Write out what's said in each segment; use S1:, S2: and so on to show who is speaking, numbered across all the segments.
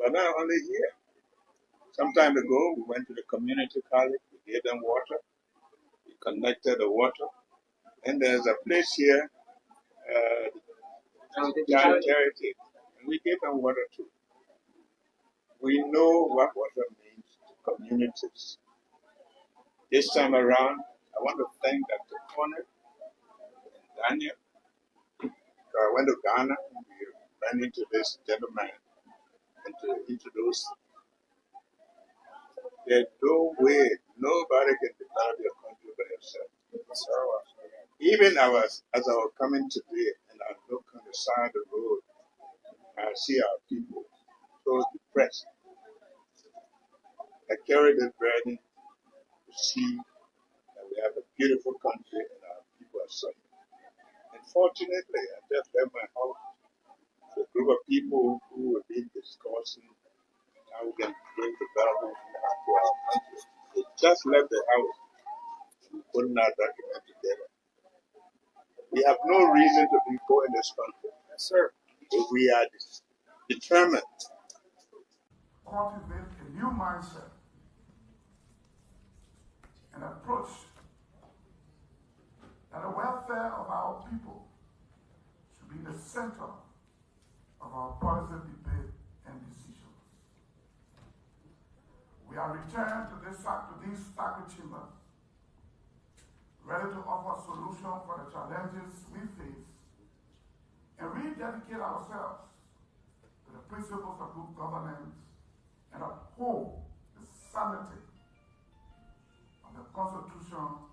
S1: But not only here. Some time ago, we went to the community college, we gave them water, we connected the water, and there's a place here, charity, and we gave them water too. We know what water means to communities. This time around, I want to thank Dr. Conner and Daniel. So I went to Ghana, we ran into this gentleman and to introduce. There's no way nobody can develop your country by yourself. So, even as I was coming today and I look on the side of the road, I see our people so depressed. I carry this burden to see that we have a beautiful country and our people are suffering. Unfortunately, I just left my house with a group of people who have been discussing how we can bring development to our country. They just left the house and putting our document together. We have no reason to be poor in this country. Yes, sir. But we are determined.
S2: Cultivate a new mindset and approach that the welfare of our people should be the center of our policy debate and decisions. We are returned to these sacred chambers, ready to offer solutions for the challenges we face and rededicate ourselves to the principles of good governance and uphold the sanity of the Constitution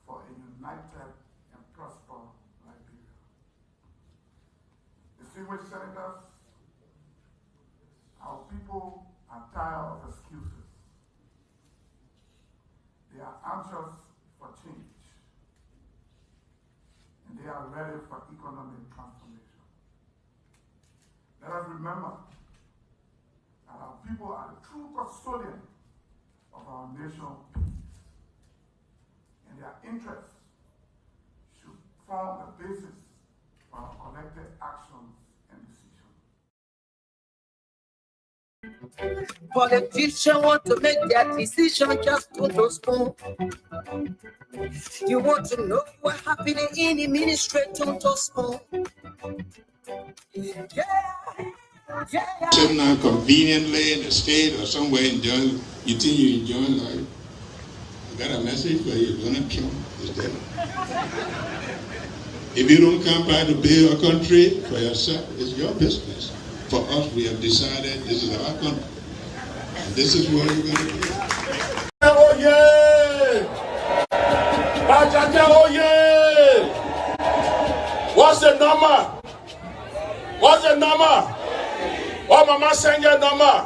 S2: for a united and prosperous Liberia. Distinguished senators, our people are tired of excuses. They are anxious for change, and they are ready for economic transformation. Let us remember that our people are the true custodians of our national peace, and their interests should form the basis for our collective actions and decisions.
S3: Politicians want to make their decision just to postpone. You want to know what happened in the ministry to postpone. Yeah.
S1: Sitting now conveniently in the state or somewhere enjoying, you think you're enjoying life. I got a message for you. Donald Trump is dead. If you don't come by to build a country for yourself, it's your business. For us, we have decided this is our country. And this is what we're going to do.
S2: Oh yeah! Oh yeah! What's the number? What's the number? Oh, Mama, send your number.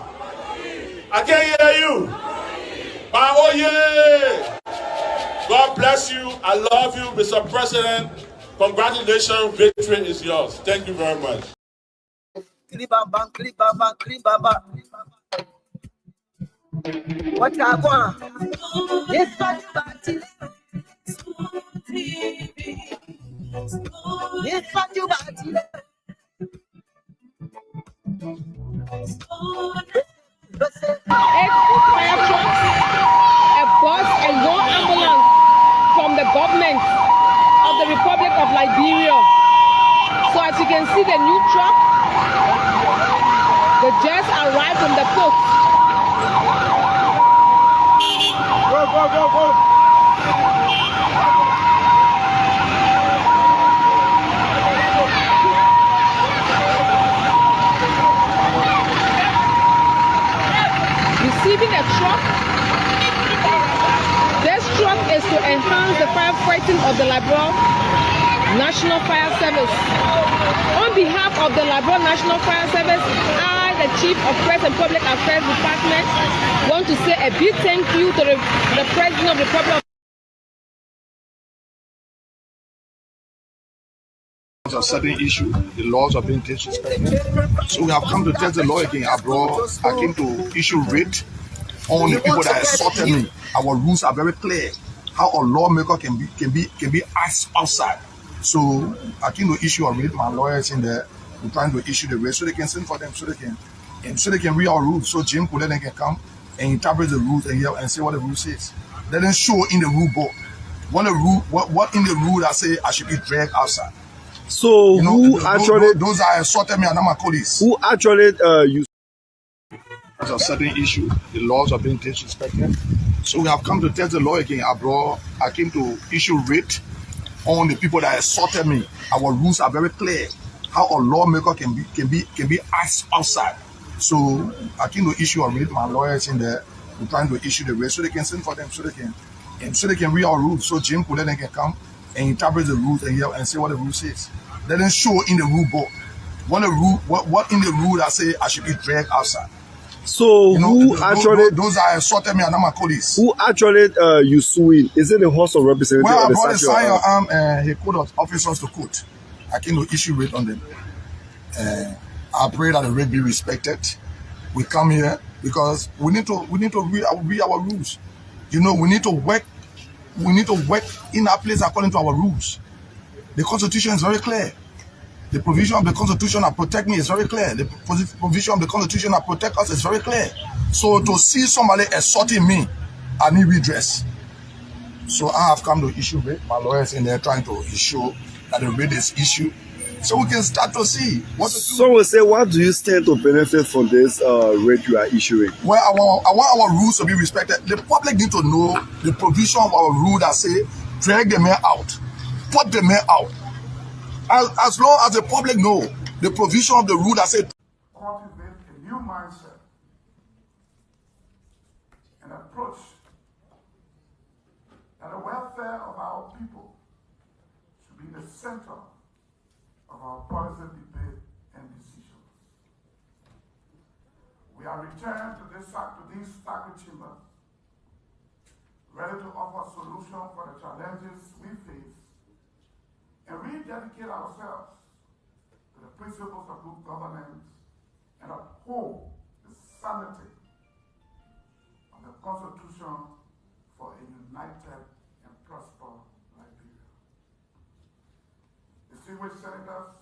S2: I can't hear you. Oh yeah! God bless you. I love you, Mr. President. Congratulations. Victory is yours. Thank you very much.
S3: What I want? Yes,
S4: fire trucks, a bus, and one ambulance from the government of the Republic of Liberia. So as you can see, the new truck, they just arrived from the port.
S2: Go.
S4: Receiving a truck. This truck is to enhance the firefighting of the Liberia National Fire Service. On behalf of the Liberia National Fire Service, I, the Chief of Press and Public Affairs Department, want to say a big thank you to the President of the Republic of
S5: a certain issue, the laws are being disrespected. So we have come to test the law again. I came to issue writ on the people that assaulted me. Our rules are very clear. How a lawmaker can be asked outside. So I came to issue a writ. My lawyers in there. We're trying to issue the writ so they can send for them, so they can and so they can read our rules. So Jim Coulter can come and interpret the rules and hear and say what the rule says. Let them show in the rule book what in the rule that say I should be dragged outside.
S6: So
S5: those are assaulted me and not my colleagues.
S6: who actually you
S5: There's a certain issue, the laws are being disrespected. So we have come to tell the law again. I came to issue writ on the people that assaulted me. Our rules are very clear. How a lawmaker can be asked outside. So I came to issue a writ. My lawyers in there, we're trying to issue the writ so they can send for them, so they can read our rules. So Jim Coulter can come and interpret the rules and hear and say what the rule says. Let them show in the rule book what in the rule that say I should be dragged outside.
S6: so who actually
S5: those are assaulted me and not my colleagues.
S6: who actually you suing? Is it the House of Representatives
S5: Well,
S6: or
S5: I
S6: the
S5: brought the
S6: statute?
S5: sign and he called officers to court. I came to issue rate on them. I pray that the rate be respected. We come here because we need to read our rules. We need to work. We need to work in our place according to our rules. The Constitution is very clear. The provision of the Constitution that protect me is very clear. The provision of the Constitution that protect us is very clear. So to see somebody assaulting me, I need redress. So I have come to issue rate. My lawyers in there trying to issue that the rate is issued, so we can start to see what to do.
S6: Some will say, what do you stand to benefit from this rate you are issuing?
S5: Well, I want our rules to be respected. The public need to know the provision of our rule that say drag the man out, put the man out. As long as the public know the provision of the rule that say
S2: cultivate a new mindset and approach that the welfare of our people should be the center of our policy debate and decisions. We are returned to this sacred chamber, ready to offer solutions for the challenges we face and rededicate ourselves to the principles of good governance and uphold the sanity of the Constitution for a united and prosperous Liberia. Distinguished senators,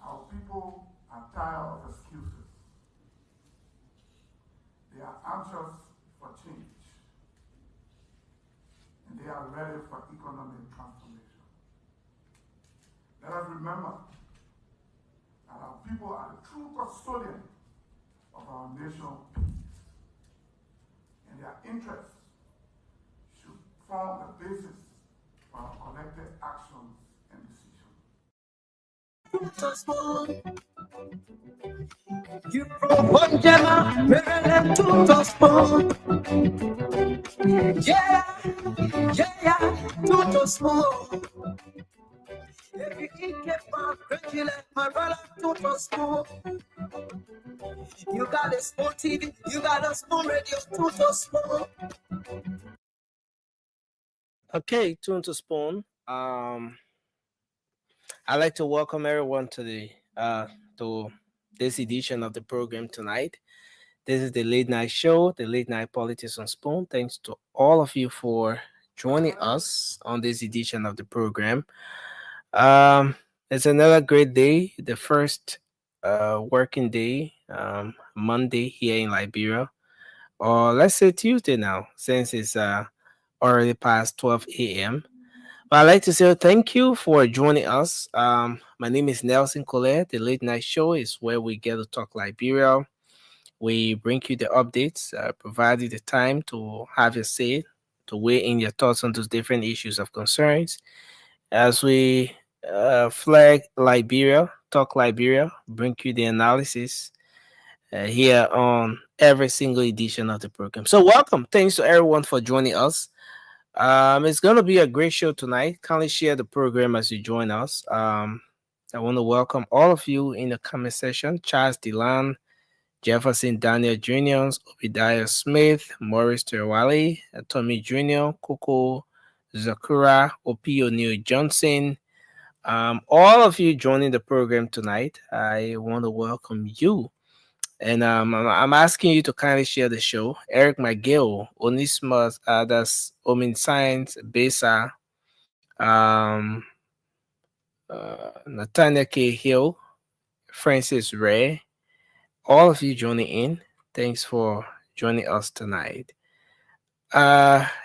S2: our people are tired of excuses. They are anxious for change, and they are ready for economic transformation. Let us remember that our people are the true custodians of our nation's peace, and their interests should form the basis for our collective actions and decisions.
S3: You one gemma, merele tuto spoon. Yeah, tuto spoon. Every ike pa, credule, marala tuto spoon. You got a spoon TV, you got a spoon radio, tuto spoon. Okay, tuto spoon. I'd like to welcome everyone to this edition of the program tonight. This is the late night show, the late night politics on Spoon. Thanks to all of you for joining us on this edition of the program. It's another great day, the first working day, Monday here in Liberia, or let's say Tuesday now, since it's already past 12 a.m. But I'd like to say thank you for joining us. My name is Nelson Colette. The late night show is where we get to talk Liberia. We bring you the updates, provide you the time to have your say, to weigh in your thoughts on those different issues of concerns. As we flag Liberia, talk Liberia, bring you the analysis here on every single edition of the program. So welcome. Thanks to everyone for joining us. It's going to be a great show tonight. Kindly share the program as you join us. I want to welcome all of you in the comment section. Charles Delan, Jefferson Daniel Jr., Obadiah Smith, Maurice Terwale, Tommy Jr., Coco Zakura, Opio Neil Johnson. All of you joining the program tonight, I want to welcome you. And I'm asking you to kindly share the show. Eric McGill, Onismus, that's Omin Science, Besa, Nathaniel K. Hill, Francis Ray, all of you joining in. Thanks for joining us tonight.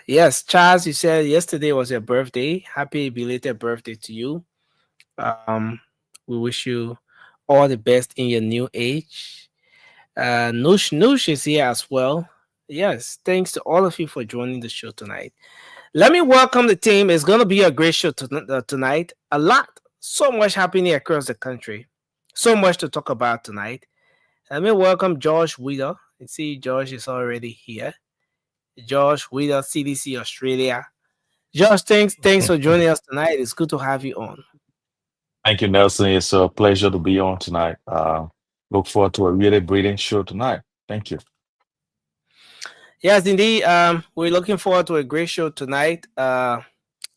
S3: Yes, Charles, you said yesterday was your birthday. Happy belated birthday to you. Um, we wish you all the best in your new age. Noosh is here as well. Yes, thanks to all of you for joining the show tonight. Let me welcome the team. It's going to be a great show tonight. A lot, so much happening across the country. So much to talk about tonight. Let me welcome Josh Wheeler. You see, Josh is already here. Josh Wheeler, CDC Australia. Josh, thanks for joining us tonight. It's good to have you on.
S7: Thank you, Nelson. It's a pleasure to be on tonight. Look forward to a really brilliant show tonight. Thank you.
S3: Yes, indeed. We're looking forward to a great show tonight.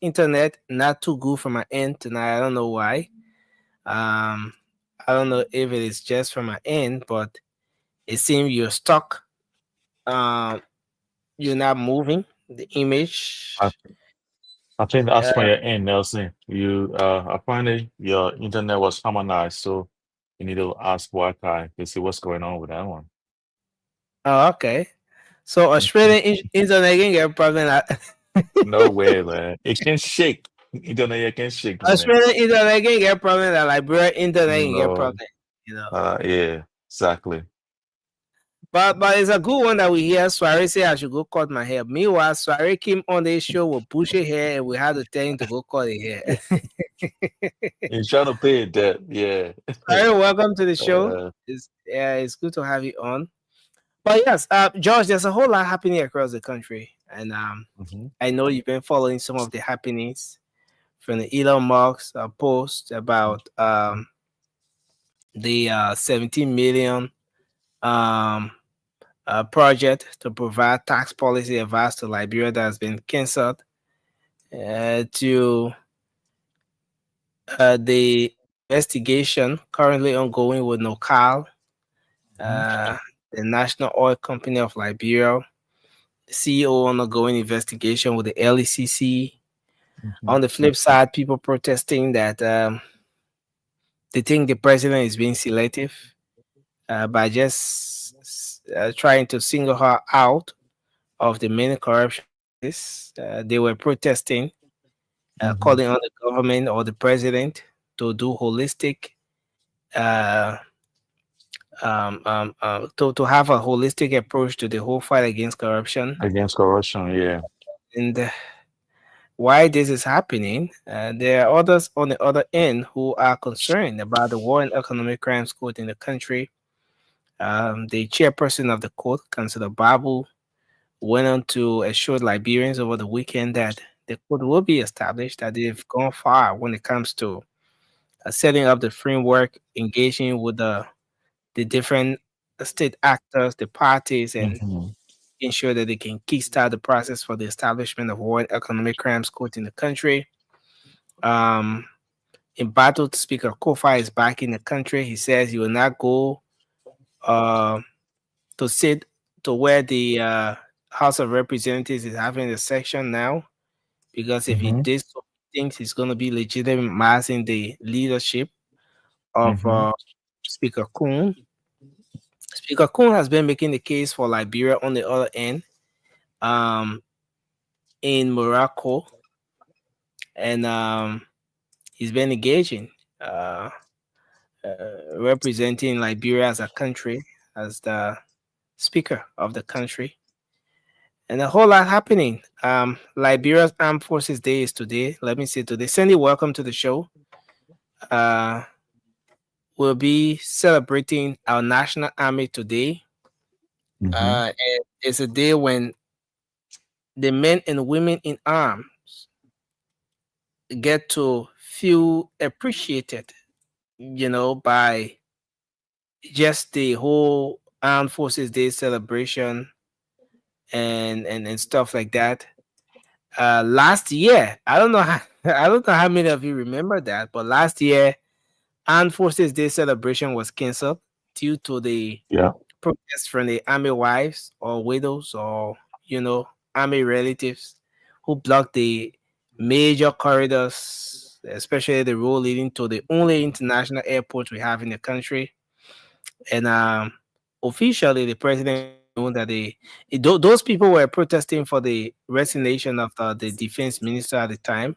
S3: Internet not too good from my end tonight. I don't know why. Um, I don't know if it is just from my end, but it seems you're stuck. Um, you're not moving. The
S7: I,
S3: image.
S7: I think that's from
S3: Uh,
S7: your end, Nelson. You apparently your internet was harmonized, so you need to ask Wi-Fi to see what's going on with that one.
S3: oh, okay. So Australian internet can get problem.
S7: No way, man. It can shake. Internet can shake, man.
S3: Australian internet can get problem. That Liberia internet can get
S7: No.
S3: problem. You know.
S7: Yeah, exactly.
S3: But it's a good one that we hear Swari say I should go cut my hair. Meanwhile, Swari came on this show with bushy hair and we had to tell him to go cut his hair.
S7: You're trying to pay that, yeah.
S3: Swari, welcome to the show.
S7: uh,
S3: It's good to have you on. But yes, George, there's a whole lot happening across the country. And
S7: mhm,
S3: I know you've been following some of the happenings from the Elon Musk post about the 17 million um, project to provide tax policy advice to Liberia that has been cancelled, to the investigation currently ongoing with NOCAL,
S7: mhm,
S3: uh, the National Oil Company of Liberia, the CEO undergoing investigation with the LECC.
S7: mhm,
S3: On the flip side, people protesting that they think the president is being selective by just trying to single her out of the many corruption cases. They were protesting,
S7: mhm,
S3: calling on the government or the president to do holistic, uh, to have a holistic approach to the whole fight against corruption.
S7: against corruption, yeah.
S3: And why this is happening, there are others on the other end who are concerned about the war and economic crimes court in the country. The chairperson of the court, Councillor Babu, went on to assure Liberians over the weekend that the court will be established, that they've gone far when it comes to setting up the framework, engaging with the different state actors, the parties, and
S7: Mhm,
S3: ensure that they can kickstart the process for the establishment of war and economic crimes court in the country. Um, Embattled Speaker Kofa is back in the country. He says he will not go uh, to sit to where the House of Representatives is having a section now, because if he
S7: mhm,
S3: did so, he thinks he's going to be legitimizing the leadership of
S7: mhm,
S3: Speaker Kuhn. Speaker Kuhn has been making the case for Liberia on the other end, um, in Morocco, and he's been engaging, uh, representing Liberia as a country, as the speaker of the country, and a whole lot happening. Liberia's Armed Forces Day is today. Let me see today. Sandy, welcome to the show. Uh, we'll be celebrating our national army today.
S7: mhm,
S3: And it's a day when the men and women in arms get to feel appreciated, by just the whole Armed Forces Day celebration and stuff like that. Last year, I don't know how I don't know how many of you remember that, but last year Armed Forces Day celebration was cancelled due to the
S7: yeah.
S3: protests from the army wives or widows, or army relatives who blocked the major corridors, especially the road leading to the only international airport we have in the country. And officially the president made it known that those people were protesting for the resignation of the defense minister at the time,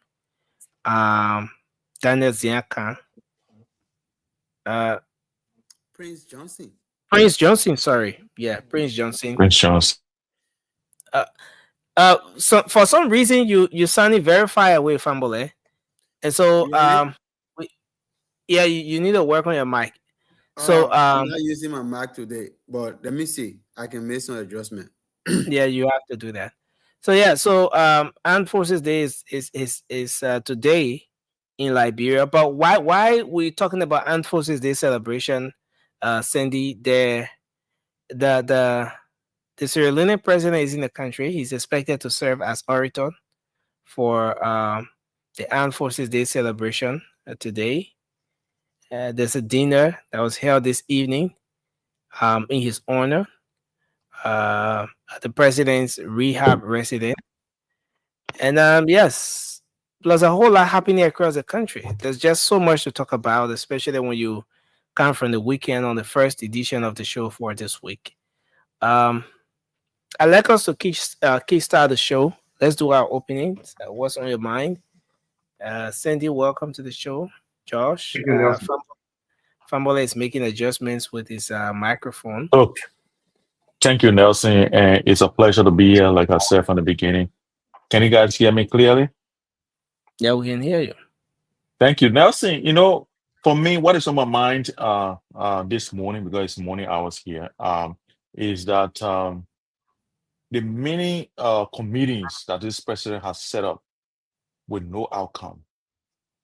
S3: um, Daniel Ziakan, uh,
S8: Prince Johnson.
S3: Prince Johnson. Sorry, yeah, Prince Johnson.
S7: Prince Johnson.
S3: Uh, so for some reason you sounded very far away, Fambole, and so
S8: You hear me?
S3: we, yeah, you need to work on your mic. So
S8: I'm not using my Mac today, but let me see. I can make some adjustment.
S3: yeah, you have to do that. So yeah, so Armed Forces Day is today in Liberia. But why we talking about Armed Forces Day celebration, Sandy? The the Sierra Leone president is in the country. He's expected to serve as orator for the Armed Forces Day celebration today. There's a dinner that was held this evening in his honor at the president's rehab residence. And yes, plus a whole lot happening across the country. There's just so much to talk about, especially when you come from the weekend on the first edition of the show for this week. Um, I'd like us to kickstart the show. Let's do our openings. What's on your mind? Cindy, welcome to the show. Josh,
S7: Thank you, Nelson.
S3: Fambola is making adjustments with his microphone.
S7: Okay. Thank you, Nelson. And it's a pleasure to be here, like I said from the beginning. Can you guys hear me clearly?
S3: Yeah, we can hear you.
S7: Thank you, Nelson. For me, what is on my mind this morning, because it's morning hours here, is that the many committees that this president has set up with no outcome.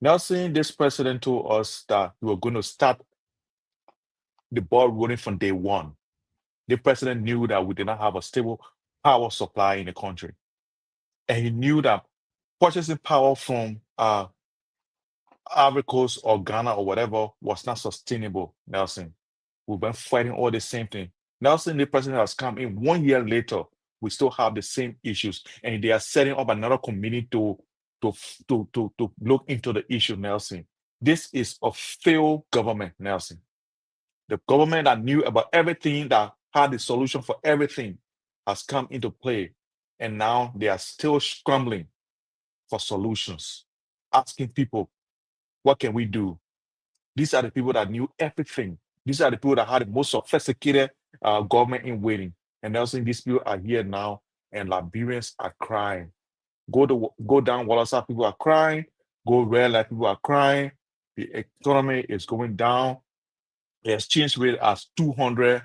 S7: Nelson, this president told us that we were going to start the ball rolling from day one. The president knew that we did not have a stable power supply in the country. And he knew that purchasing power from Ivory Coast or Ghana or whatever was not sustainable, Nelson. We've been fighting all the same thing. Nelson, the president has come in 1 year later. We still have the same issues. And they are setting up another committee to look into the issue, Nelson. This is a failed government, Nelson. The government that knew about everything, that had the solution for everything, has come into play. And now they are still scrambling for solutions, asking people, what can we do? These are the people that knew everything. These are the people that had the most sophisticated government in waiting. And Nelson, these people are here now, and Liberians are crying. Go down Wallace, people are crying. Go Red Light, people are crying. The economy is going down. The exchange rate is 200,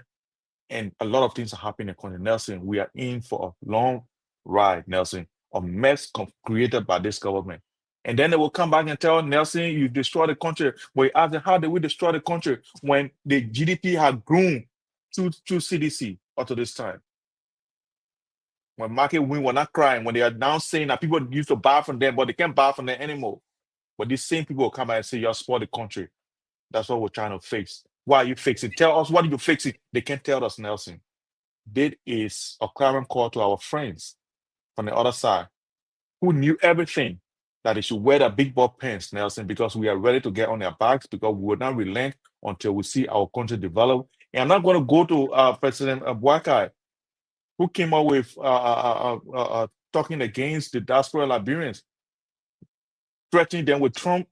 S7: and a lot of things are happening in the country. Nelson, we are in for a long ride, Nelson. A mess created by this government. And then they will come back and tell Nelson, you destroyed the country. We ask them, how did we destroy the country when the GDP had grown through CDC up to this time? When market win, we're not crying. When they are now saying that people used to buy from them, but they can't buy from them anymore. But these same people will come back and say, you're spoiled the country. That's what we're trying to fix. Why are you fixing? Tell us, what are you fixing? They can't tell us, Nelson. This is a clarion call to our friends from the other side who knew everything, that they should wear the big ball pants, Nelson, because we are ready to get on their backs, because we will not relent until we see our country develop. And I'm not going to go to President Bouakai, who came up with talking against the diaspora Liberians, threatening them with Trump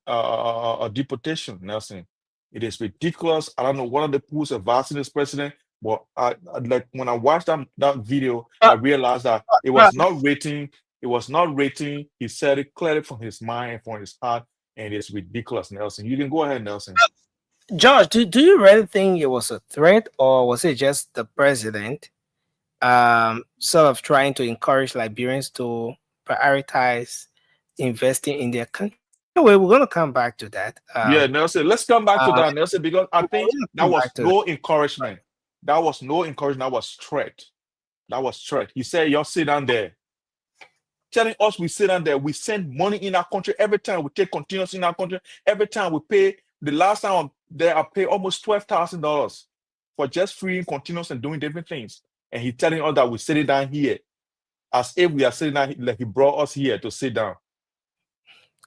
S7: deportation, Nelson. It is ridiculous. I don't know what are the pools advising this president, but like when I watched that video, I realized that it was not rating. It was not rating. He said it clearly from his mind and from his heart, and it's ridiculous, Nelson. You can go ahead, Nelson.
S3: Josh, do you really think it was a threat, or was it just the president sort of trying to encourage Liberians to prioritize investing in their country? Anyway, we're going to come back to that.
S7: Yeah, Nelson, let's come back to that, Nelson, because I
S3: we're
S7: think
S3: gonna
S7: that
S3: come
S7: was
S3: back to
S7: no encouragement. That was no encouragement. That was threat. That was threat. He said, y'all sit down there. Telling us we sit down there, we send money in our country every time we take continuous in our country. Every time we pay, the last time there I paid almost $12,000 for just freeing continuous and doing different things. And he telling us that we're sitting down here as if we are sitting down, like he brought us here to sit down.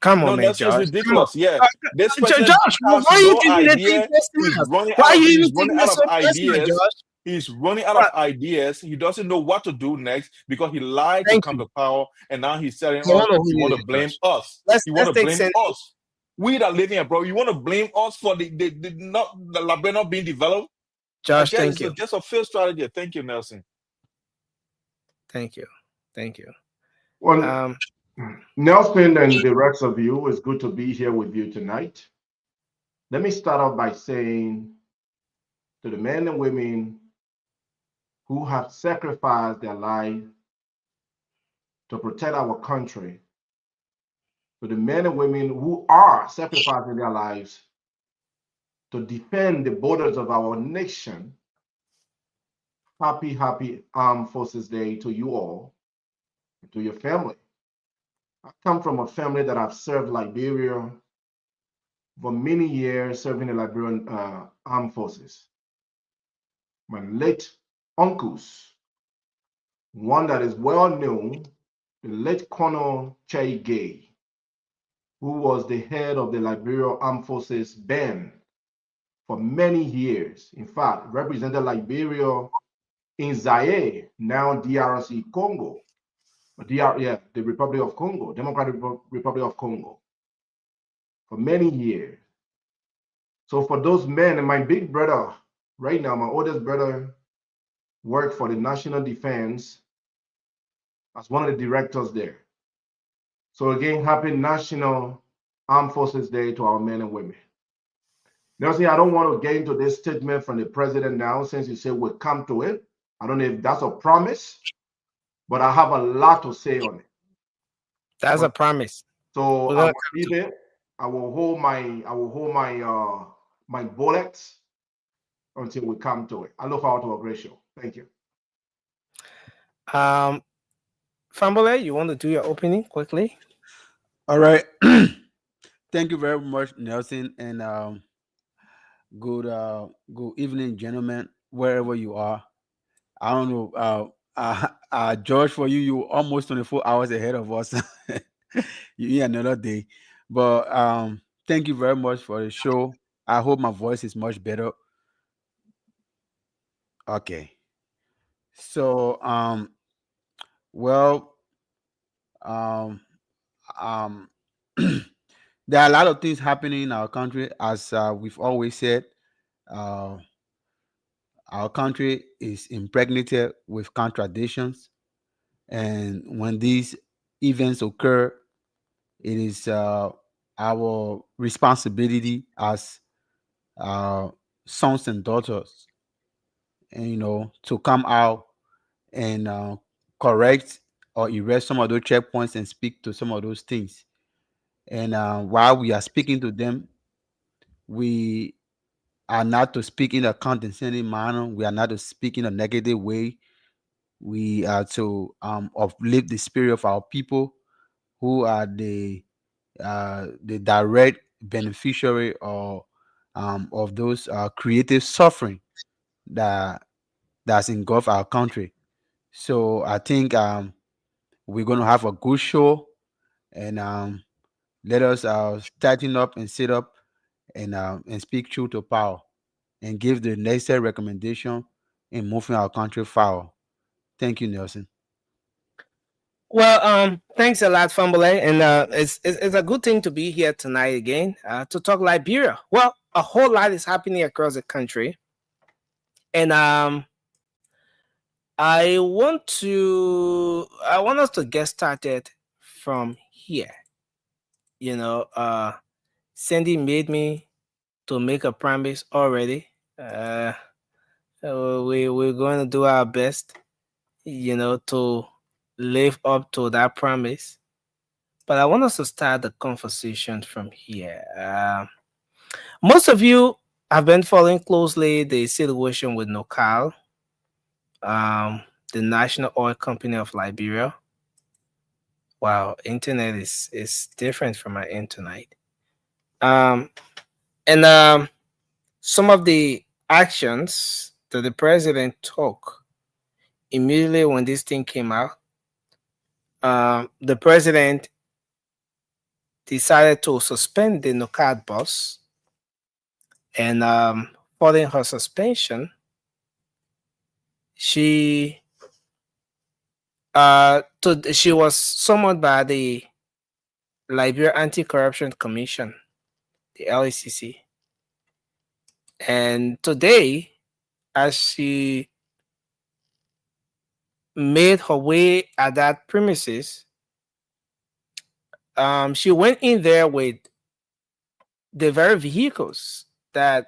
S3: Come on,
S7: No,
S3: man,
S7: that's just
S3: Josh.
S7: ridiculous. Yeah, this
S3: Josh,
S7: president
S3: why
S7: has
S3: are you
S7: no
S3: taking it so
S7: idea. He's
S3: personal?
S7: running
S3: Why are
S7: out.
S3: you
S7: He's
S3: even
S7: running
S3: taking
S7: out
S3: it
S7: of
S3: so personal,
S7: ideas.
S3: Josh?
S7: He's running out of
S3: Well,
S7: ideas. He doesn't know what to do next because he lied to
S3: thank
S7: come
S3: you.
S7: to power, and now he's telling
S3: I
S7: us
S3: want to
S7: he
S3: hold
S7: want
S3: you
S7: to
S3: there,
S7: blame
S3: Josh.
S7: us.
S3: Let's
S7: He want
S3: let's
S7: to
S3: take
S7: blame
S3: Sandy.
S7: us. We that live here, bro. You want to blame us for the Liberia not being developed? I
S3: Josh,
S7: guess
S3: thank
S7: it's
S3: you.
S7: just a failed strategy. Thank you, Nelson.
S3: Thank you. Thank you.
S1: Well,
S3: Um,
S1: Nelson and the rest of you, it's good to be here with you tonight. Let me start off by saying to the men and women who have sacrificed their life to protect our country, to the men and women who are sacrificing their lives to defend the borders of our nation, happy Armed Forces Day to you all, to your family. I come from a family that have served Liberia for many years, serving the Liberian Armed Forces. My late uncles, one that is well known, the late Colonel Chai Gay, who was the head of the Liberia Armed Forces band for many years. In fact, represented Liberia in Zaire, now DRC Congo, the Republic of Congo, Democratic Republic of Congo, for many years. So for those men, and my big brother, right now, my oldest brother, worked for the National Defense as one of the directors there. So again, happy National Armed Forces Day to our men and women. Now, see, I don't want to get into this statement from the president now, since he said we'll come to it. I don't know if that's a promise, but I have a lot to say on it.
S3: that's
S1: So,
S3: a promise.
S1: so
S3: We're
S1: I
S3: gonna
S1: will leave it. I will hold my my bullets until we come to it. I look forward to a great show. Thank you.
S3: come. Fambole, you want to do your opening quickly?
S8: All right. Thank you very much, Nelson, and good evening, gentlemen, wherever you are. I don't know, George, for you, you almost 24 hours ahead of us. You in another day, but thank you very much for the show. I hope my voice is much better. Okay, so well, um, um, there are a lot of things happening in our country, as we've always said. Uh, our country is impregnated with contradictions, and when these events occur, it is our responsibility as uh, sons and daughters, and, to come out and correct or erase some of those checkpoints and speak to some of those things. And while we are speaking to them, we are not to speak in a condescending manner. We are not to speak in a negative way. We are to uplift the spirit of our people, who are the direct beneficiary or of those creative suffering that that's engulfed our country. So I think we're going to have a good show, and let us tighten up and sit up and speak truth to power and give the necessary recommendation in moving our country forward. Thank you, Nelson.
S3: Well, thanks a lot, Fambole, and it's a good thing to be here tonight again to talk Liberia. Well, a whole lot is happening across the country, and I want us to get started from here. You know, Sandy made me to make a promise already. We're going to do our best, to live up to that promise. But I want us to start the conversation from here. Most of you have been following closely the situation with Nocal, um, the national oil company of Liberia. Wow, internet is different from my internet. Um, and some of the actions that the president took immediately when this thing came out, the president decided to suspend the NOCAD boss, and following her suspension, She she was summoned by the Liberia Anti-Corruption Commission, the LACC, and today, as she made her way at that premises, she went in there with the very vehicles that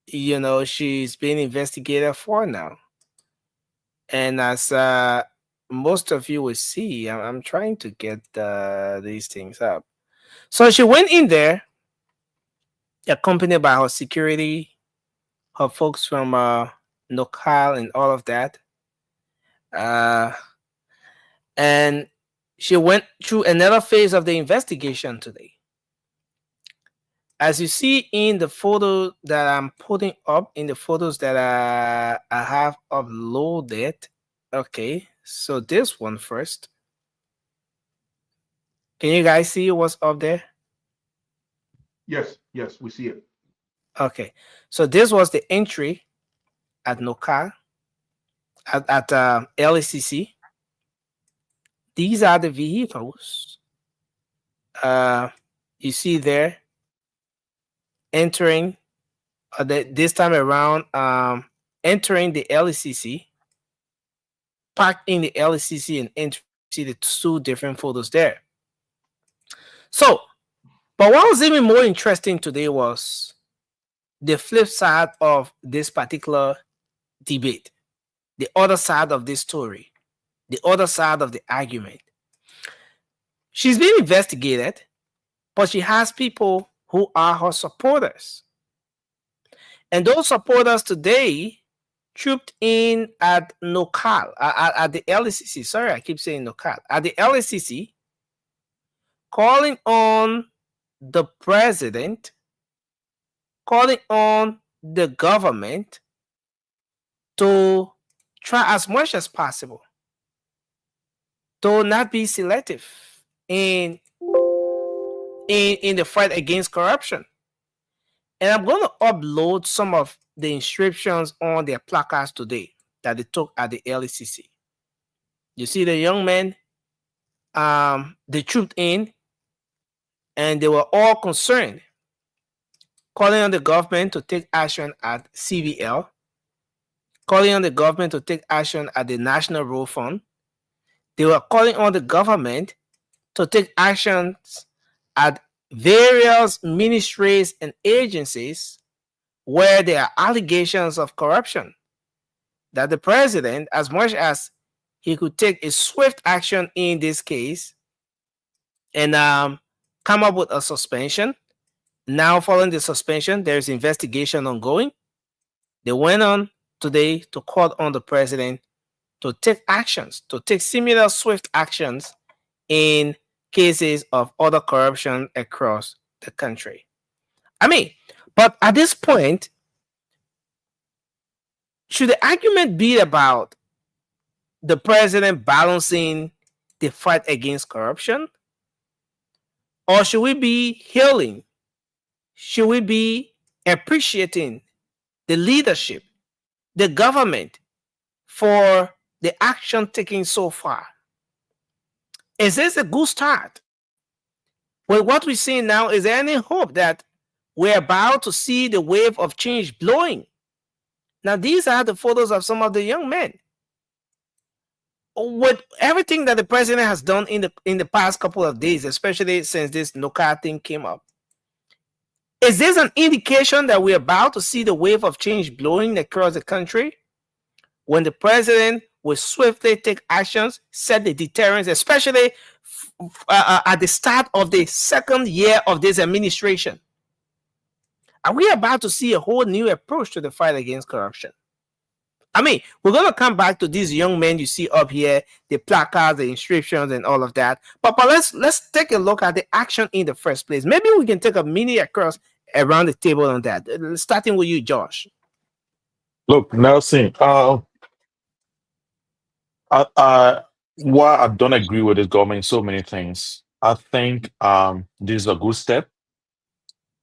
S3: she's being investigated for now. And as most of you will see, I'm trying to get these things up. So she went in there, accompanied by her security, her folks from Nokal and all of that. Uh, and she went through another phase of the investigation today. As you see in the photo that I'm putting up, in the photos that I have uploaded. Okay, so this one first. Can you guys see what's up there?
S5: Yes, yes, we see it.
S3: Okay, so this was the entry at Noka, at LACC. These are the vehicles you see there entering, this time around, entering the LACC, parked in the LACC and entering. You see the two different photos there. So, but what was even more interesting today was the flip side of this particular debate, the other side of this story, the other side of the argument. She's being investigated, but she has people who are her supporters. And those supporters today trooped in at Nokal, at the LACC. Sorry, I keep saying Nokal. At the LACC, calling on the president, calling on the government to try as much as possible to not be selective in the fight against corruption. And I'm going to upload some of the inscriptions on their placards today that they took at the LACC. You see the young men, they trooped in, and they were all concerned, calling on the government to take action at CBL, calling on the government to take action at the National Road Fund. They were calling on the government to take actions at various ministries and agencies where there are allegations of corruption, that the president, as much as he could take a swift action in this case and come up with a suspension. Now, following the suspension, there's investigation ongoing. They went on today to call on the president to take actions, to take similar swift actions in cases of other corruption across the country. I mean, but at this point, should the argument be about the president balancing the fight against corruption? Or should we be hailing? Should we be appreciating the leadership, the government for the action taken so far? Is this a good start? With what we're seeing now, is there any hope that we're about to see the wave of change blowing? Now, these are the photos of some of the young men. With everything that the president has done in the past couple of days, especially since this Noka thing came up, is this an indication that we're about to see the wave of change blowing across the country? When the president will swiftly take actions, set the deterrence, especially at the start of the second year of this administration. Are we about to see a whole new approach to the fight against corruption? I mean, we're going to come back to these young men you see up here, the placards, the inscriptions, and all of that. But let's take a look at the action in the first place. Maybe we can take a mini across around the table on that. Starting with you, Josh.
S7: Look, Nelson, why I don't agree with this government in so many things. I think this is a good step.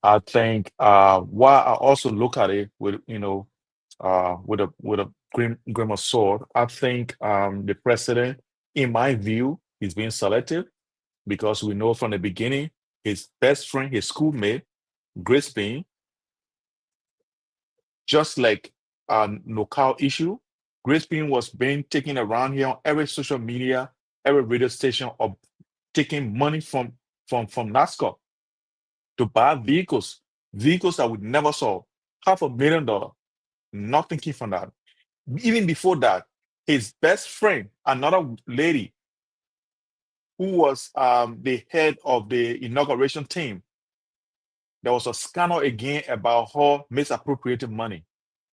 S7: I think why I also look at it with with a grain of salt. I think the president, in my view, is being selective because we know from the beginning his best friend, his schoolmate, Crispin, just like a local issue, Crispin was being taken around here on every social media, every radio station of taking money from NASCAR to buy vehicles that we never saw, $500,000. Nothing came from that. Even before that, his best friend, another lady who was the head of the inauguration team, there was a scandal again about her misappropriating money.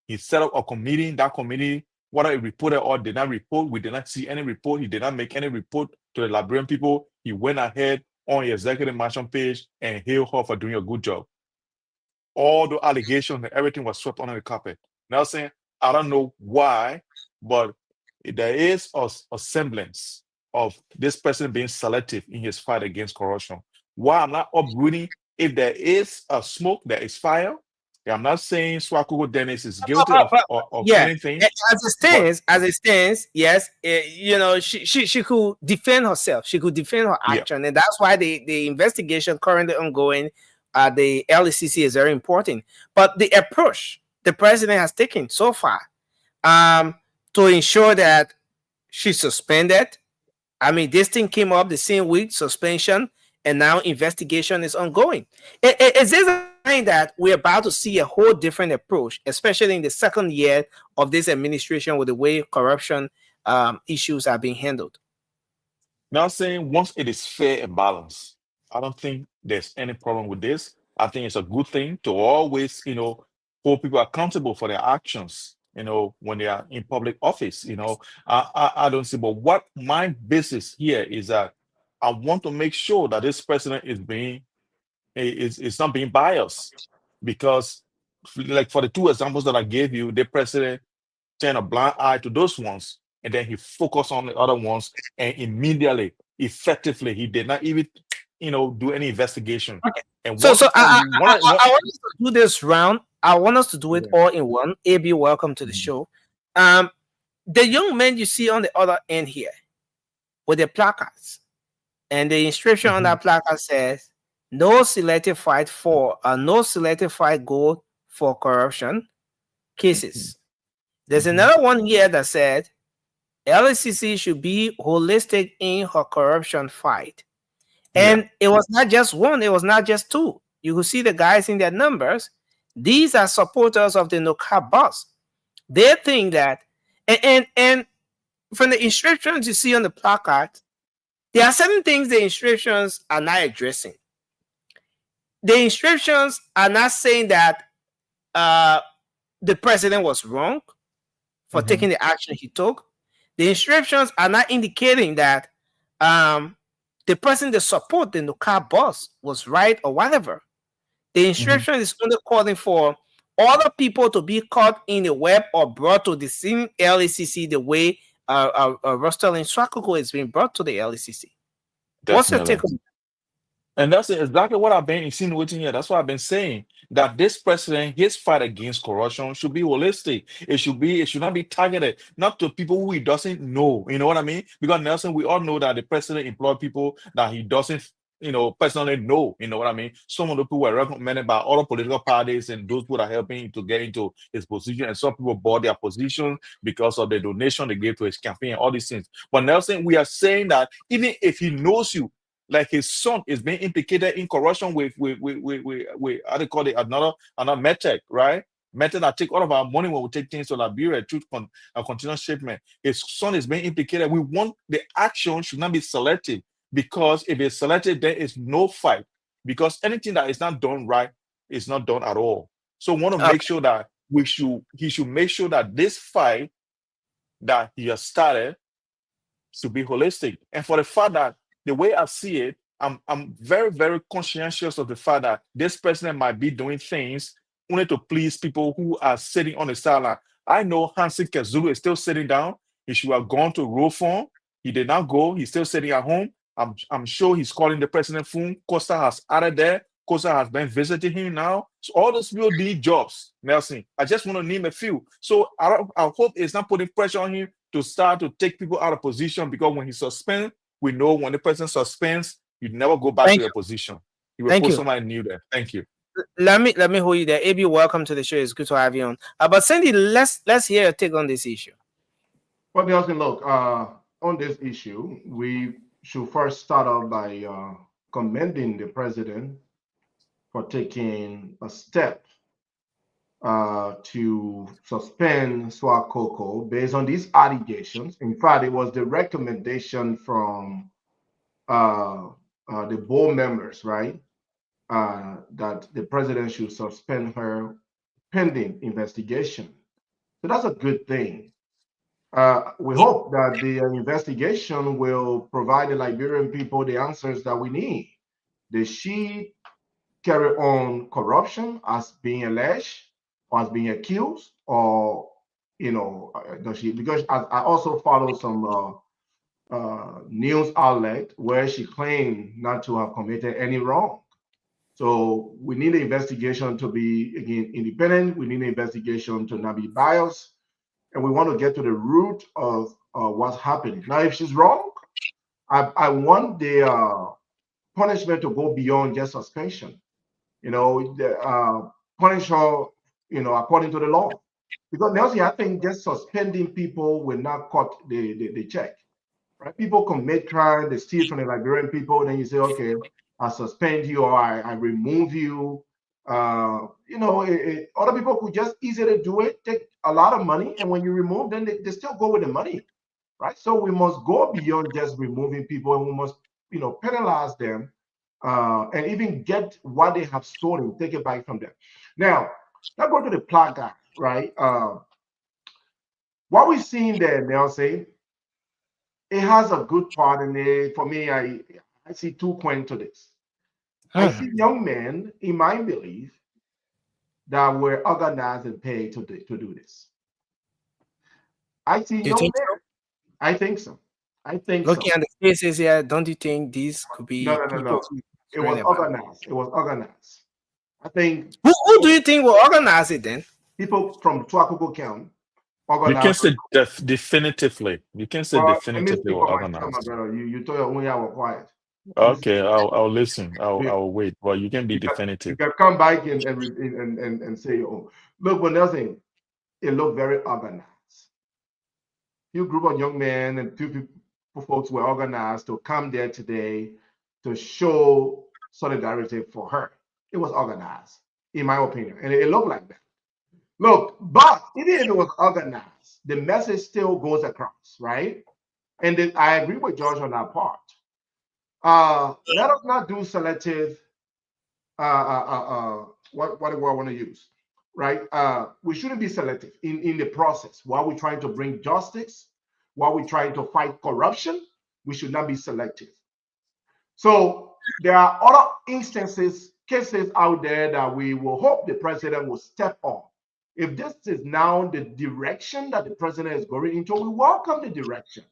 S7: He set up a committee. That committee, whether it reported or did not report, we did not see any report. He did not make any report to the Liberian people. He went ahead on the executive mansion page and hailed her for doing a good job. All the allegations and everything was swept under the carpet. Now saying, I don't know why, but there is a semblance of this person being selective in his fight against corruption. Why I'm not uprooting, if there is a smoke, there is fire. I'm not saying Swakugo Dennis is guilty of
S3: Yeah,
S7: anything, but
S3: as it stands, yes, she could defend herself. She could defend her
S7: yeah.
S3: action, and that's why the investigation currently ongoing at the LCC is very important. But the approach the president has taken so far, to ensure that she's suspended. I mean, this thing came up the same week, suspension, and now investigation is ongoing. Is this a sign that we're about to see a whole different approach, especially in the second year of this administration with the way corruption issues are being handled?
S7: Now saying once it is fair and balanced, I don't think there's any problem with this. I think it's a good thing to always, hold people accountable for their actions, when they are in public office. I don't see, but what my basis here is that I want to make sure that this president is not being biased because like for the two examples that I gave you, the president turn a blind eye to those ones, and then he focused on the other ones, and immediately, effectively, he did not even, do any investigation.
S3: Okay.
S7: And
S3: So,
S7: one,
S3: so I,
S7: one,
S3: I, I
S7: one
S3: I want us to do this round. I want us to do it
S7: yeah.
S3: all in one. AB, welcome to the
S7: Mhm.
S3: show. Um, the young man you see on the other end here with the placards, and the inscription on
S7: Mhm.
S3: that placard says, "No selective fight for, no selective fight goal for corruption
S7: Mhm.
S3: cases." There's
S7: Mhm.
S3: another one here that said, "LCC should be holistic in her corruption fight."
S7: Yeah.
S3: And it was not just one, it was not just two. You could see the guys in their numbers. These are supporters of the no cap boss. They think that, and from the inscriptions you see on the placard, there are certain things the inscriptions are not addressing. The inscriptions are not saying that uh, the president was wrong for
S7: Mhm.
S3: taking the action he took. The inscriptions are not indicating that um, the person that support the Nuka boss was right or whatever. The
S7: Mhm.
S3: inscription is only calling for other people to be caught in the web or brought to the same LACC the way Rostelin Swakuko is being brought to the LACC. What's your take
S7: Definitely.
S3: on that?
S7: And that's exactly what I've been insinuating here. That's what I've been saying. That this president, his fight against corruption should be holistic. It should not be targeted, not to people who he doesn't know. You know what I mean? Because Nelson, we all know that the president employed people that he doesn't, personally know. You know what I mean? Some of the people were recommended by other political parties and those who are helping him to get into his position. And some people bought their position because of the donation they gave to his campaign and all these things. But Nelson, we are saying that even if he knows you, like his son is being implicated in corruption with how they call it, another method, right? Method that take all of our money when we take things to Liberia through a continuous shipment. His son is being implicated. We want the action should not be selective because if it's selective, there is no fight. Because anything that is not done right is not done at all. So we want to make
S3: Okay.
S7: sure that he should make sure that this fight that he has started to be holistic. And for the fact that the way I see it, I'm very, very conscientious of the fact that this president might be doing things only to please people who are sitting on the sideline. I know Hansi Kazulu is still sitting down. He should have gone to roll phone. He did not go. He's still sitting at home. I'm sure he's calling the president phone. Costa has added there. Kosa has been visiting him now. So all those people need jobs, Nelson. I just want to name a few. So I hope it's not putting pressure on him to start to take people out of position, because when he suspends, we know when the person suspends, you never go back to
S3: Thank
S7: your
S3: you.
S7: position. You will
S3: Thank
S7: put
S3: you.
S7: somebody new there. Thank you.
S3: Let me hold you there. AB, welcome to the show. It's good to have you on. But Sandy, let's hear your take on this issue.
S9: Well, Nelson, look, on this issue, we should first start off by commending the president for taking a step to suspend Swakoko based on these allegations. In fact, it was the recommendation from the board members, right, that the president should suspend her pending investigation. So that's a good thing. We hope that the investigation will provide the Liberian people the answers that we need. Did she carry on corruption as being alleged or as being accused, or does she? Because I also follow some news outlet where she claimed not to have committed any wrong. So we need the investigation to be, again, independent. We need the investigation to not be biased, and we want to get to the root of what's happening. Now, if she's wrong, I want the punishment to go beyond just suspension. Punish her, according to the law. Because Nelson, I think just suspending people will not cut the check. Right? People commit crime, they steal from the Liberian people, then you say, okay, I suspend you or I remove you. Other people could just easily do it, take a lot of money, and when you remove them, they still go with the money, right? So we must go beyond just removing people, and we must, penalize them, and even get what they have stolen, take it back from them. Now, let's go to the plot guy, right? What we're seeing there, Nelson, it has a good part in it. For me, I see 2 points to this. I see young men, in my belief, that were organized and paid to do this. I see
S3: You
S9: young
S3: think
S9: men.
S3: so?
S9: I think so. I think
S3: Looking
S9: so.
S3: at the faces here, don't you think these could
S9: No,
S3: be
S9: no, no,
S3: people
S9: no.
S3: who
S9: It
S3: concerned
S9: was
S3: about?
S9: organized. It was organized. I think
S3: Who do you think will organize it then?
S9: people from Tuakugo County
S7: You can
S9: organized.
S7: say definitively. You can say
S9: Well, let me
S7: definitively
S9: speak
S7: or
S9: for myself, my
S7: organized.
S9: brother. You told your own I was quiet. Let me
S7: Okay, I'll listen.
S9: speak.
S7: I'll wait. Well, you can be
S9: You
S7: definitive.
S9: can come back and say your own. Look, but nothing. It looked very organized. Few group of young men and few people, folks were organized to come there today to show solidarity for her. It was organized, in my opinion, and it looked like that. Look, but even if it was organized, the message still goes across, right? And I agree with George on that part. Let us not do selective. What do I want to use? Right? We shouldn't be selective in the process. While we're trying to bring justice, while we're trying to fight corruption, we should not be selective. So there are other instances, cases out there that we will hope the president will step on. If this is now the direction that the president is going into, we welcome the direction.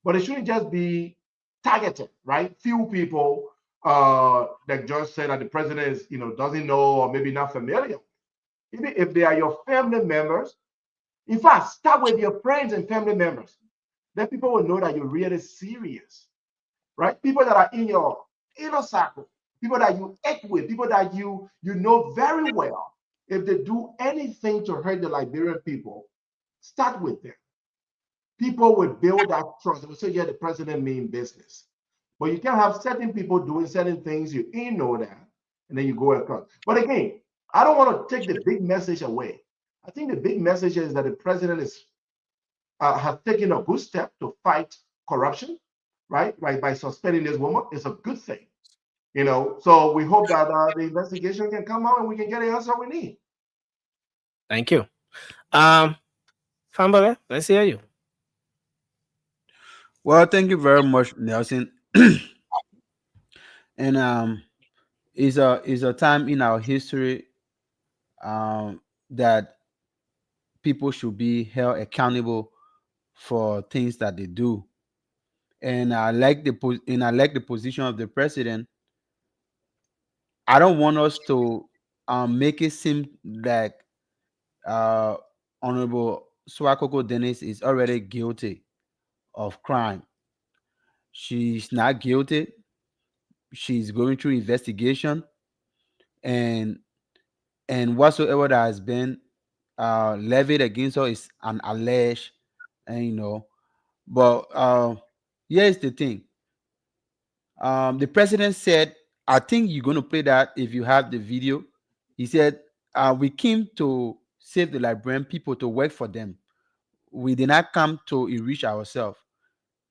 S9: But it shouldn't just be targeted, right? Few people that just said that the president is, doesn't know or maybe not familiar. Even if they are your family members, in fact, start with your friends and family members. Then people will know that you're really serious, right? People that are in your inner circle, people that you act with, people that you know very well. If they do anything to hurt the Liberian people, start with them. People will build that trust. They will say, yeah, the president mean business. But you can't have certain people doing certain things, you know that, and then you go across. But again, I don't want to take the big message away. I think the big message is that the president has taken a good step to fight corruption, right? By suspending this woman, it's a good thing. So we hope that the investigation can come out and we can get the answer we need.
S3: Thank you. Fambale, let's hear you.
S8: Well, thank you very much, Nelson. And is a time in our history that people should be held accountable for things that they do. And I like the position of the president I don't want us to make it seem like uh, Honorable Swakoko Dennis is already guilty of crime. She's not guilty. She's going through investigation, and whatsoever that has been levied against her is an alleged, and But here's the thing. The president said, I think you're going to play that if you have the video. He said, we came to save the Liberian people, to work for them. We did not come to enrich ourselves.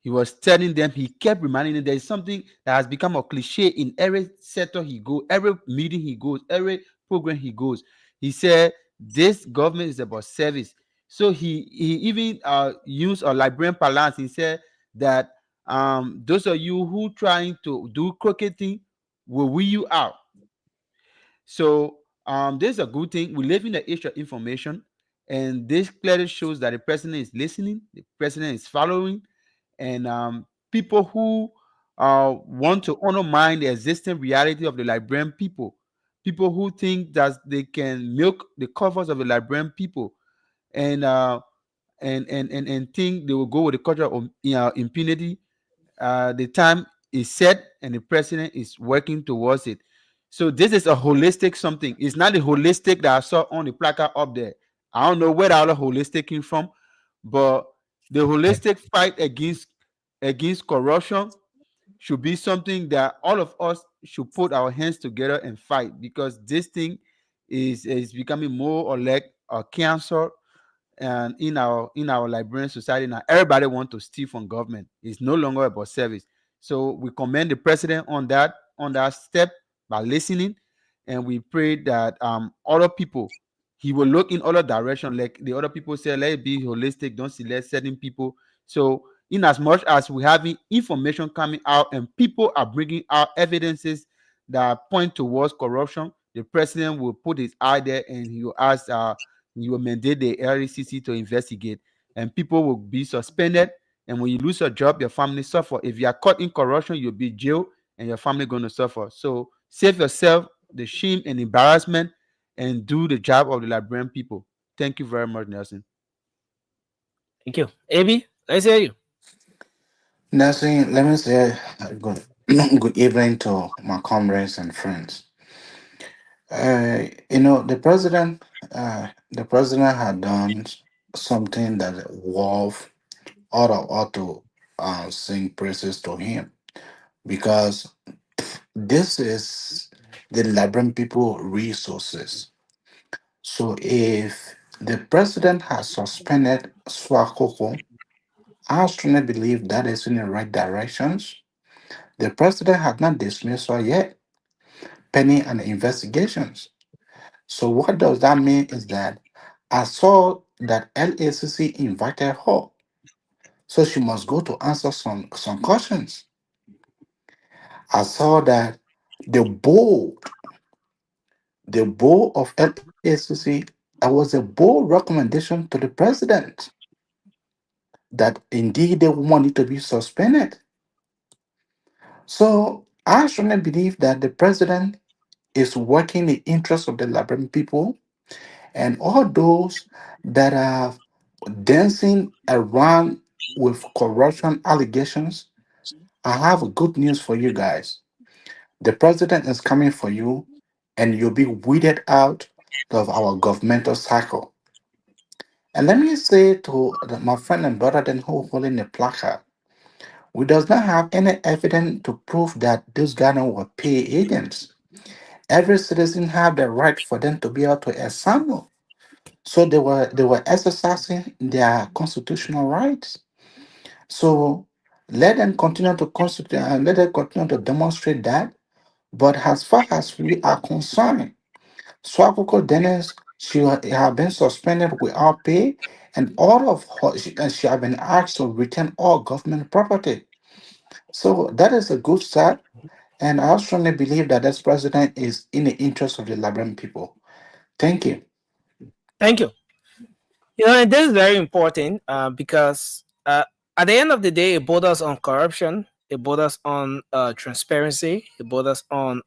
S8: He was telling them, he kept reminding them there is something that has become a cliche in every sector he goes, every meeting he goes, every program he goes. He said, this government is about service. So he even used a Liberian parlance. He said that those of you who trying to do crooked thing will weed you out. So this is a good thing. We live in the age of information, and this clearly shows that the president is listening, the president is following, and people who want to undermine the existing reality of the Liberian people, people who think that they can milk the coffers of the Liberian people, and think they will go with the culture of impunity. The time is set, and the president is working towards it. So this is a holistic something. It's not the holistic that I saw on the placard up there. I don't know where the other holistic came from, but the holistic fight against corruption should be something that all of us should put our hands together and fight, because this thing is becoming more or less a cancer and in our Liberian society now. Everybody want to steal from government. It's no longer about service. So we commend the president on that step by listening, and we pray that other people, he will look in other direction, like the other people say, let it be holistic, don't select certain people. So in as much as we have information coming out and people are bringing out evidences that point towards corruption, the president will put his eye there, and he will ask you will mandate the LECC to investigate, and people will be suspended. And when you lose your job, your family suffer. If you are caught in corruption, you'll be jailed, and your family going to suffer. So save yourself the shame and embarrassment, and do the job of the Liberian people. Thank you very much, Nelson.
S3: Thank you. AB, let's hear you.
S10: Nancy, let me say good, good evening to my comrades and friends. The president had done something that worth ought to sing praises to him, because this is the Liberian people resources. So if the president has suspended Swakoko, I strongly believe that is in the right directions. The president has not dismissed her yet, pending an investigations. So what does that mean is that I saw that LACC invited her, so she must go to answer some questions. I saw that the board, the board of LACC, was a bold recommendation to the president that indeed the woman need to be suspended. So I strongly believe that the president is working in the interest of the Liberian people, and all those that are dancing around with corruption allegations. I have good news for you guys. The president is coming for you, and you'll be weeded out of our governmental cycle. And let me say to my friend and brother then who holding the placard, we does not have any evidence to prove that these guys were paid agents. Every citizen have the right for them to be able to assemble. So they were exercising their constitutional rights. So let them continue to let them continue to demonstrate that. But as far as we are concerned, Swakoko Dennis, have been suspended without pay, and all of her, she have been asked to return all government property. So that is a good start, and I strongly believe that this president is in the interest of the Liberian people. Thank you.
S3: Thank you. And this is very important because at the end of the day, it borders on corruption, it borders on transparency, it borders on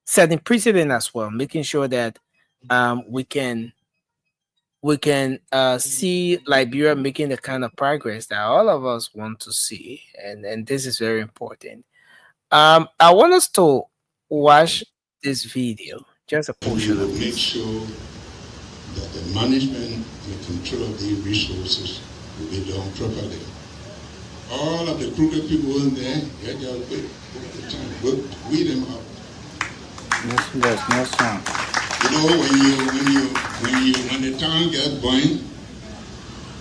S3: setting precedent as well, making sure that we can see Liberia making the kind of progress that all of us want to see, and this is very important. I want us to watch this video, just a
S1: And we
S3: portion
S1: will
S3: of
S1: make
S3: this.
S1: sure that the management and the control of these resources will be done properly. All of the crooked people in there, they just weed them out.
S10: There's no sound.
S1: You know, when the town gets burned,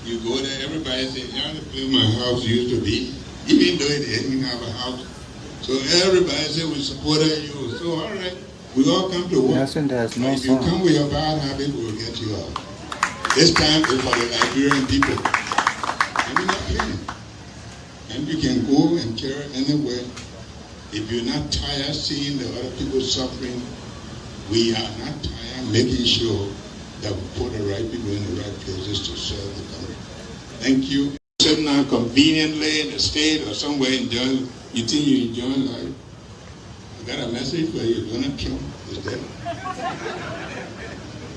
S1: you go there, everybody says, yeah, the place my house used to be, even though it didn't have a house. So everybody said we supported you. So all right, we all come to work.
S10: Nelson, there's
S1: But
S10: no
S1: if you
S10: sound.
S1: come with your bad habit, we'll get you out. This time is for the Liberian people. And we're not playing. And you can go and care anywhere. If you're not tired seeing the other people suffering, we are not tired making sure that we put the right people in the right places to serve the country. Thank you. Sitting down conveniently in the state or somewhere enjoying, you think you enjoy life. I got a message for you. Donald Trump is dead.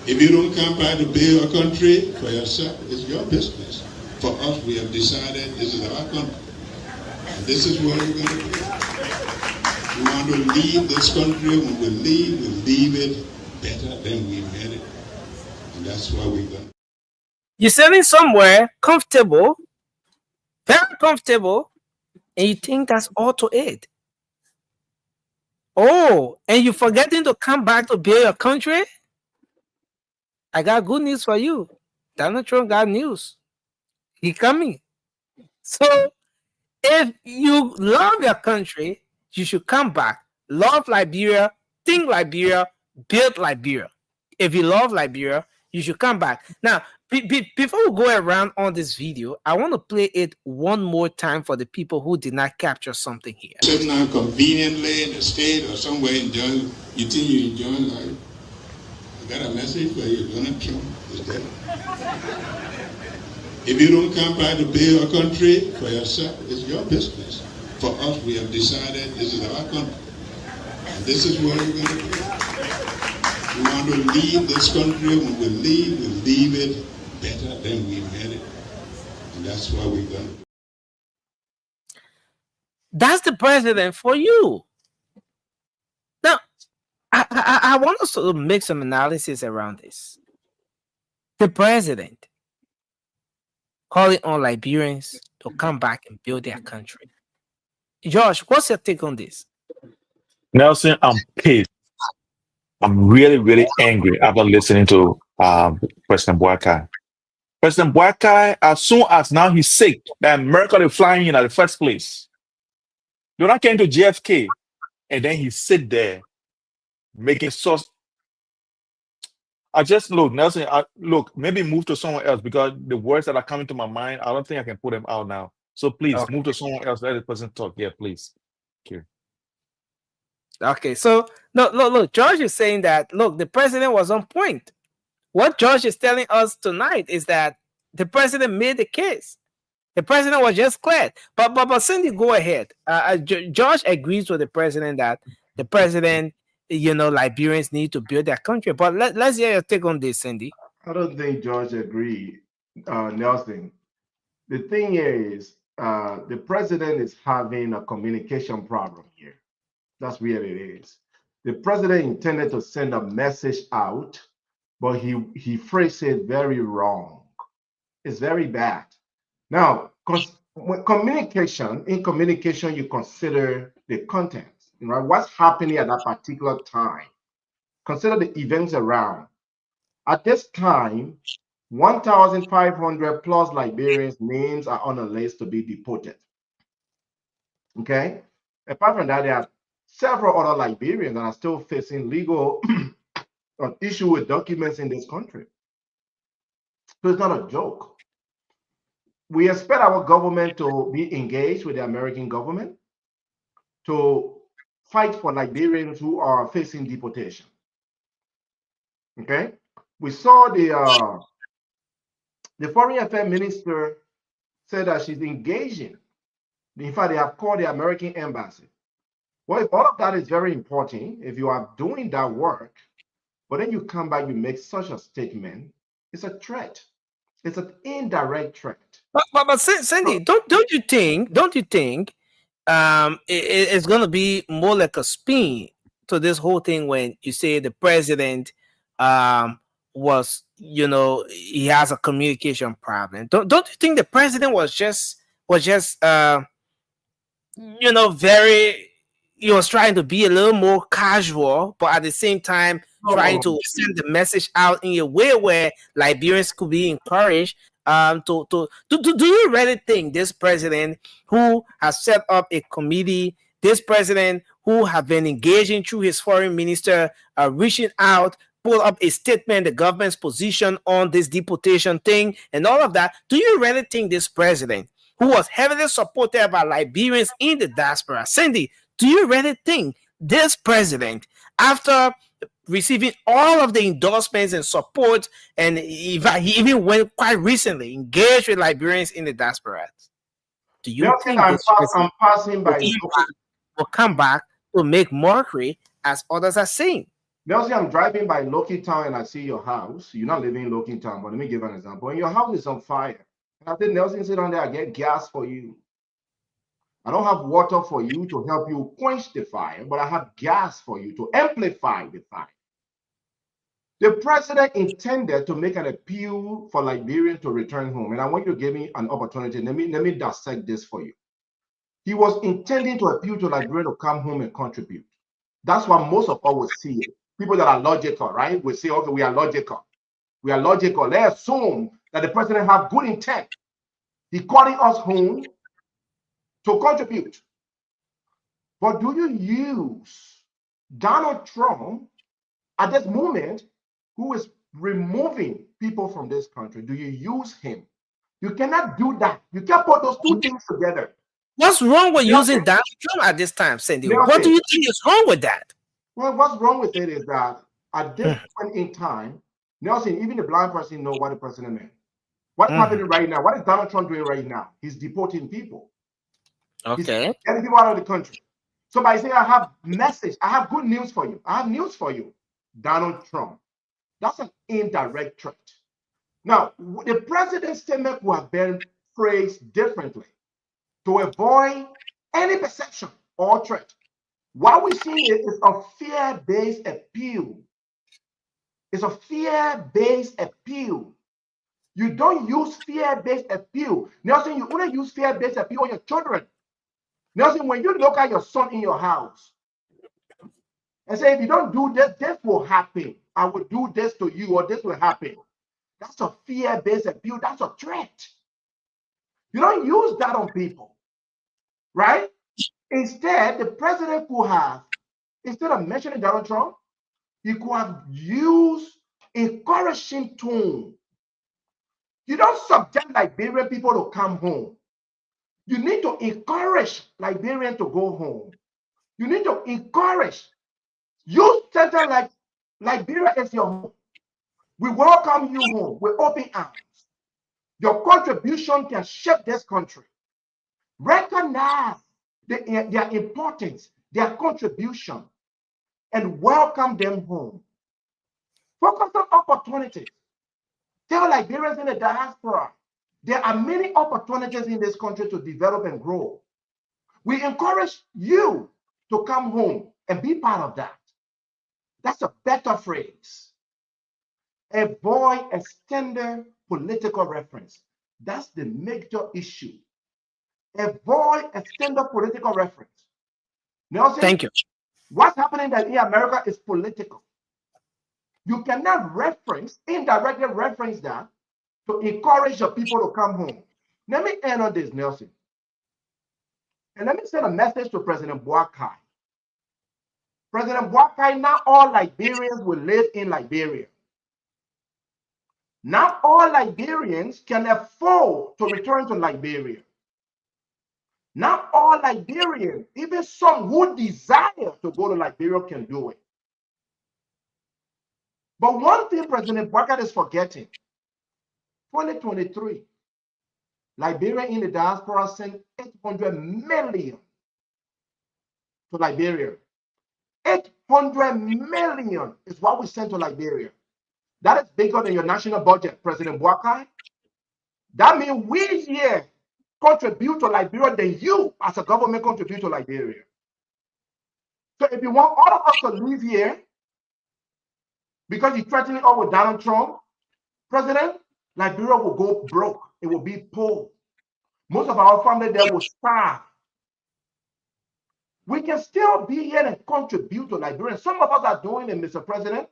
S1: If you don't come back to build your country for yourself, it's your business. For us, we have decided this is our country. And this is what we're going to do. We want to leave this country. When we leave it better than we made it. And that's why we're going to.
S3: You're sitting somewhere comfortable, very comfortable, and you think that's all to it. Oh, and you're forgetting to come back to build your country? I got good news for you. Donald Trump got news. He coming. So if you love your country, you should come back. Love Liberia, think Liberia, build Liberia. If you love Liberia, you should come back. Now, before we go around on this video, I want to play it one more time for the people who did not capture something here.
S1: Sitting down conveniently in the state or somewhere enjoying, you think you enjoy life. I got a message for you. Donald Trump is dead. If you don't come back to build your country for yourself, it's your business. For us, we have decided this is our country. And this is what we're going to do. We want to leave this country. When we leave it better than we made it. And that's why we're going to do.
S3: That's the president for you. Now, I want us to make some analysis around this. The president calling on Liberians to come back and build their country. Josh, what's your take on this?
S7: Nelson, I'm pissed. I'm really, really angry after listening to President Boakai. President Boakai, as soon as now he's sick, that America is flying in at the first place. You not came to JFK, and then he sit there making so. I just look, Nelson. Look, maybe move to someone else because the words that are coming to my mind, I don't think I can put them out now. So please
S3: Okay.
S7: move to someone else. Let the person talk. Yeah, please. Thank you.
S3: Okay, so no, look, George is saying that look, the president was on point. What George is telling us tonight is that the president made the case. The president was just cleared. But Cindy, go ahead. George agrees with the president that the president, Liberians need to build their country. But let's hear your take on this, Cindy.
S9: I don't think George agreed, Nelson. The thing is, the president is having a communication problem here. That's where it is. The president intended to send a message out, but he phrased it very wrong. It's very bad. Now, in communication, you consider the content, right? What's happening at that particular time? Consider the events around. At this time, 1,500 plus Liberians' names are on a list to be deported. Okay? Apart from that, there are several other Liberians that are still facing legal issue with documents in this country. So it's not a joke. We expect our government to be engaged with the American government to fight for Liberians who are facing deportation. Okay? We saw the foreign affairs minister said that she's engaging. In fact, they have called the American embassy Well, if all of that is very important, if you are doing that work, but then you come back, you make such a statement, it's a threat. It's an indirect threat.
S3: But Cindy, don't you think it's going to be more like a spin to this whole thing when you say the president was, he has a communication problem. Don't you think the president was just very, he was trying to be a little more casual, but at the same time trying
S9: No,
S3: to send the message out in a way where Liberians could be encouraged. Do you really think this president who has set up a committee, this president who have been engaging through his foreign minister, reaching out, put up a statement, the government's position on this deportation thing and all of that, do you really think this president who was heavily supported by Liberians in the diaspora, Cindy, do you really think this president, after receiving all of the endorsements and support, and he even went quite recently engaged with Liberians in the diaspora, do you
S9: Nelson,
S3: think this
S9: I'm
S3: president
S9: passing
S3: will
S9: by local.
S3: come back to make mockery as others are saying?
S9: Nelson, I'm driving by Loki Town and I see your house. You're not living in Loki Town, but let me give an example. And your house is on fire. And I think Nelson, sit down there, I get gas for you. I don't have water for you to help you quench the fire, but I have gas for you to amplify the fire. The president intended to make an appeal for Liberians to return home. And I want you to give me an opportunity. Let me dissect this for you. He was intending to appeal to Liberians to come home and contribute. That's what most of us will see it. People that are logical, right? We say, okay, we are logical. We are logical. Let's assume that the president have good intent. He calling us home to contribute. But do you use Donald Trump at this moment, who is removing people from this country? Do you use him? You cannot do that. You can't put those two things together.
S3: What's wrong with
S9: Nelson,
S3: using Donald Trump at this time, Cindy? What do
S9: Nelson,
S3: you think is wrong with that?
S9: well, what's wrong with it is that at this point in time, Nelson, even the blind person know what the president meant. What's happening right now? What is Donald Trump doing right now? He's deporting people. He's
S3: Okay.
S9: getting people out of the country. So by saying, I have message, I have good news for you. I have news for you. Donald Trump. That's an indirect threat. Now, the president's statement will have been phrased differently to avoid any perception or threat. What we're seeing is a fear-based appeal. It's a fear-based appeal. You don't use fear-based appeal. Nelson, you only use fear-based appeal on your children. Nelson, when you look at your son in your house and say, if you don't do this, this will happen. I will do this to you, or this will happen. That's a fear-based appeal. That's a threat. You don't use that on people, right? Instead, the president could have, instead of mentioning Donald Trump, he could have used encouraging tone. You don't subject Liberian people to come home. You need to encourage Liberians to go home. You need to encourage. You center like Liberia is your home. We welcome you home with open arms. Your contribution can shape this country. Recognize their importance, their contribution, and welcome them home. Focus on opportunities. Tell Liberians in the diaspora, there are many opportunities in this country to develop and grow. We encourage you to come home and be part of that. That's a better phrase. Avoid extended political reference. That's the major issue. Avoid extended political reference. Nelson,
S3: Thank you.
S9: what's happening in America is political. You cannot indirectly reference that to encourage your people to come home. Let me end on this, Nelson. And let me send a message to President Boakai. President Boakai, not all Liberians will live in Liberia. Not all Liberians can afford to return to Liberia. Not all Liberians, even some who desire to go to Liberia, can do it. But one thing President Boakai is forgetting, 2023, Liberia in the diaspora sent 800 million to Liberia. 800 million is what we sent to Liberia. That is bigger than your national budget, President Boakai. That means we here contribute to Liberia than you as a government contribute to Liberia. So if you want all of us to live here because you're threatening us with Donald Trump, President, Liberia will go broke. It will be poor. Most of our family there will starve. We can still be here and contribute to Liberia. Some of us are doing it, Mr. President.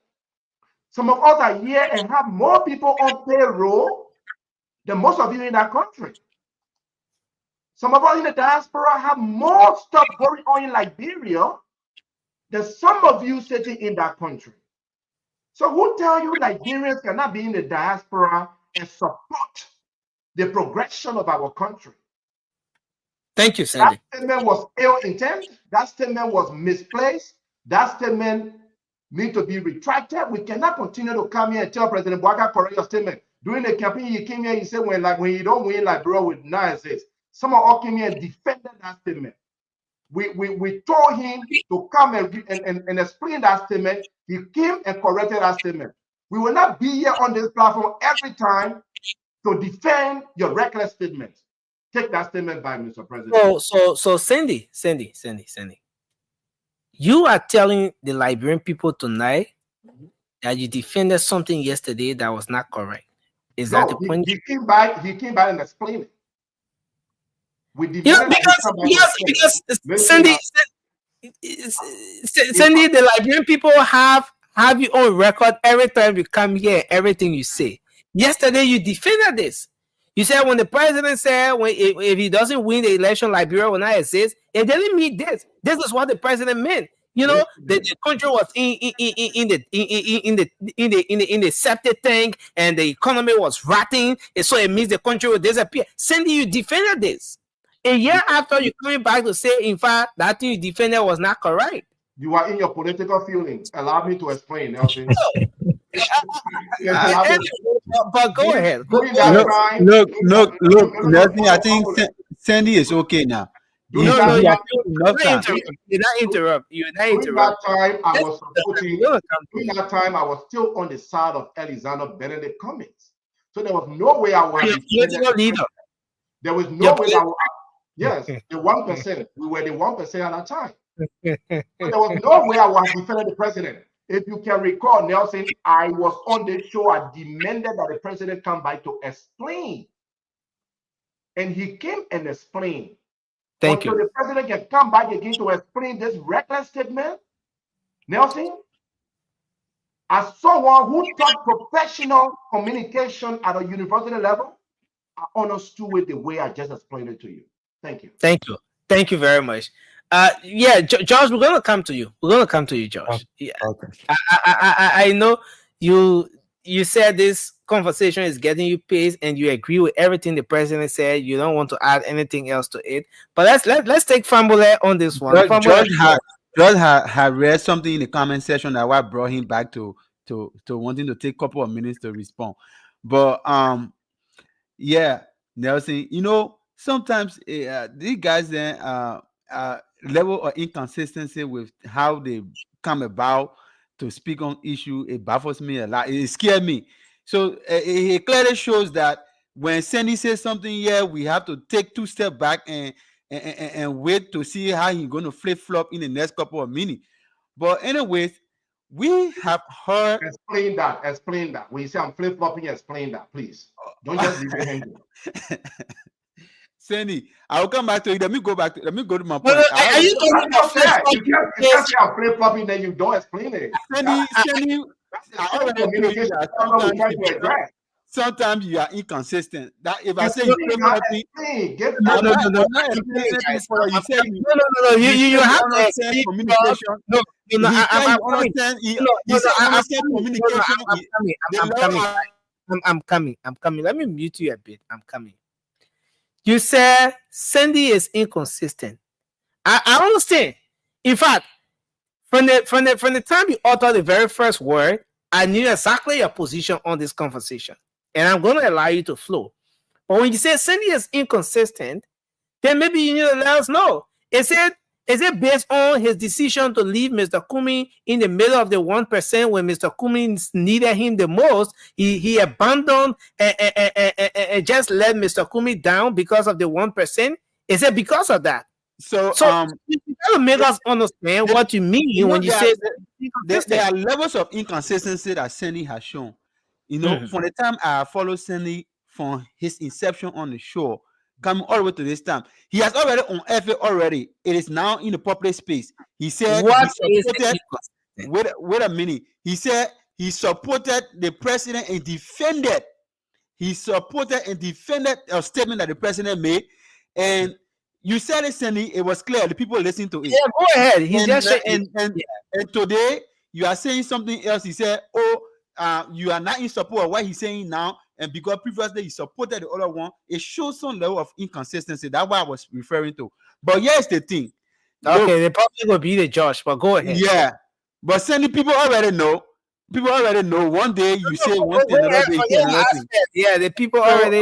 S9: Some of us are here and have more people on payroll than most of you in that country. Some of us in the diaspora have more stuff going on in Liberia than some of you sitting in that country. So who tell you Liberians cannot be in the diaspora and support the progression of our country?
S3: Thank you, Sandy.
S9: That statement was ill intent. That statement was misplaced. That statement needs to be retracted. We cannot continue to come here and tell President Boakai correct your statement. During the campaign, you came here, you said when you don't win Liberia with 9-6. Some of us came here and defended that statement. We told him to come and explain that statement. He came and corrected that statement. We will not be here on this platform every time to defend your reckless statements. Take that statement back, Mr. President.
S3: So Sandy, you are telling the Liberian people tonight that you defended something yesterday that was not correct. Is that the point?
S9: He came back and explained it. We
S3: Yeah, because Sandy, the Liberian people have you on record every time you come here, everything you say. Yesterday, you defended this. You said when the president said if he doesn't win the election, Liberia will not exist. It didn't mean this. This is what the president meant. You know, the country was in the septic tank, and the economy was rotting, and so it means the country will disappear. Sandy, you defended this. A year after, you're coming back to say, in fact, that thing you defended was not correct.
S9: You are in your political feelings. Allow me to explain, Nelson.
S3: But go ahead.
S8: Look, Nelson, I think Sandy is okay now.
S3: You're not interrupt.
S9: During that time, I was supporting. During that time, I was still on the side of Alexander Benedict Cummings. So there was no way I was. There was no way I was. Yes, the 1%. We were the 1% at that time. So there was no way I was defending the president. If you can recall, Nelson, I was on the show. I demanded that the president come by to explain. And he came and explained.
S3: Thank you.
S9: The president can come back again to explain this reckless statement. Nelson, as someone who taught professional communication at a university level, I understood it the way I just explained it to you. Thank you.
S3: Thank you. Thank you very much. Yeah, Josh, we're gonna come to you. We're gonna come to you, Josh. Yeah.
S7: Okay.
S3: I know you said this conversation is getting you pace, and you agree with everything the president said. You don't want to add anything else to it. But let's take Fambule on this one.
S8: George had read something in the comment section that what brought him back to wanting to take a couple of minutes to respond. But yeah, Nelson, you know, sometimes these guys then level of inconsistency with how they come about to speak on issue, it baffles me a lot. It scares me. So it clearly shows that when Sandy says something, we have to take 2 steps back and wait to see how he's going to flip-flop in the next couple of minutes. But anyways, we have heard.
S9: Explain that. When you say I'm flip-flopping, explain that, please. Don't just leave it hanging.
S8: Sandy, I'll come back to you. Let me go to my point.
S9: You can't say I'm flip-flopping, then you don't explain it.
S8: Sandy, sometimes you are inconsistent. That if I say you
S3: no. You have to explain communication. I'm coming. Let me mute you a bit. I'm coming. You said Sandy is inconsistent. I understand. In fact, from the time you uttered the very first word, I knew exactly your position on this conversation, and I'm going to allow you to flow. But when you say Sandy is inconsistent, then maybe you need to let us know. Is it Is it based on his decision to leave Mr. Kumi in the middle of the 1% when Mr. Kumi needed him the most? He abandoned and just let Mr. Kumi down because of the 1%? Is it because of that?
S8: So
S3: So you gotta make us understand
S8: the-
S3: what you mean when you
S8: there are,
S3: say
S8: there
S3: inconsistent.
S8: are levels of inconsistency that Sandy has shown.
S3: Mhm.
S8: From the time I followed Sandy from his inception on the show, coming all the way to this time, he has already unearthed it already. It is now in the public space. He said he
S3: What is
S8: supported.
S3: inconsistent?
S8: Wait a minute. He said he supported the president and defended. He supported and defended a statement that the president made, and you said it, Sandy. It was clear. The people listened to it.
S3: Yeah, go ahead. He's
S8: And
S3: just saying,
S8: and
S3: yeah.
S8: and today you are saying something else. He said, "Oh, you are not in support of what he's saying now." And because previously he supported the other one, it shows some level of inconsistency. That's what I was referring to. But here's the thing. Look,
S3: Okay, the public will be the judge, but go ahead.
S8: yeah, but Sandy, people already know. People already know. One day you say one thing,
S3: Go
S8: another
S3: ahead,
S8: day you say
S3: forget
S8: another
S3: the
S8: thing.
S3: aspect. Yeah, the people
S8: So
S3: already.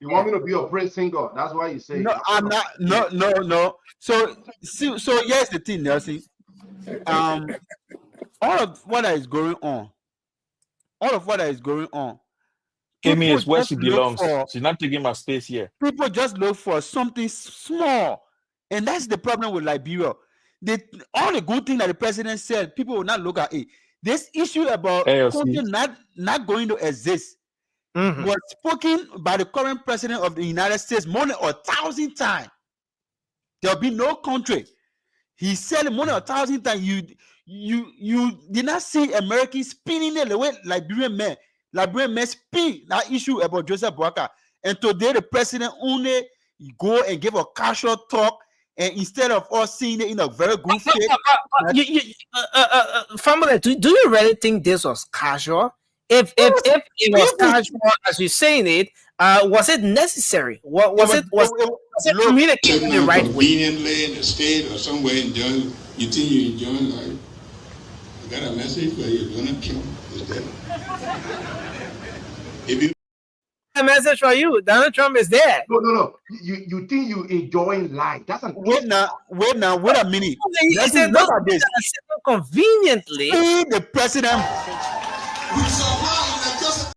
S9: You
S3: Yeah.
S9: want me to be a praising God? That's why you say
S8: no,
S9: it.
S8: I'm not. No. So here's the thing, Nelson. Um, all of what is going on,
S7: Amy
S8: people
S7: is where
S8: just
S7: she
S8: look
S7: belongs.
S8: for
S7: She's not taking my space here.
S8: people just look for something small, and that's the problem with Liberia. All the good thing that the president said, people will not look at it. This issue about country
S7: ALC.
S8: not going to exist
S3: Mhm.
S8: was spoken by the current president of the United States more than 1,000 times. There'll be no country. He said more than 1,000 times. You did not see Americans spinning it the way Liberian men spin that issue about Joseph Boakai. And today the president only go and give a casual talk, and instead of us seeing it in a very good faith,
S3: Family, do you really think this was casual? If it was
S8: if we
S3: casual as you're saying it, was it necessary? What
S8: it
S3: was it? Was it
S5: Sit
S3: communicated the
S5: now
S3: right way?
S5: conveniently in the state or somewhere enjoying, you think you're enjoying life. I got a message for you, Donald Trump is there. If you
S3: A message for you. Donald Trump is there.
S9: No. You think you enjoying life? That's an
S8: wait a minute.
S3: He
S8: Let's
S3: said
S8: look
S3: those
S8: at this.
S3: are sitting conveniently.
S8: See the president.
S5: we survive, just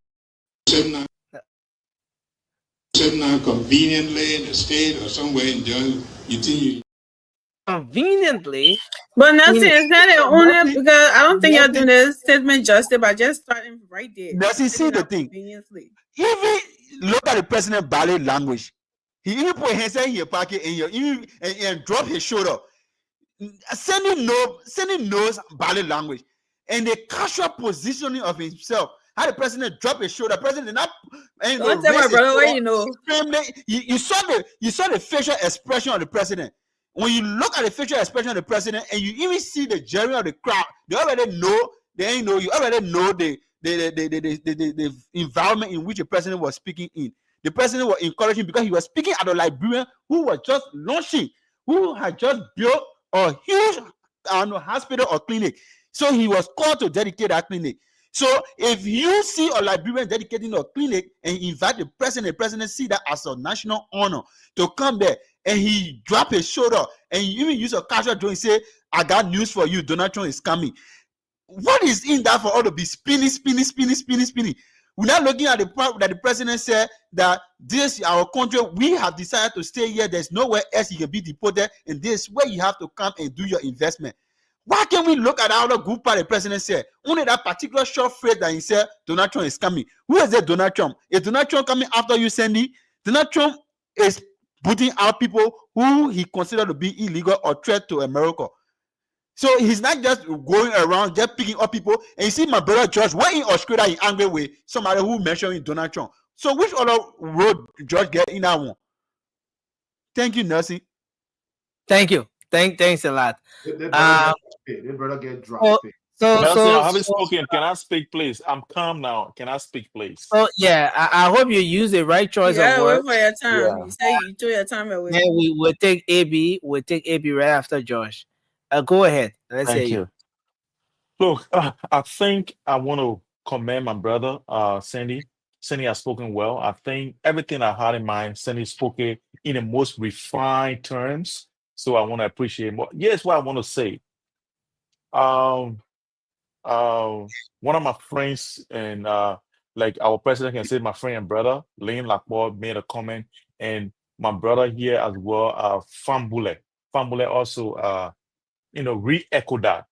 S5: sit now conveniently in the state or somewhere enjoying, you think you
S3: Conveniently.
S4: But nothing is that the only
S8: Nothing,
S4: because I don't think you're doing
S8: nothing,
S4: the statement justice by just starting right there.
S8: nothing. See
S4: Sitting
S8: the
S4: down
S8: thing.
S4: conveniently.
S8: Even look at the president body language. He even put his hand in your pocket and drop his shoulder. Sending knows body language. And the casual positioning of himself. How the president drop his shoulder. The president did not
S4: Don't tell
S8: raise
S4: my
S8: his
S4: brother what
S8: shoulder.
S4: you know.
S8: You saw the facial expression of the president. When you look at the facial expression of the president and you even see the jury of the crowd, they already know you already know the environment in which the president was speaking in. The president was encouraging because he was speaking at a Liberian who was just launching, who had just built a huge hospital or clinic. So he was called to dedicate that clinic. So if you see a Liberian dedicating a clinic and invite the president see that as a national honor to come there, and he drop his shoulder and he even use a casual joke and say, "I got news for you, Donald Trump is coming." What is in that for all to be spinning? We're not looking at the part that the president said that this our country, we have decided to stay here. There's nowhere else you can be deported, and this is where you have to come and do your investment. Why can't we look at the other good part the president said? Only that particular short phrase that he said, Donald Trump is coming. Who is it, Donald Trump? Is Donald Trump coming after you, Sandy? Donald Trump is putting out people who he considered to be illegal or threat to America. So he's not just going around just picking up people. And you see my brother George, when in Australia, he angry with somebody who mentioned Donald Trump. So which other road George get in that one? Thank you, Nelson.
S3: Thank you. Thanks a lot.
S9: They better get
S3: So
S9: drafted.
S7: Nelson, I
S3: so
S7: haven't
S3: so,
S7: spoken. Can I speak, please? I'm calm now. Can I speak, please?
S3: so yeah, I hope you use the right
S4: You
S3: choice of
S4: gotta wait
S3: words.
S4: for your time.
S7: Yeah.
S4: You say you took your time away.
S3: Then we will take AB. We'll take AB right after Josh. Go ahead. Let's hear
S7: Thank
S3: you.
S7: you. Look, I think I want to commend my brother, Sandy. Sandy has spoken well. I think everything I had in mind, Sandy spoke it in the most refined terms. So I want to appreciate more. Here's what I want to say. Um, one of my friends and like our president can say my friend and brother, Lane Lackball made a comment, and my brother here as well, Fambule. Fambule also re-echo that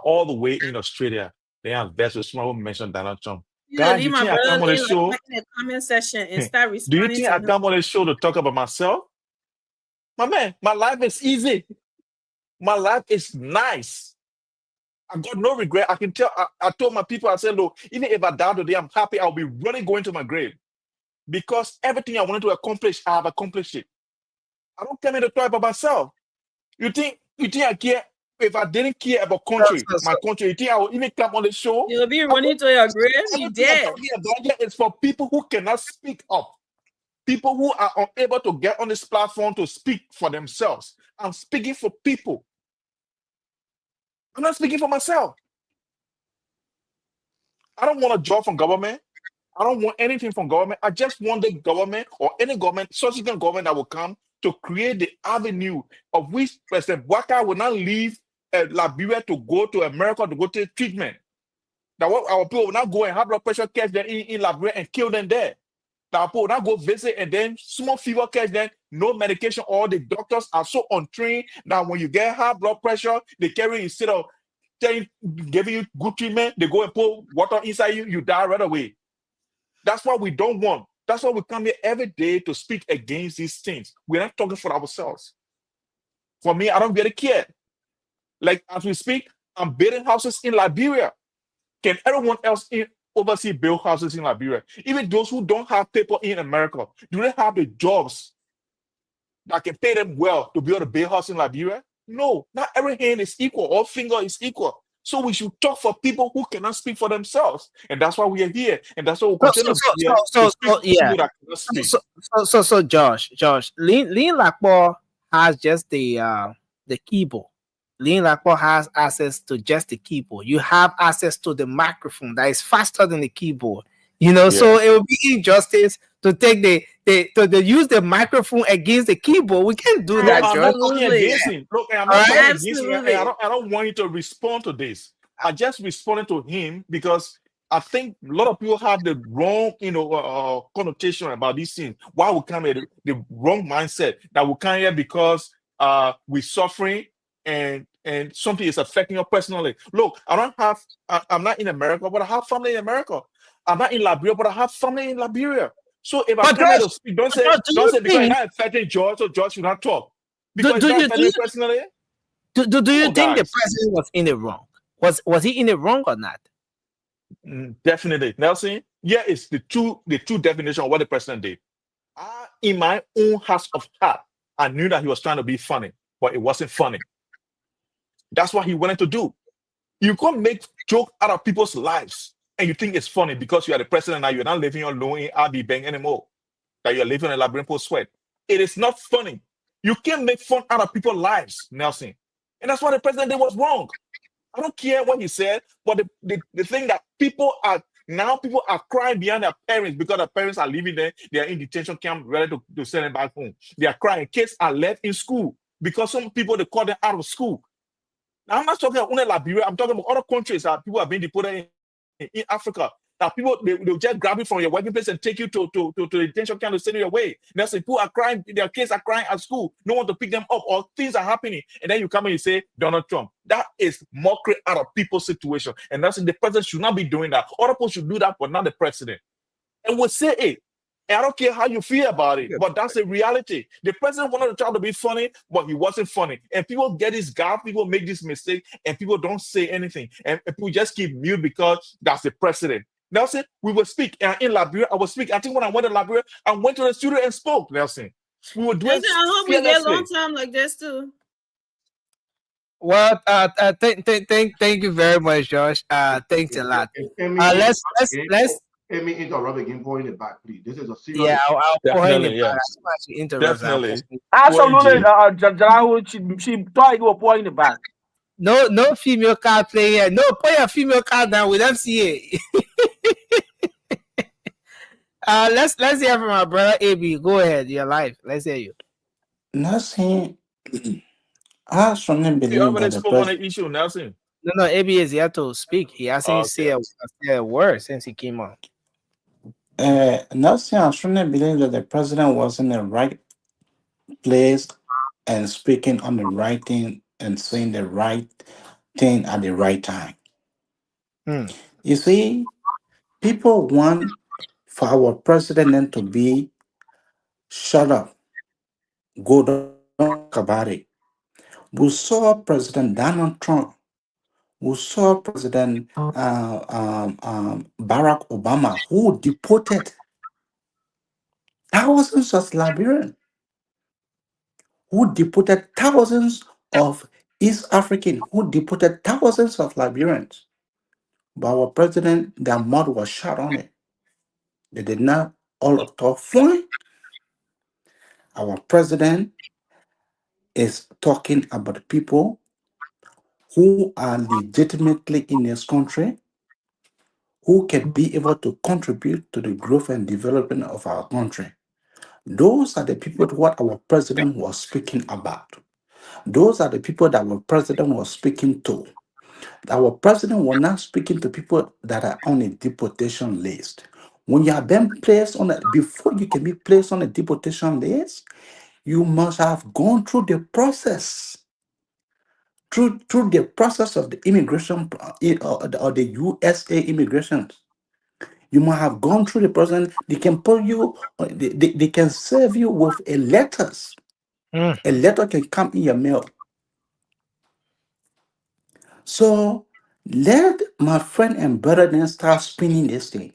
S7: all the way in Australia, they have best response who mentioned Donald Trump.
S11: You know,
S7: Guys,
S11: leave
S7: you
S11: my
S7: think I come
S11: brother
S7: on the
S11: in like
S7: show?
S11: in the comment section and start
S7: Do you
S11: responding
S7: think
S11: to
S7: I
S11: him.
S7: come on the show to talk about myself? My man, my life is easy. My life is nice. I got no regret. I can tell. I told my people, I said, look, even if I die today, I'm happy. I'll be running going to my grave because everything I wanted to accomplish, I have accomplished it. I don't come here to talk about myself. You think I care? If I didn't care about my country, you think I would even come on the show?
S11: You'll be running to your grave. You
S7: Everything I'm
S11: dead.
S7: talking about here is for people who cannot speak up, people who are unable to get on this platform to speak for themselves. I'm speaking for people. I'm not speaking for myself. I don't want a job from government. I don't want anything from government. I just want the government or any government, subsequent government that will come to create the avenue of which President Waka will not leave Liberia to go to America to go to treatment. That our people will not go and have blood pressure catch them in Liberia and kill them there. That our people will not go visit and then small fever catch them, no medication. All the doctors are so untrained that when you get high blood pressure, they carry instead of giving you good treatment, they go and put water inside you, you die right away. That's what we don't want. That's why we come here every day to speak against these things. We're not talking for ourselves. For me, I don't really care. Like as we speak, I'm building houses in Liberia. Can everyone else overseas build houses in Liberia? Even those who don't have paper in America, do they have the jobs that can pay them well to build a big house in Liberia? No, not every hand is equal. All finger is equal. So we should talk for people who cannot speak for themselves, and that's why we are here, and that's why we'll continue to be here to speak for
S3: Yeah.
S7: people that cannot speak.
S3: So Josh, Lean Lakpo has just the keyboard. Lean Lakpo has access to just the keyboard. You have access to the microphone that is faster than the keyboard. So
S7: Yeah.
S3: it would be injustice to take to use the microphone against the keyboard. We can't do
S7: No,
S3: that,
S7: I'm
S3: Josh.
S7: not talking
S11: Absolutely.
S7: against him. Look, I'm
S3: All
S7: not
S3: right.
S7: talking against him.
S11: Absolutely.
S7: I don't want you to respond to this. I just responded to him because I think a lot of people have the wrong, connotation about these things. Why we come here, the wrong mindset that we come here because we're suffering and something is affecting you personally. Look, I'm not in America, but I have family in America. I'm not in Liberia, but I have family in Liberia. So if I
S3: But
S7: come here to
S3: Josh,
S7: speak, don't
S3: Josh, do you
S7: say because it's
S3: think
S7: not affecting George, so George should not talk.
S3: do,
S7: Because it's
S3: do
S7: not
S3: you do
S7: affecting me
S3: you
S7: personally.
S3: do
S7: Come
S3: you
S7: on,
S3: think the
S7: guys.
S3: president was in it wrong? Was he in it wrong or not?
S7: Definitely. Nelson, here is the true definition of what the president did. In my own heart of heart, I knew that he was trying to be funny, but it wasn't funny. That's what he wanted to do. You can't make joke out of people's lives and you think it's funny because you are the president now, you're not living alone in RB Bank anymore, that you're living in a labyrinth sweat. It is not funny. You can't make fun out of people's lives, Nelson. And that's what the president did was wrong. I don't care what he said, but the thing that people are crying behind their parents because their parents are leaving there, they are in detention camp ready to send them back home. They are crying. Kids are left in school because some people they call them out of school. Now, I'm not talking about only Liberia, I'm talking about other countries that people are being deported in Africa. That people they'll just grab you from your working place and take you to the detention camp to send you away. Now, so people are crying, their kids are crying at school, no one to pick them up, or things are happening, and then you come and you say Donald Trump. That is mockery out of people's situation, and that's the president should not be doing that. Other people should do that, but not the president. And we'll say it. And I don't care how you feel about it, but that's the reality. The president wanted to try to be funny, but he wasn't funny. And people get this gap, people make this mistake, and people don't say anything. And people just keep mute because that's the president. Nelson, we will speak. And in Liberia, I will speak. I think when I went to Liberia, I went to the studio and spoke, Nelson. We will do it
S11: Nelson, I hope we get
S7: fearlessly.
S11: long time like this too.
S3: Well, thank you very much, Josh. Thanks a lot. Let's
S9: Let me interrupt again, point it back, please. This is a serious.
S3: yeah, I'll point it
S7: Definitely,
S3: back.
S7: yes.
S3: As much as you interrupt, I'll
S7: Definitely.
S3: point it.
S8: Absolutely,
S7: OMG.
S8: Jalahu, she thought you were pouring it back.
S3: No female card playing here. No, put your female card down. We don't see it. Let's hear from our brother AB. Go ahead, you're live. Let's hear you.
S10: Nothing. I strongly
S7: You
S10: believe
S7: already
S10: that the
S7: spoke on
S10: president.
S7: the issue, Nelson.
S3: No, ABS, he had to speak. He hasn't
S7: Okay.
S3: say a word since he came on.
S10: Nelson, I strongly believe that the president was in the right place and speaking on the right thing and saying the right thing at the right time.
S3: Hmm.
S10: You see, people want for our president to be shut up, go don't talk about it. We saw President Donald Trump. We saw President Barack Obama, who deported thousands of Liberians, who deported thousands of East Africans, who deported thousands of Liberians. But our president, their mouth was shut on it. They did not all talk fine. Our president is talking about people who are legitimately in this country, who can be able to contribute to the growth and development of our country. Those are the people what our president was speaking about. Those are the people that our president was speaking to. Our president was not speaking to people that are on a deportation list. When you have been placed on a, before you can be placed on a deportation list, you must have gone through the process, through the process of the immigration or the USA immigration. You must have gone through the process. They can put you, they can serve you with a letters.
S3: Hmm.
S10: A letter can come in your mail. So let my friend and brother then start spinning this thing.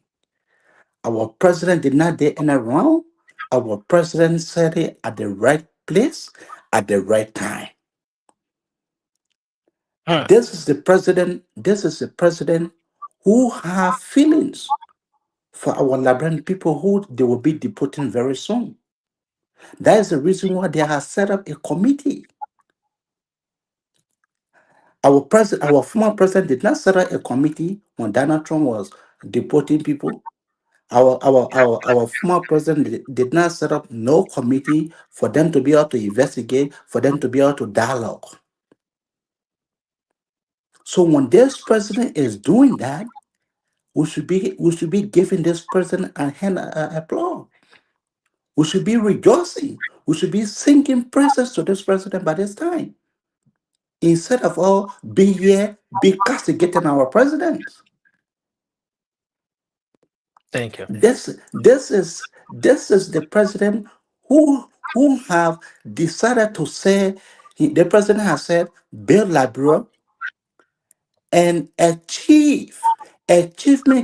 S10: Our president did not do any wrong. Our president said it at the right place at the right time.
S3: Hmm.
S10: This is the president. This is the president who have feelings for our Liberian people who they will be deporting very soon. That is the reason why they have set up a committee. Our former president did not set up a committee when Donald Trump was deporting people. Our former president did not set up no committee for them to be able to investigate, for them to be able to dialogue. So when this president is doing that, we should be giving this president a hand applause. We should be rejoicing. We should be singing praises to this president by this time. Instead of all be here, be castigating our president.
S3: Thank you.
S10: This is the president who have decided to say the president has said build Liberia and achievement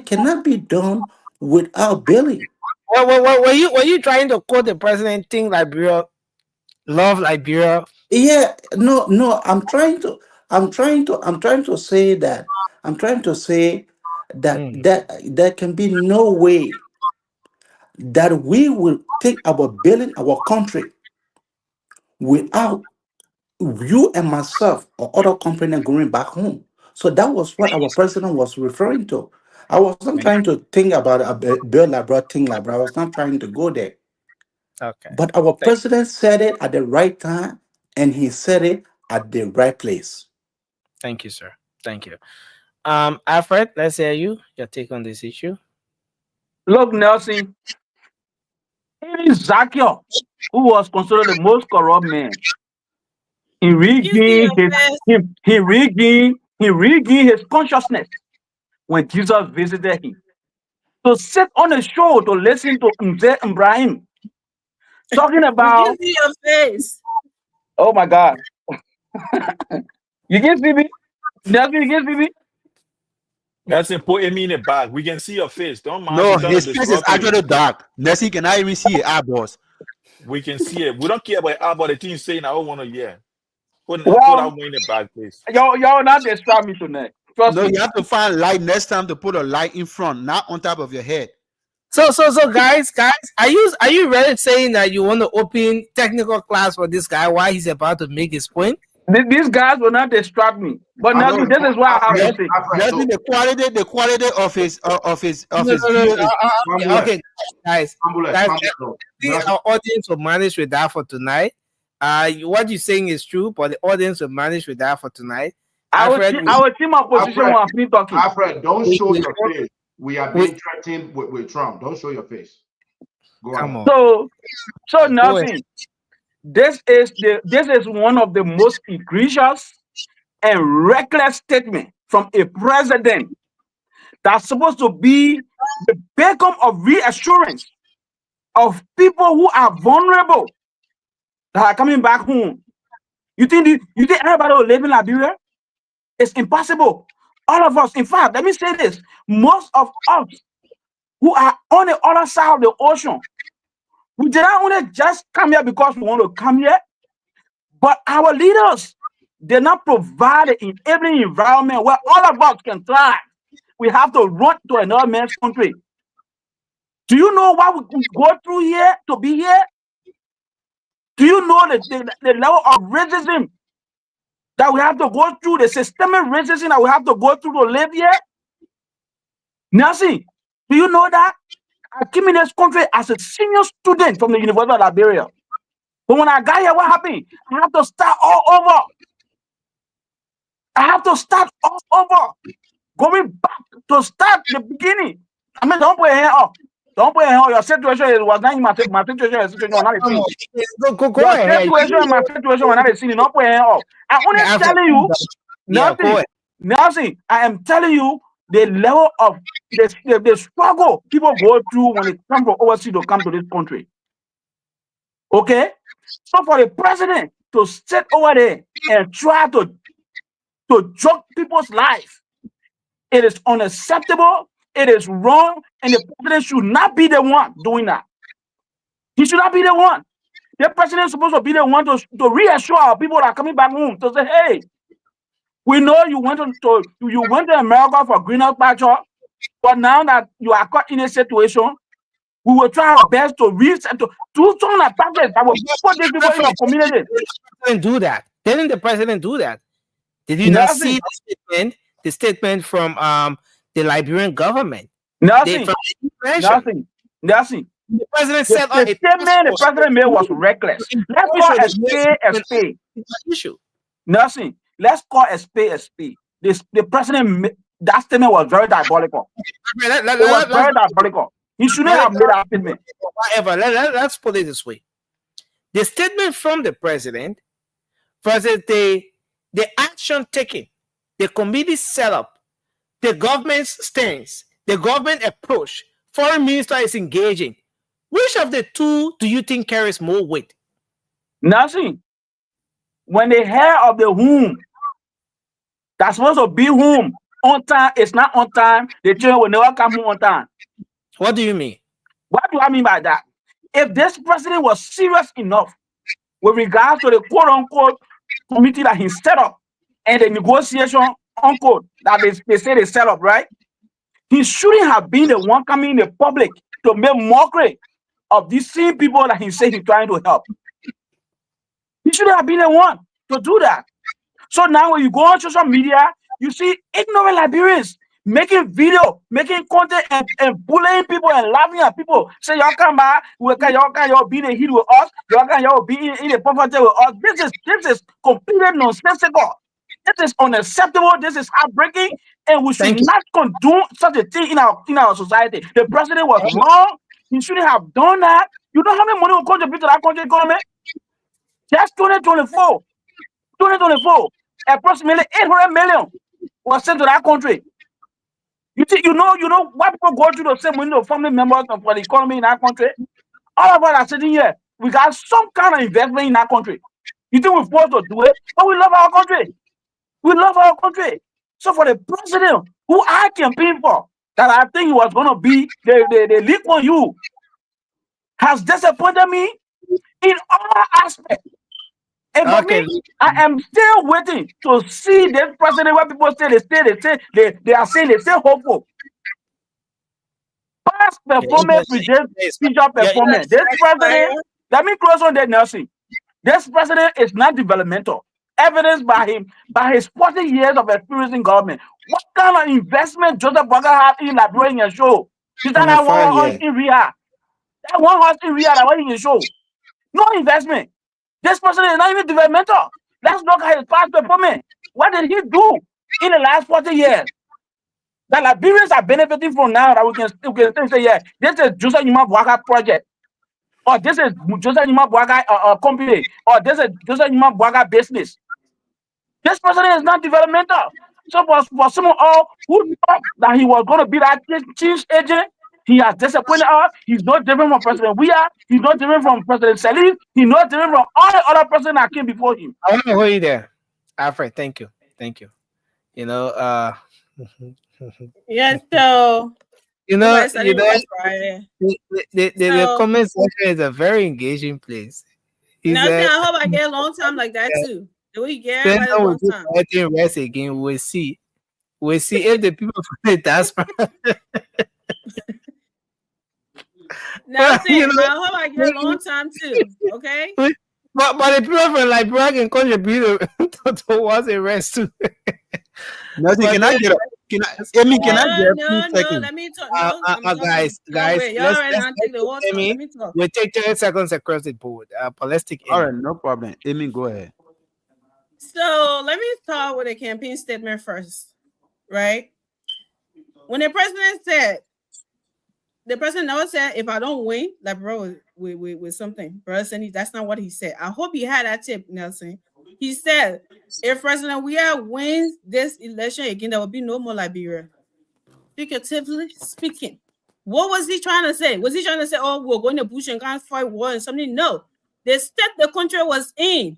S10: cannot be done without building.
S3: Were you trying to quote the president? Think Liberia, love Liberia.
S10: Yeah, no, I'm trying to say that I'm trying to say that
S3: Hmm.
S10: there can be no way that we will think about building our country without you and myself or other company going back home. So that was what our president was referring to. I wasn't trying to think about a Bill Labra thing Labra. I was not trying to go there.
S3: Okay.
S10: But our
S3: Thank,
S10: president said it at the right time and he said it at the right place.
S3: thank you, sir. Thank you. Alfred, let's hear you. Your take on this issue.
S12: Look, Nelson, even Zacchaeus, who was considered the most corrupt man, he
S11: You see
S12: regained
S11: your
S12: his
S11: face.
S12: he regained his consciousness when Jesus visited him. To sit on a show to listen to Mzee Ibrahim talking
S11: Would you
S12: about,
S11: see your face?
S12: oh my God, you can see me? Nelson, you can see me?
S7: Nelson, put me in the bag. We can see your face. Don't mind.
S8: No,
S7: We're trying to
S8: his face is
S7: disrupt you.
S8: actually dark. Nessie cannot even see his eyeballs.
S7: We can see it. We don't care about the thing saying. I don't want to hear. Put
S12: Well,
S7: that one in the bag, please.
S12: y'all not distract me tonight. Trust
S8: No,
S12: me.
S8: you have to find light next time to put a light in front, not on top of your head.
S3: So, guys, are you really saying that you want to open technical class for this guy while he's about to make his point?
S12: These guys will not distract me. But
S9: I'm
S12: Nelson,
S9: looking
S12: this
S9: for
S12: is what I have to
S9: Alfred.
S8: Yes,
S12: say.
S9: Alfred,
S8: yes,
S9: so
S8: the quality of
S3: No,
S8: his
S3: no, no,
S8: video
S3: no.
S8: is
S9: Mambule,
S3: Okay, guys,
S9: Mambule,
S3: guys,
S9: Mambule, no.
S3: I think
S9: Nelson,
S3: our audience will manage with that for tonight. What you're saying is true, but the audience will manage with that for tonight.
S12: I will
S3: Alfred,
S12: see my position when I finish talking.
S9: Alfred, don't
S3: we,
S9: show
S3: we,
S9: your face. We are
S3: we,
S9: being threatened with Trump. Don't show your face. Go
S3: come
S9: ahead.
S3: on.
S12: So
S3: Go ahead.
S12: nothing. This is one of the most egregious and reckless statement from a president that's supposed to be the beacon of reassurance of people who are vulnerable that are coming back home. You think everybody will live in Liberia? It's impossible. All of us, in fact, let me say this: most of us who are on the other side of the ocean, we did not only just come here because we want to come here, but our leaders did not provide an enabling environment where all of us can thrive. We have to run to another man's country. Do you know what we go through here to be here? Do you know the level of racism that we have to go through, the systemic racism that we have to go through to live here? Nancy, do you know that? I came in this country as a senior student from the University of Liberia. But when I got here, what happened? I have to start all over. I have to start all over. Going back to start the beginning. I mean, don't put your hand up. Don't put your hand up. Your situation was not my situation. Your situation was not the
S3: Come
S12: same.
S3: on. Go
S12: Your
S3: ahead.
S12: situation and my situation were not the same. Don't put your hand up. I'm only
S3: Alfred,
S12: telling you
S3: yeah, go ahead.
S12: nothing. I am telling you the level of the struggle people go through when they come from overseas to come to this country. Okay? So for the president to sit over there and try to joke people's life, it is unacceptable, it is wrong, and the president should not be the one doing that. He should not be the one. The president is supposed to be the one to reassure our people that are coming back home to say, hey, we know you went to America for greener pasture, but now that you are caught in a situation, we will try our best to reach and to do some attacks that will put these people in the community.
S3: Didn't do that. Didn't the president do that? Did you not see
S12: Nothing.
S3: the statement from the Liberian government?
S12: Nothing.
S3: From the
S12: Nothing. Nothing.
S3: The president
S12: The
S3: said on a
S12: statement the president made was reckless. Let's call a spade a spade.
S3: issue.
S12: Nothing. Let's call a spade a spade. The president, that statement was very diabolical. It was very diabolical. He shouldn't have made that statement.
S3: Whatever. Let's put it this way. The statement from the president versus the action taken, the committee set up, the government's stance, the government approach, foreign minister is engaging. Which of the two do you think carries more weight?
S12: Nothing. When the hair of the womb that's supposed to be whom on time, it's not on time, the children will never come home on time.
S3: What do you mean?
S12: What do I mean by that? If this president was serious enough with regards to the quote-unquote committee that he set up and the negotiation, unquote, that they say they set up, right? He shouldn't have been the one coming in the public to make mockery of these same people that he said he's trying to help. He shouldn't have been the one to do that. So now when you go on social media, you see ignorant Liberians making video, making content and bullying people and laughing at people. Say y'all come back, y'all be in the heat with us, y'all be in the poverty with us. This is completely nonsensical. This is unacceptable. This is heartbreaking, and we should not condone such a thing in our society. The president was wrong. He shouldn't have done that. You know how many money will contribute to that country economy? Just 2024, approximately 800 million was sent to that country. You know why people go through the same window of family members for the economy in that country? All of us are sitting here. We got some kind of investment in that country. You think we're supposed to do it? But we love our country. We love our country. So for the president who I campaigned for, that I think he was going to be the lead on you, has disappointed me in all aspects. And for me, I am still waiting to see this president where people say they are saying they stay hopeful. Past performance with this future performance. This president, let me close on that, Nelson. This president is not developmental. Evidenced by his 40 years of experience in government. What kind of investment Joseph Boga had in Liberia and show? Is that one horse in Riyadh? That one horse in Riyadh that was in the show. No investment. This person is not even developmental. Let's look at his past performance. What did he do in the last 40 years that Liberians are benefiting from now that we can say, yeah, this is Joseph Nima Bouaka project, or this is Joseph Nima Bouaka company, or this is Joseph Nima Bouaka business. This person is not developmental. So for someone who thought that he was going to be that change agent, he has disappointed us. He's not different from President Weah. He's not different from President Salif. He's not different from all the other presidents that came before him.
S3: I want to hold you there, Alfred. Thank you. You know,
S11: Yeah, so
S3: you know,
S11: nobody studying West Friday.
S3: the
S11: So
S3: comment section is a very engaging place. He
S11: now
S3: said,
S11: I hope I get a long time like that too. Do we get
S3: "Spend
S11: everybody a
S3: time
S11: long
S3: with this
S11: time?
S3: fighting rest again. We'll see. We'll see if the people from the diaspora."
S11: Now
S3: You
S11: I
S3: know,
S11: hope I get a long time too. Okay.
S3: but the people from Liberia can contribute towards the rest too.
S8: Nothing.
S3: But
S8: Can I
S3: then,
S8: get Amy, can I get a few
S11: No.
S8: seconds?
S11: Let me talk. No, I'm talking.
S3: guys,
S11: Don't wait. Y'all
S3: let's
S11: already not take the whole time.
S3: Amy.
S11: Let me talk.
S3: We take 30 seconds across the board. Let's take
S8: All
S3: Amy.
S8: right, no problem. Amy, go ahead.
S11: So let me start with a campaign statement first, right? When the president never said, if I don't win, like bro, with something, bro, that's not what he said. I hope he had that tip, Nelson. He said, if President Weah wins this election again, there will be no more Liberia. Figuratively speaking. What was he trying to say? Was he trying to say, oh, we're going to bush and can't fight war and something? No. The state the country was in,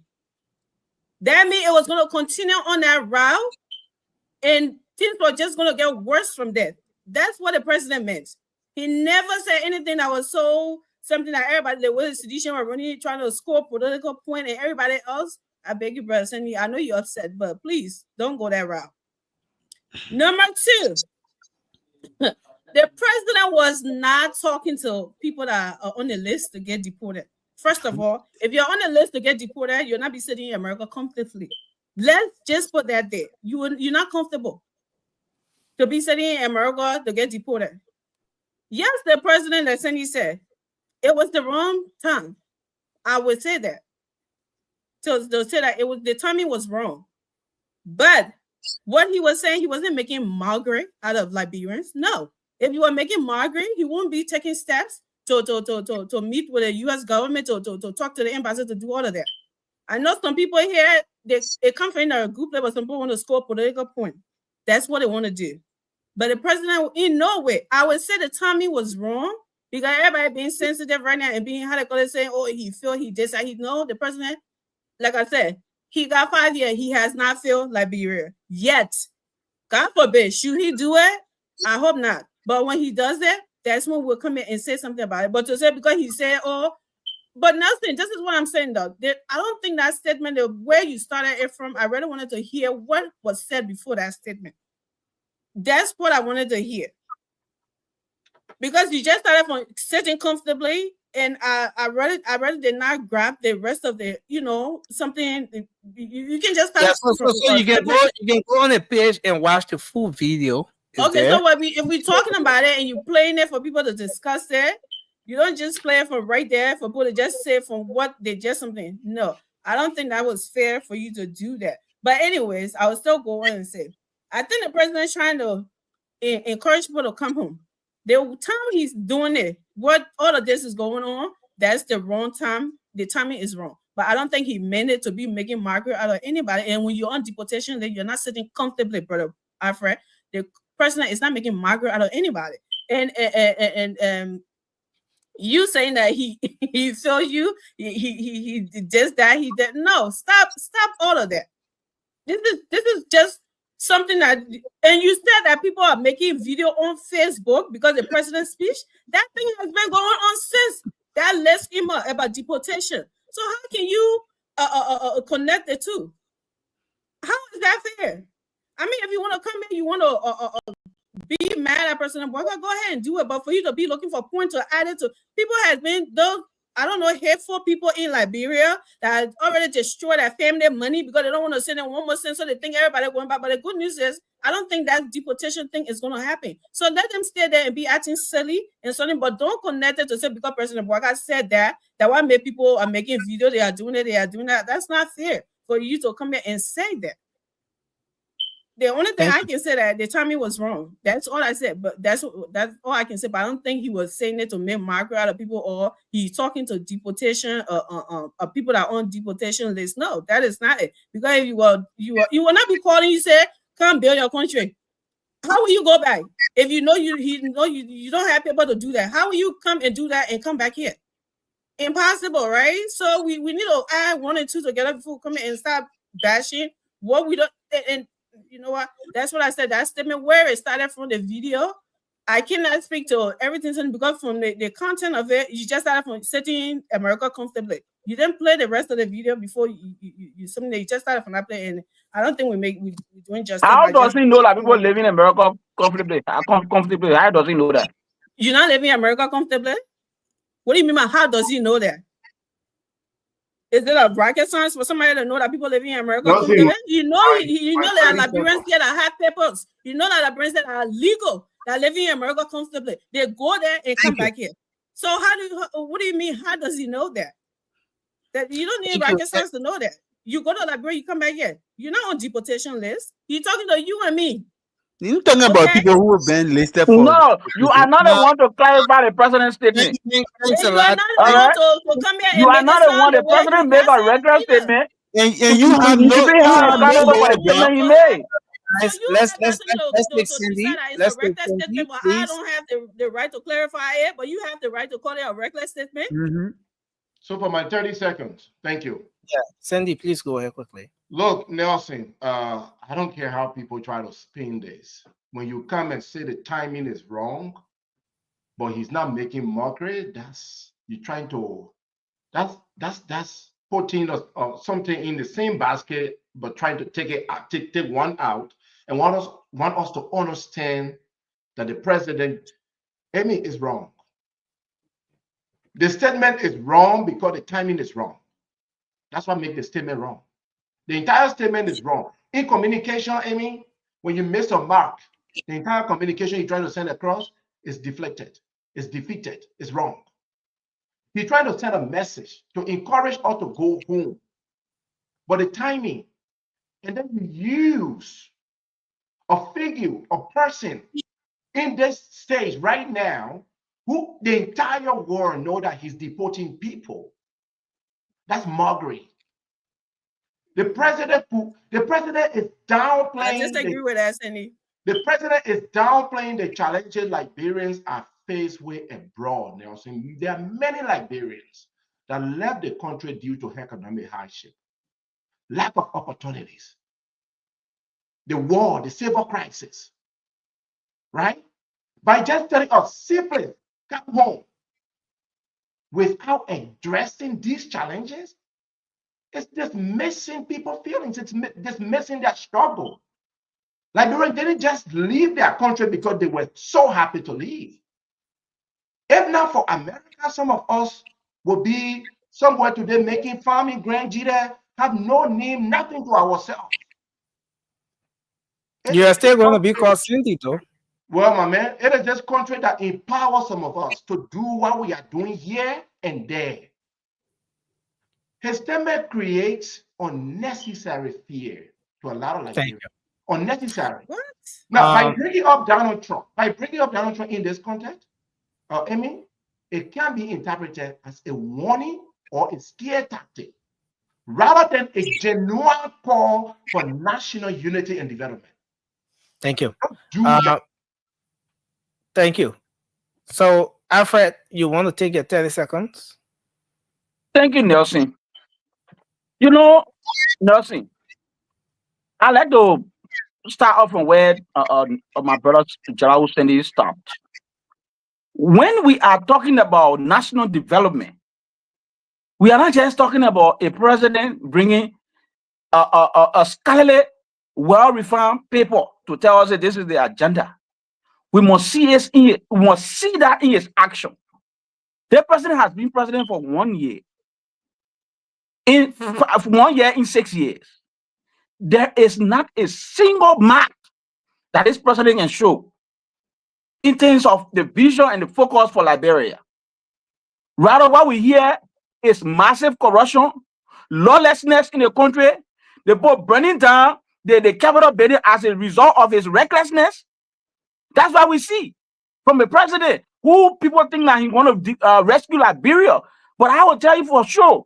S11: that means it was going to continue on that route and things were just going to get worse from that. That's what the president meant. He never said anything that was so something that everybody, the way the sedition were running, trying to score political point and everybody else. I beg you, brother Sandy, I know you're upset, but please don't go that route. Number two, the president was not talking to people that are on the list to get deported. First of all, if you're on the list to get deported, you'll not be sitting in America comfortably. Let's just put that there. You're not comfortable to be sitting in America to get deported. Yes, the president, as Sandy said, it was the wrong time. I would say that. To say that the timing was wrong. But what he was saying, he wasn't making Margaret out of Liberians. No. If you were making Margaret, he won't be taking steps to meet with the U.S. government, to talk to the embassy, to do all of that. I know some people here, they come from a group that some people want to score political point. That's what they want to do. But the president, in no way, I would say the timing was wrong because everybody being sensitive right now and being, how they call it, saying, oh, he feel he did that. The president, like I said, he got 5 years. He has not failed Liberia yet. God forbid, should he do it? I hope not. But when he does it, that's when we'll come in and say something about it. But to say because he said, oh, but nothing. This is what I'm saying, though. I don't think that statement, where you started it from, I really wanted to hear what was said before that statement. That's what I wanted to hear. Because you just started from sitting comfortably, and I really did not grab the rest of the, something. You can just start.
S3: Yeah, so you can go on the page and watch the full video.
S11: Okay, so if we're talking about it and you're playing it for people to discuss it, you don't just play it from right there for people to just say from what they just something. No, I don't think that was fair for you to do that. But anyways, I will still go on and say, I think the president's trying to encourage people to come home. The time he's doing it, what all of this is going on, that's the wrong time. The timing is wrong. But I don't think he meant it to be making Margaret out of anybody. And when you're on deportation, then you're not sitting comfortably, brother Alfred. The president is not making Margaret out of anybody. And you saying that he saw you, he did that, he did no. Stop all of that. This is just something that, and you said that people are making video on Facebook because the president's speech. That thing has been going on since that last schema about deportation. So how can you connect the two? How is that fair? I mean, if you want to come in, you want to be mad at President Boyka, go ahead and do it. But for you to be looking for points to add it to, people has been those I don't know, hateful people in Liberia that already destroyed their family money because they don't want to send them one more cent, so they think everybody going back. But the good news is, I don't think that deportation thing is going to happen. So let them stay there and be acting silly and something, but don't connect it to say because President Bouaga said that what made people are making video, they are doing it, they are doing that. That's not fair for you to come here and say that. The only thing I can say that the timing was wrong. That's all I said. But that's all I can say. But I don't think he was saying it to make mockery out of people, or he's talking to deportation, people that are on deportation list. No, that is not it. Because if you will not be calling. You say, "Come build your country." How will you go back if you know you don't have people to do that? How will you come and do that and come back here? Impossible, right? So we need to add 1 and 2 together before we come in and stop bashing what we don't. And you know what? That's what I said. That statement where it started from the video. I cannot speak to everything because from the content of it, you just started from setting America comfortably. You didn't play the rest of the video before you something. You just started from that play, and I don't think we doing justice.
S12: How does he know that people living in America comfortably? Comfortably? How does he know that?
S11: You're not living in America comfortably? What do you mean by how does he know that? Is it a rocket science for somebody to know that people living in America comfortably? You know there are Liberians here that have papers. You know that Liberians that are legal, that are living in America comfortably. They go there and come back here. So what do you mean? How does he know that? That you don't need rocket science to know that. You go to Liberia, you come back here. You're not on deportation list. You're talking to you and me.
S8: You're talking about people who have been listed for.
S12: No, you are not the one to clarify the president's statement.
S11: You are not the one to come here
S12: you
S11: and
S12: are not the one. The president make a regular statement.
S8: And you have
S12: you should be held accountable for the statement he made.
S8: Let's take Cindy. Let's take Cindy,
S11: but I don't have the right to clarify it, but you have the right to call it a reckless statement.
S9: So for my 30 seconds, thank you.
S3: Yeah, Cindy, please go ahead quickly.
S9: Look, Nelson, I don't care how people try to spin this. When you come and say the timing is wrong, but he's not making mockery, that's putting something in the same basket, but trying to take one out, and want us to understand that the president, Amy, is wrong. The statement is wrong because the timing is wrong. That's what makes the statement wrong. The entire statement is wrong. In communication, Amy, when you miss a mark, the entire communication you're trying to send across is deflected, is defeated, is wrong. He's trying to send a message to encourage us to go home. But the timing, and then you use a figure, a person in this stage right now, who the entire world know that he's deporting people. That's mockery. The president is downplaying.
S11: I disagree with that, Cindy.
S9: The president is downplaying the challenges Liberians are faced with abroad, Nelson. There are many Liberians that left the country due to economic hardship, lack of opportunities, the war, the civil crisis, right? By just telling us simply, come home, without addressing these challenges, it's dismissing people's feelings. It's dismissing their struggle. Liberians didn't just leave their country because they were so happy to leave. If not for America, some of us will be somewhere today making farming, Grand Jita, have no name, nothing to ourselves.
S3: You are still going to be called Cindy, though.
S9: Well, my man, it is this country that empowers some of us to do what we are doing here and there. His statement creates unnecessary fear to a lot of Liberians. Unnecessary.
S11: What?
S9: Now, by bringing up Donald Trump in this context, Amy, it can be interpreted as a warning or a scare tactic, rather than a genuine call for national unity and development.
S3: Thank you.
S9: Don't do that.
S3: Thank you. So, Alfred, you want to take your 30 seconds?
S12: Thank you, Nelson. You know, Nelson, I like to start off from where my brother Gerald Sandy stopped. When we are talking about national development, we are not just talking about a president bringing a scholarly, well-refined paper to tell us that this is the agenda. We must see that in his action. The president has been president for 1 year. In 1 year, in 6 years, there is not a single mark that this president can show in terms of the vision and the focus for Liberia. Rather, what we hear is massive corruption, lawlessness in the country, the boat burning down, the capital building as a result of his recklessness. That's what we see from the president, who people think that he want to rescue Liberia. But I will tell you for sure,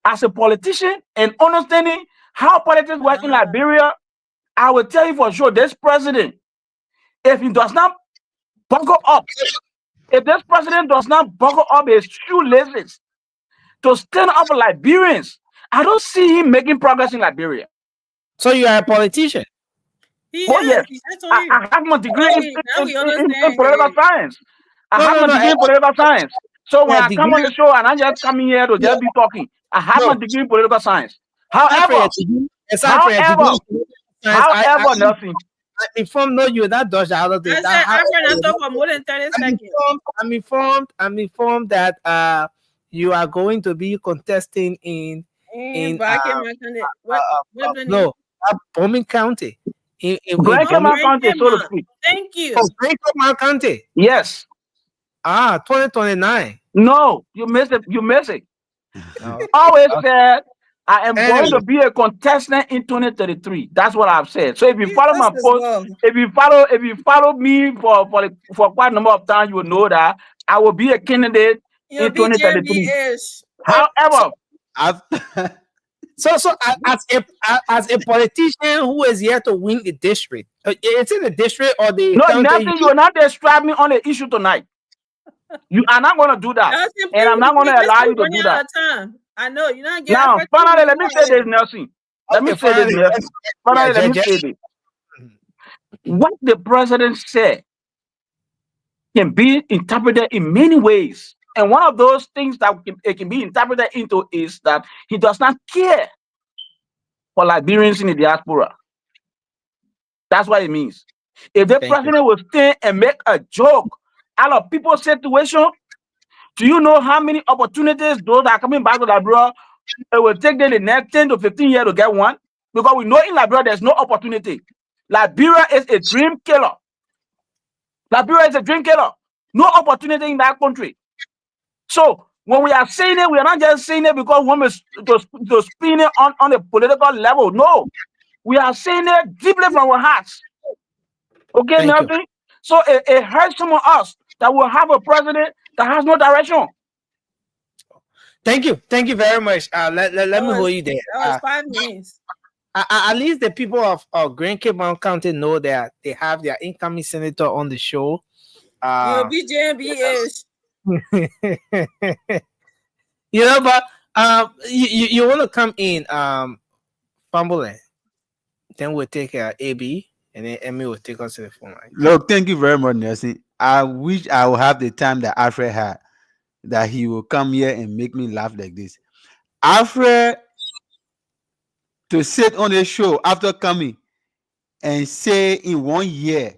S12: as a politician and understanding how politics work in Liberia, I will tell you for sure, this president, if he does not buckle up, if this president does not buckle up his shoelaces to stand up for Liberians, I don't see him making progress in Liberia.
S3: So you are a politician.
S11: He
S12: Oh,
S11: is.
S12: yes.
S11: That's all you.
S12: I have my degree
S11: Now we
S12: in
S11: understand.
S12: political science. I have my degree
S3: I-
S12: in political science. So when
S3: Yeah,
S12: I come on the show and I just come in here to just be talking, I have my
S3: No.
S12: degree in political science.
S3: Aside for
S12: However,
S3: your degree, aside for your degree in political science,
S12: Nelson,
S3: I'm informed. No, you that dodge out of
S11: I
S3: this.
S11: said Alfred not talk for more than 30 seconds.
S3: I'm informed that you are going to be contesting in Bombing County in
S12: Grand Cayman County, so to speak.
S11: Thank you.
S3: Oh, Grand Cayman County.
S12: Yes.
S3: 2029.
S12: No, you miss it. You miss it.
S3: No.
S12: Always said I am going to be a contestant in 2033. That's what I've said. So if you follow my post, if you follow me for quite a number of times, you will know that I will be a candidate in 2033. However,
S3: so as a politician who is here to win the district, it's in the district or the county.
S12: Nothing. You will not describe me on the issue tonight. You are not going to do that, and I'm not going to allow you to do that.
S11: I know you're not getting.
S12: Now, finally, let me say this, Nelson. Let me say this. What the president said can be interpreted in many ways. And one of those things that it can be interpreted into is that he does not care for Liberians in the diaspora. That's what it means. If the president will stand and make a joke out of people's situation, do you know how many opportunities those that are coming back to Liberia, it will take them the next 10 to 15 years to get one? Because we know in Liberia there's no opportunity. Liberia is a dream killer. Liberia is a dream killer. No opportunity in that country. So when we are saying it, we are not just saying it because we want to spin it on a political level. No. We are saying it deeply from our hearts. Okay, Nelson? So it hurts some of us that will have a president that has no direction.
S3: Thank you very much. Let me hold you there.
S11: That was 5 minutes.
S3: At least the people of Grand Cayman County know that they have their incoming senator on the show.
S11: You'll be JMB-ish.
S3: But you want to come in, Fumbling. Then we'll take AB, and then Emmy will take us to the phone line.
S8: Look, thank you very much, Nelson. I wish I would have the time that Alfred had, that he will come here and make me laugh like this. Alfred, to sit on the show after coming and say in 1 year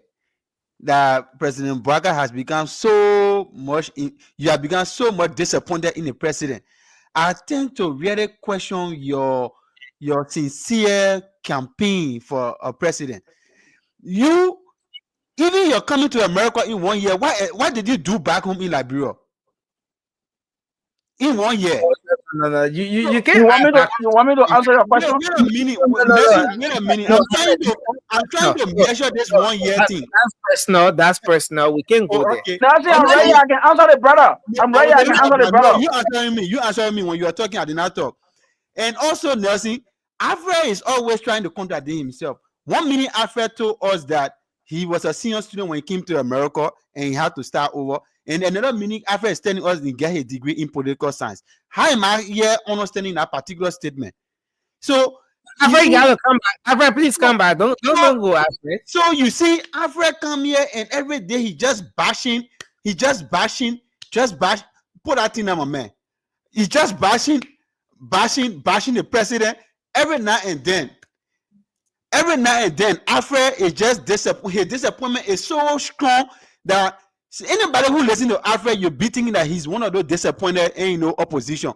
S8: that President Bouaga has become so much, you have become so much disappointed in the president, I tend to really question your sincere campaign for a president. Even you're coming to America in 1 year. Why did you do back home in Liberia? In 1 year.
S3: No. You can't.
S12: You want me to answer your question?
S8: Wait a minute. I'm trying to measure this 1 year thing.
S3: That's personal. We can't go there.
S12: Okay. I'm ready. I can answer the brother. I'm ready. I can answer the brother.
S8: You answering me when you are talking. I did not talk. And also, Nelson, Alfred is always trying to contradict himself. 1 minute, Alfred told us that he was a senior student when he came to America and he had to start over. And another minute, Alfred is telling us to get a degree in political science. How am I here understanding that particular statement? So,
S3: Alfred, you gotta come back. Alfred, please come back. Don't go, Alfred.
S8: So you see, Alfred come here and every day he just bashing. Put that thing on my man. He's just bashing the president every now and then. Alfred is just disappointed. His disappointment is so strong that See, anybody who listen to Alfred, you'll be thinking that he's one of those disappointed and opposition.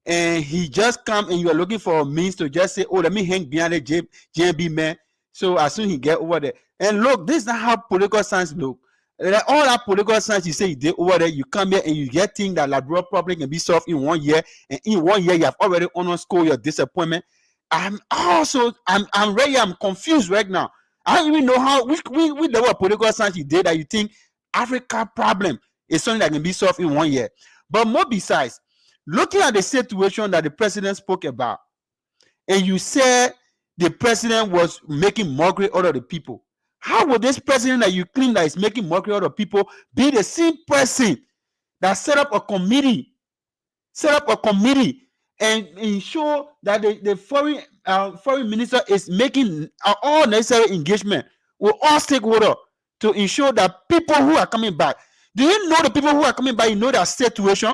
S8: And he just come and you are looking for a means to just say, oh, let me hang behind the JMB man. So as soon as he get over there. And look, this is not how political science look. Like all that political science you say you did over there, you come here and you get things that liberal problem can be solved in 1 year, and in 1 year you have already underscored your disappointment. I'm ready. I'm confused right now. I don't even know how which level of political science you did that you think Africa problem is something that can be solved in 1 year. But more besides, looking at the situation that the president spoke about, and you said the president was making mockery out of the people. How would this president that you claim that is making mockery out of people be the same person that set up a committee and ensure that the foreign minister is making all necessary engagement with all stakeholders to ensure that people who are coming back, do you know the people who are coming back, you know their situation?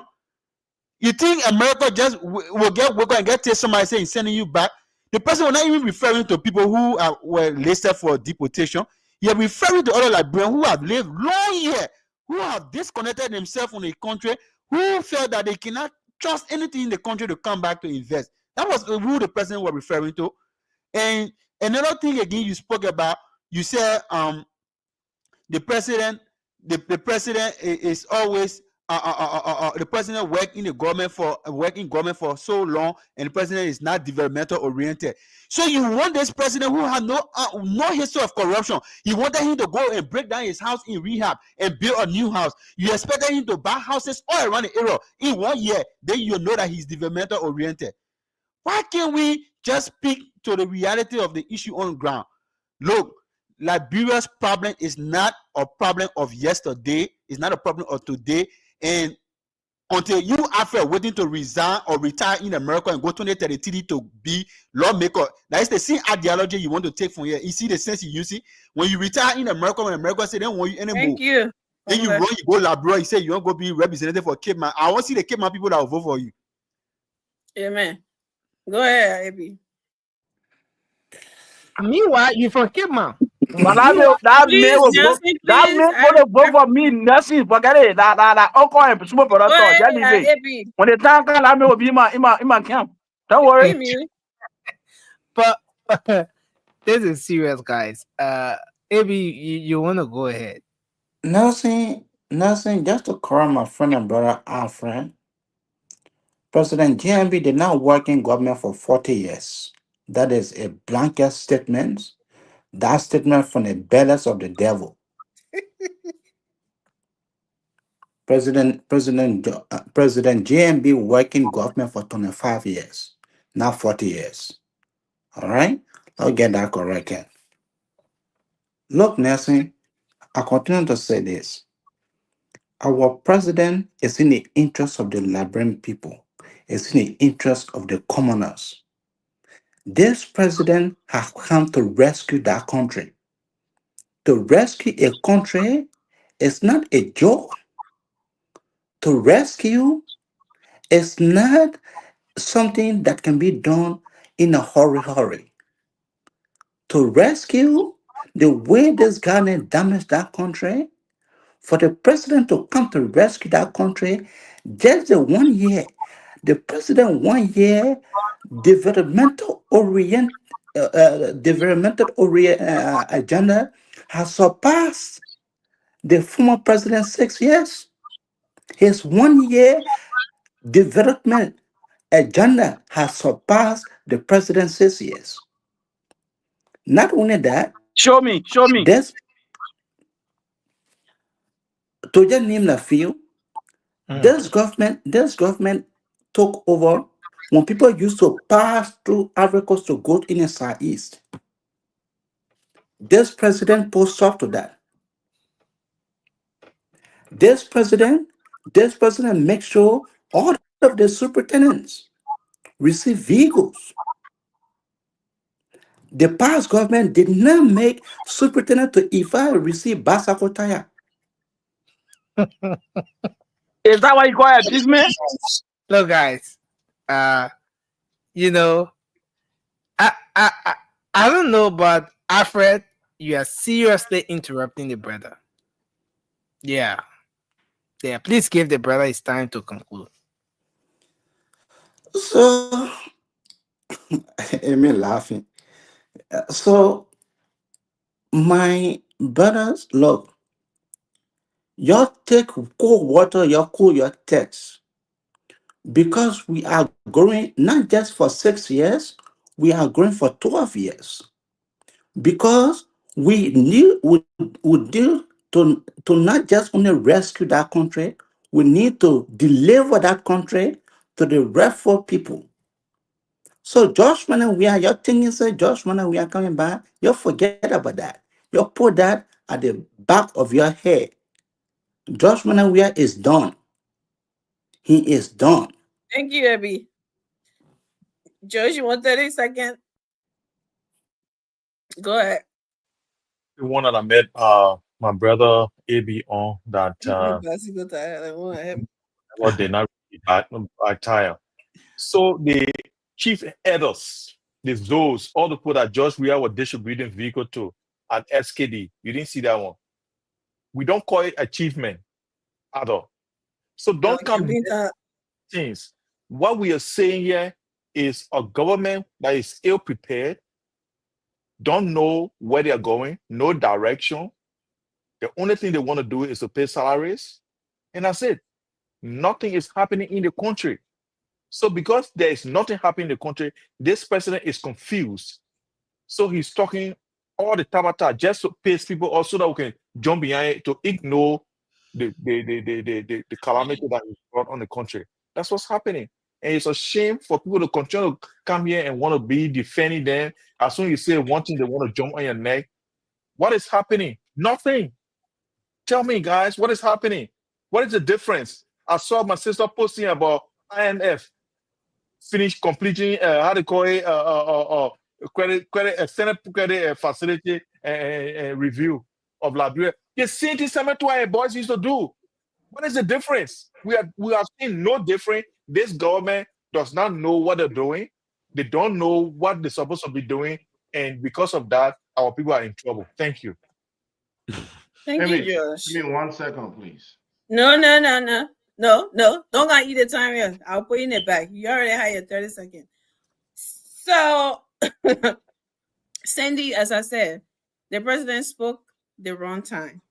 S8: You think America just will get worker and get somebody saying sending you back? The person was not even referring to people who were listed for deportation. You're referring to other Liberians who have lived long here, who have disconnected themselves from the country, who felt that they cannot trust anything in the country to come back to invest. That was who the president was referring to. And another thing again you spoke about, you said the president the president is always the president working government for so long, and the president is not developmental oriented. So you want this president who had no history of corruption, you wanted him to go and break down his house in rehab and build a new house. You expected him to buy houses all around the area in 1 year. Then you know that he's developmental oriented. Why can't we just speak to the reality of the issue on the ground? Look, Liberia's problem is not a problem of yesterday. It's not a problem of today. And until you are waiting to resign or retire in America and go to 2033 to be lawmaker, that is the same ideology you want to take from here. You see the sense you see when you retire in America, when America say they don't want you anymore.
S11: Thank you.
S8: Then you run, you go Labrador, you say you want to go be representative for Cape Man. I want to see the Cape Man people that will vote for you.
S11: Amen. Go ahead, AB.
S3: Meanwhile, you from Cape Man.
S12: But that man
S11: Please,
S12: will vote.
S11: Nelson,
S12: That
S11: please.
S12: man going to vote for me. Nothing. Forget it. That uncle and super for us.
S11: Go ahead,
S12: Just leave it.
S11: AB.
S12: When the time comes, that man will be in my camp. Don't worry.
S11: Leave me.
S3: But this is serious, guys. AB, you want to go ahead?
S10: Nothing, just to correct my friend and brother Alfred. President JMB did not work in government for 40 years. That is a blanket statement. That statement from the bellies of the devil. President JMB worked in government for 25 years, not 40 years. All right? I'll get that corrected. Look, Nelson, I continue to say this. Our president is in the interest of the Liberian people. It's in the interest of the commoners. This president has come to rescue that country. To rescue a country is not a joke. To rescue is not something that can be done in a hurry. To rescue the way this government damaged that country, for the president to come to rescue that country, just the 1 year, the president 1 year developmental orient agenda has surpassed the former president's 6 years. His 1 year development agenda has surpassed the president's 6 years. Not only that,
S12: Show me.
S10: there's to just name a few. This government took over when people used to pass through Africa to go in the southeast. This president put stop to that. This president, this president makes sure all of the superintendents receive vehicles. The past government did not make superintendent to Ifa receive bicycle tire.
S12: Is that why you call it businessman?
S3: Look, guys. You know, I don't know, but Alfred, you are seriously interrupting the brother. Yeah. Yeah, please give the brother his time to conclude.
S10: So, Amy laughing. So, my brothers, look, you take cold water, you cool your text because we are growing not just for 6 years, we are growing for 12 years because we deal to not just only rescue that country, we need to deliver that country to the rightful people. So Josh, when we are your thing is Josh, when we are coming back, you forget about that. You put that at the back of your head. Josh, when we are is done. He is done.
S11: Thank you, Abby. Josh, you want 30 seconds? Go ahead.
S7: The one that I met my brother AB on that
S11: Bicycle tire, like, what happened?
S7: what they not really buy tire. So the chief headers, those all the people that just we were distributing vehicle to at SKD. You didn't see that one. We don't call it achievement at all. So don't come
S11: Campaign
S7: here
S11: time.
S7: things. What we are saying here is a government that is ill prepared, don't know where they are going, no direction. The only thing they want to do is to pay salaries, and that's it. Nothing is happening in the country. So because there is nothing happening in the country, this president is confused. So he's talking all the tabata just to pace people also that we can jump behind it to ignore the calamity that is brought on the country. That's what's happening. And it's a shame for people to continue to come here and want to be defending them. As soon as you say one thing, they want to jump on your neck. What is happening? Nothing. Tell me, guys, what is happening? What is the difference? I saw my sister posting about IMF finish completing how to call it credit extended credit facility review of Liberia. The same thing Senator boys used to do. What is the difference? We are seeing no different. This government does not know what they're doing. They don't know what they're supposed to be doing, and because of that, our people are in trouble. Thank you.
S11: Thank you, Josh.
S9: Give me 1 second, please.
S11: No, no, no, no. No, no. Don't gotta eat the time here. I'll put in it back. You already had your 30 seconds. So Sandy, as I said, the president spoke the wrong time.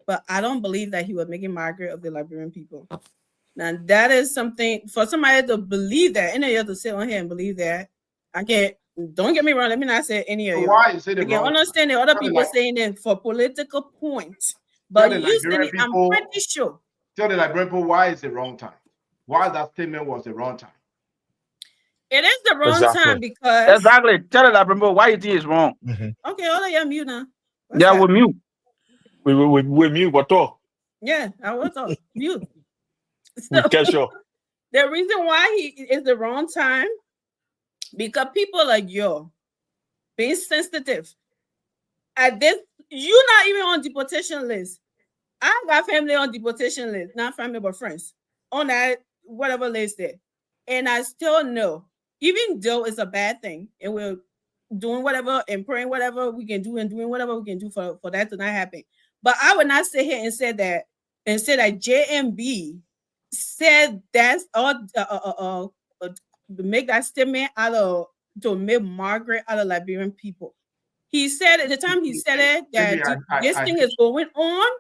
S11: But I don't believe that he was making Margaret of the Liberian people. Now that is something for somebody to believe that, any of you to sit on here and believe that. I can't. Don't get me wrong. Let me not say any of
S9: So
S11: you.
S9: why is it
S11: I
S9: the
S11: can
S9: wrong
S11: understand the other
S9: Tell the
S11: people
S9: Li-
S11: saying it for political points,
S9: tell
S11: but
S9: the
S11: you
S9: Liberian
S11: saying it, I'm
S9: people?
S11: pretty sure
S9: Tell the Liberian people why is the wrong time? Why that statement was the wrong time?
S11: it is the wrong time
S7: Exactly.
S11: because
S12: Exactly. Tell the Labrador why you think it's wrong.
S11: okay, all of you mute now. What's
S12: Yeah,
S11: that?
S12: we're mute.
S7: We mute what talk.
S11: Yeah, I was on mute.
S7: We
S11: So
S7: catch up.
S11: the reason why he is the wrong time because people like you being sensitive at this, you're not even on deportation list. I got family on deportation list, not family but friends on that whatever list there, and I still know, even though it's a bad thing, and we're doing whatever and praying whatever we can do and doing whatever we can do for that to not happen. But I would not sit here and say that JMB said that's all make that statement out of to make Margaret out of Liberian people. He said at the time he said it that
S9: Maybe
S11: this thing is going on.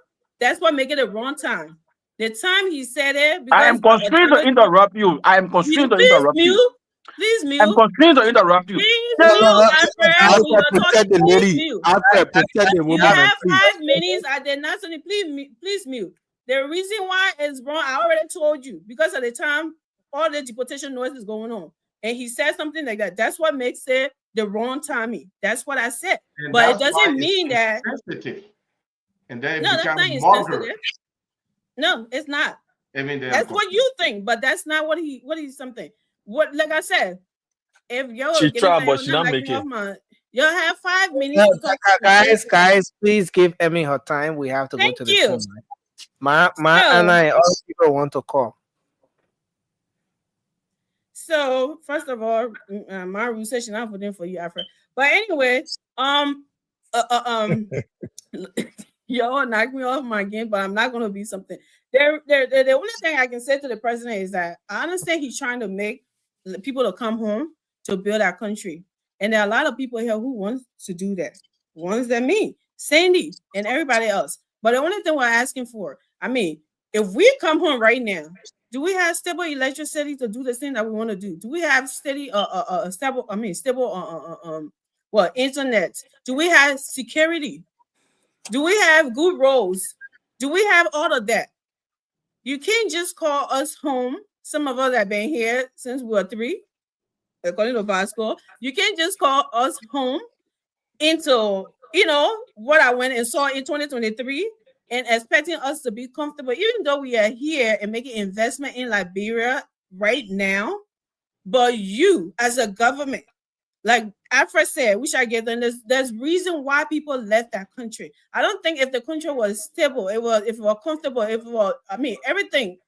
S11: That's what make it a wrong time. The time he said it
S12: I
S11: because
S12: am constrained to interrupt you. I am constrained to
S11: please
S12: interrupt you.
S11: mute, please
S12: I'm
S11: mute,
S12: constrained to interrupt you.
S11: please
S12: Tell
S11: mute,
S12: the
S11: Alfred. When
S8: Alfred,
S11: you're talking,
S8: protect the
S11: please
S8: lady.
S11: mute.
S8: Alfred, protect the
S11: You
S8: woman,
S11: have
S8: please.
S11: 5 minutes. I did not say please mute. The reason why it's wrong, I already told you because at the time all the deportation noise is going on, and he said something like that. That's what makes it the wrong timing. That's what I said.
S9: and
S11: But it
S9: that's why
S11: doesn't
S9: it's
S11: mean that
S9: insensitive. And then
S11: no,
S9: it
S11: that's
S9: becomes
S11: not
S9: Margaret.
S11: insensitive. No, it's not.
S9: Even
S11: That's what you think, but that's not what he's something. What like I said, if
S7: She
S11: you're giving
S7: tried,
S11: time,
S7: but
S11: you're
S7: she
S11: not
S7: not
S11: like me
S7: make
S11: off
S7: it.
S11: my. You'll have 5 minutes to talk.
S3: Guys, please give Emmy her time. We have to go
S11: Thank
S3: to the
S11: you.
S3: phone. Ma and
S11: So,
S3: I, all people want to call.
S11: so first of all, my rule session I'm putting for you, Alfred. But anyway, um, uh, uh, um, Y'all knock me off my game, but I'm not going to be something. The only thing I can say to the president is that I understand he's trying to make people to come home to build our country. And there are a lot of people here who want to do that. Ones that me, Sandy, and everybody else. But the only thing we're asking for, I mean, if we come home right now, do we have stable electricity to do the thing that we want to do? Do we have stable internet? Do we have security? Do we have good roads? Do we have all of that? You can't just call us home. Some of us have been here since we were 3, according to Vasco. You can't just call us home into, what I went and saw in 2023 and expecting us to be comfortable, even though we are here and making investment in Liberia right now. But you, as a government, like Afra said, which I get, then there's reason why people left that country. I don't think if the country was stable, if it was comfortable, if it was, everything,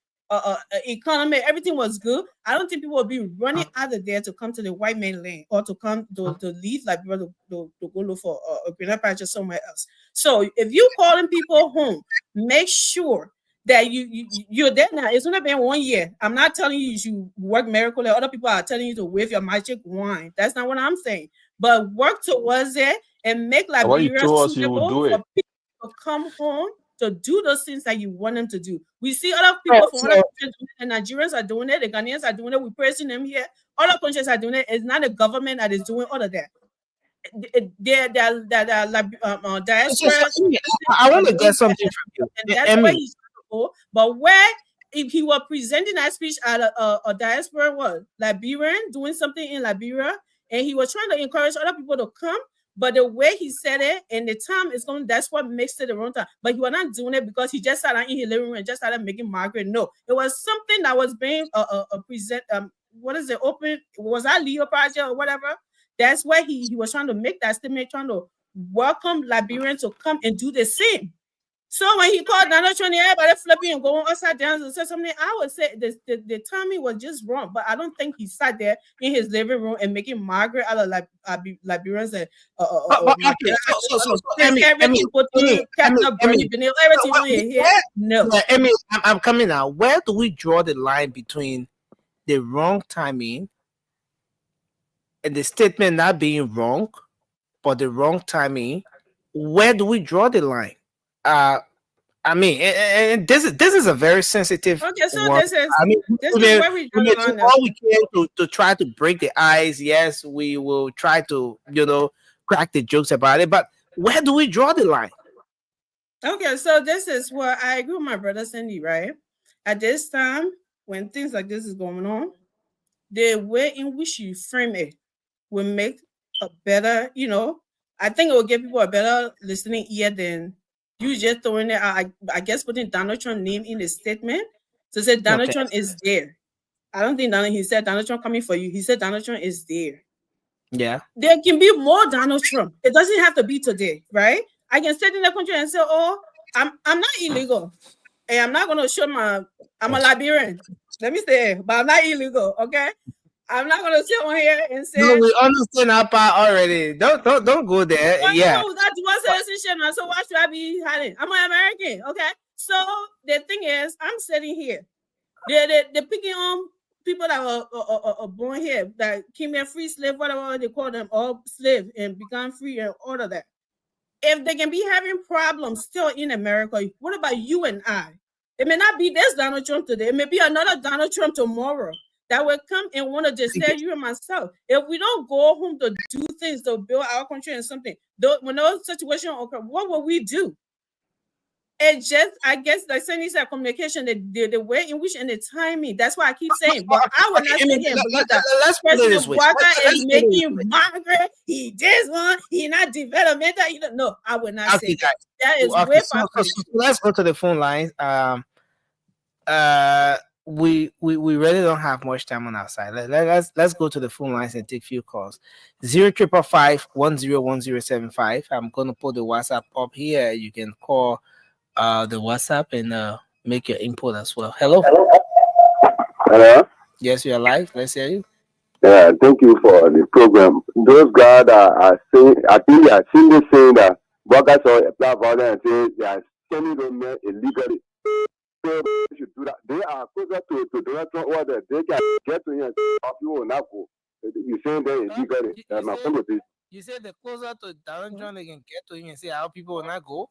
S11: economy, everything was good. I don't think people would be running out of there to come to the white man land or to come to leave Liberia to go look for a greener pasture somewhere else. So if you calling people home, make sure that you're there now. It's only been 1 year. I'm not telling you should work miracle. Other people are telling you to wave your magic wand. That's not what I'm saying. But work towards it and make
S7: What you
S11: Liberia
S7: told us you would
S11: suitable
S7: do
S11: for
S7: it.
S11: people to come home to do those things that you want them to do. We see other
S3: So,
S11: people from
S3: so
S11: other countries doing it. The Nigerians are doing it. The Ghanaians are doing it. We're praising them here. Other countries are doing it. It's not the government that is doing all of that. They're diaspora.
S3: I want to get something from you,
S11: And that's where
S3: Emmy.
S11: he's going. But where if he were presenting that speech at a diaspora Liberian, doing something in Liberia, and he was trying to encourage other people to come, but the way he said it and the time is going, that's what makes it the wrong time. But he was not doing it because he just sat down in his living room and just started making Margaret. No, it was something that was being present. What is it? Open? Was that Leo project or whatever? That's where he was trying to make that statement, trying to welcome Liberians to come and do the same. So when he called Donald Trump, everybody flipping and going upside down and said something, I would say the timing was just wrong. But I don't think he sat there in his living room and making Margaret out of Liberians and
S3: Okay, so Emmy,
S11: everything put on Captain Bernie Vanille, everything on your head. No.
S3: Yeah, Emmy, I'm coming now. Where do we draw the line between the wrong timing and the statement not being wrong, but the wrong timing? Where do we draw the line? And this is a very sensitive
S11: Okay, so
S3: one.
S11: this is
S3: we
S11: where we
S3: may
S11: draw
S3: do all we can to try to break the ice. Yes, we will try to, crack the jokes about it. But where do we draw the line?
S11: Okay, so this is where I agree with my brother Cindy, right? At this time, when things like this is going on, the way in which you frame it will make a better, I think it will give people a better listening ear than you just throwing it out. I guess putting Donald Trump's name in the statement to say Donald Trump is there. I don't think he said Donald Trump coming for you. He said Donald Trump is there.
S3: Yeah.
S11: There can be more Donald Trump. It doesn't have to be today, right? I can sit in the country and say, oh, I'm not illegal. And I'm not gonna show I'm a Liberian. Let me say it, but I'm not illegal, okay? I'm not gonna sit on here and say
S3: no, we understand our part already. Don't go there.
S11: well,
S3: yeah.
S11: That's one citizenship now. So why should I be hiding? I'm an American, okay? So the thing is, I'm sitting here. They're picking on people that are born here that came here free slave, whatever they call them, all slave and become free and all of that. If they can be having problems still in America, what about you and I? It may not be this Donald Trump today. It may be another Donald Trump tomorrow that will come and want to disturb you and myself. If we don't go home to do things to build our country and something, when those situations occur, what will we do? It just, I guess, like Sandy said, communication, the way in which and the timing. That's why I keep saying. But I would not sit here and believe that President Walker is making Margaret. He this one. He not developmental. No, I would not say that. That is way far.
S3: So let's go to the phone lines. We really don't have much time on our side. Let's go to the phone lines and take a few calls. 0555-101075. I'm gonna put the WhatsApp up here. You can call the WhatsApp and make your input as well. Hello.
S13: Hello.
S3: Yes, you're live. Let's hear you.
S13: Thank you for the program. Those guys are saying, I think they are simply saying that Workers are apply for them and say they are sending them illegally. So they should do that. They are closer to Donald Trump order. They can get to him and say, you will not go. You're saying they're illegally.
S3: You say the closer to Donald Trump, they can get to him and say how people will not go.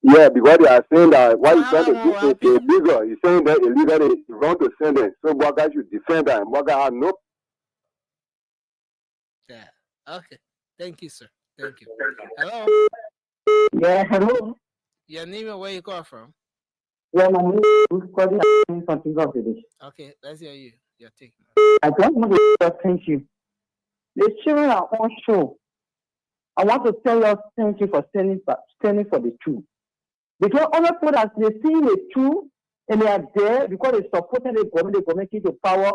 S13: Yeah, because they are saying that why you trying to do it illegal. You're saying that illegally. You want to send them. So workers should defend that. And workers have no.
S3: Yeah. Okay. Thank you, sir. Thank you. Hello.
S14: Yeah, hello.
S3: Your name and where you call from?
S14: Yeah, my name is calling something of village.
S3: Okay, let's hear you. Your take.
S14: I just want to thank you. The children are on show. I want to tell us thank you for standing for the truth. Because other people that they see the truth and they are there because they supported the government into power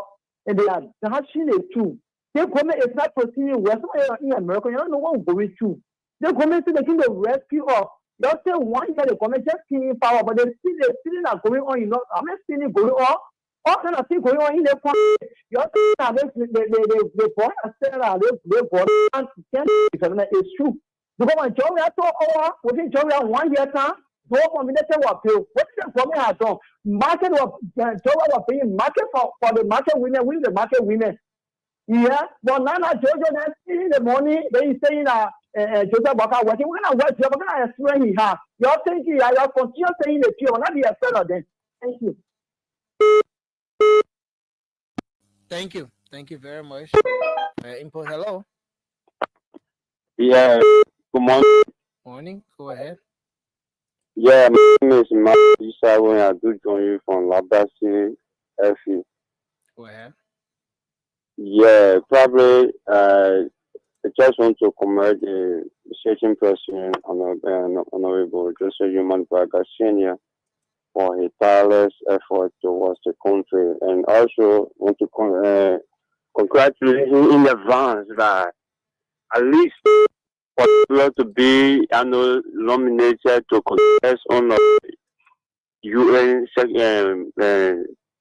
S14: and they are dashing the truth. The government is not proceeding well. Somebody in America, you don't know what going through. The government is making the rescue of. You say 1 year the government just in power, but they still not going on. You know, I'm not seeing it going on. All kind of things going on in the country. You also the boy has said that they government is true. Because when Joe has told within Joe 1 year time. What the government has done? Market was paying market for the market women, with the market women. Yeah, but now Jojo is stealing the money. They is saying that Joseph Baka working. We're gonna work. We're gonna explain he have. You're thinking, you're continue saying the truth. Not be a fellow then. Thank you.
S3: Thank you. Thank you very much. Input. Hello.
S13: Yeah. Good morning.
S3: Morning. Go ahead.
S13: Yeah, my name is Mark. When I do join you from Labasi, FE.
S3: Go ahead.
S13: Yeah, probably. I just want to commend the session president, Honorable Joseph Human Braga Senior, for his tireless effort towards the country, and also want to congratulate him in advance that at least for to be nominated to contest on the UN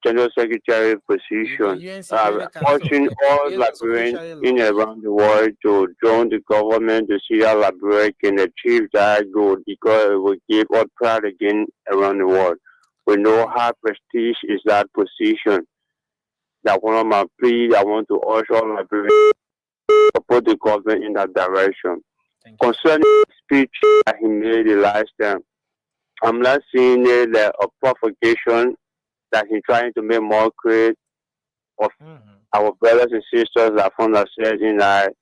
S13: General Secretary position, urging all Liberians in and around the world to join the government to see how Liberia can achieve that goal, because it will give us pride again around the world. We know how prestige is that position. That one of my pleas, I want to urge all Liberians to support the government in that direction. Concerning the speech that he made the last time, I'm not seeing a provocation that he's trying to make mockery of our brothers and sisters that found ourselves in our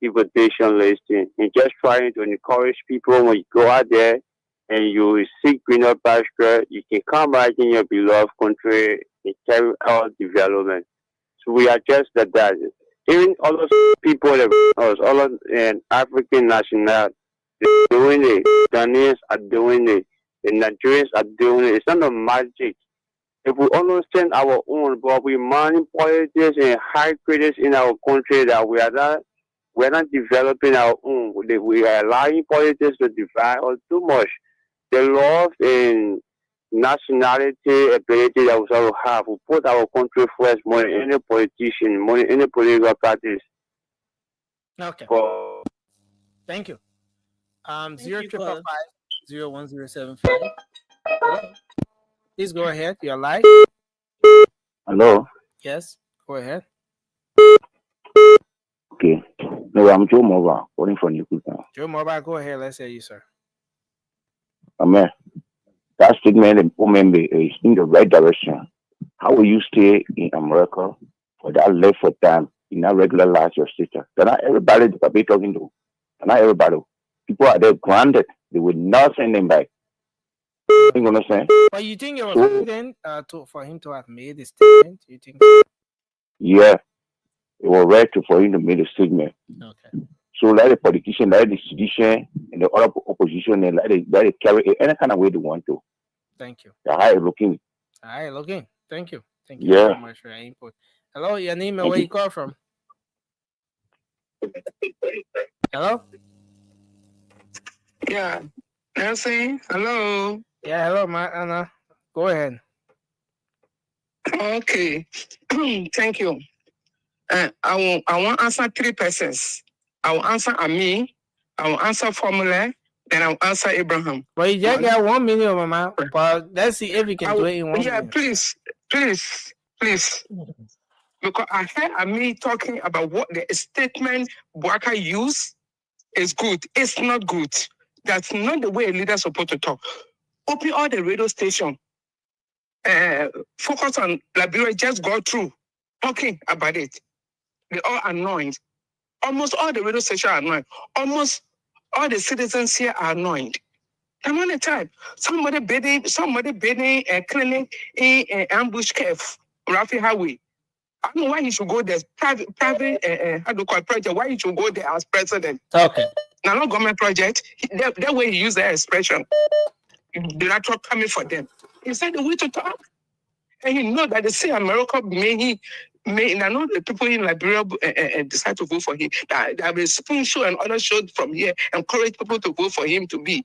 S13: invitation listing. He's just trying to encourage people when you go out there and you seek greener pasture, you can come back in your beloved country and carry out development. So we are just that. Even all those people that us, all of African nationalities, they're doing it. Ghanaians are doing it. The Nigerians are doing it. It's not a magic. If we understand our own, but we manage politics and high critics in our country that we're not developing our own. We are allowing politics to divide us too much. The love and nationality ability that we also have, we put our country first more than any politician, more than any political parties.
S3: Okay. Thank you. 055501075. Hello. Please go ahead. You're live.
S15: Hello.
S3: Yes. Go ahead.
S15: Okay. No, I'm Joe Mova, calling from Yukuta.
S3: Joe Mova, go ahead. Let's hear you, sir.
S15: Amen. That statement is in the right direction. How will you stay in America for that length of time in that regular life your sister? They're not everybody that be talking to. They're not everybody. People are there grounded. They would not send them back. You understand?
S3: But you think it was prudent for him to have made a statement? You think so?
S15: Yeah. It was right for him to make a statement.
S3: Okay.
S15: So let the politician, let the sedition and the other opposition, and let it carry it any kind of way they want to.
S3: Thank you.
S15: Hi, looking.
S3: Hi, looking. Thank you. Thank you very much for your input. Hello, your name and where you call from? Hello?
S16: Yeah. Nancy, hello.
S3: Yeah, hello, Anna. Go ahead.
S16: Okay. Thank you. I want answer three persons. I will answer Ami. I will answer Formula. then I'll answer Abraham.
S3: But you just got 1 minute, Mama. But let's see if we can do it in 1
S16: Yeah,
S3: minute.
S16: please. Because I heard Ami talking about what the statement Bwaka used is good. It's not good. That's not the way a leader is supposed to talk. Open all the radio station. Focus on Liberia. Just go through talking about it. They all annoyed. Almost all the radio stations are annoyed. Almost all the citizens here are annoyed. I'm on the time. Somebody bidding a clinic in ambush cave, Rafi Highway. I don't know why he should go there. Private, how do you call it, project? Why he should go there as president?
S3: Okay.
S16: Now, not government project. That way he used that expression. The rhetoric coming for them. He said the way to talk. And you know that the same America may I know the people in Liberia decide to vote for him. There will spoon show and other show from here encourage people to vote for him to be.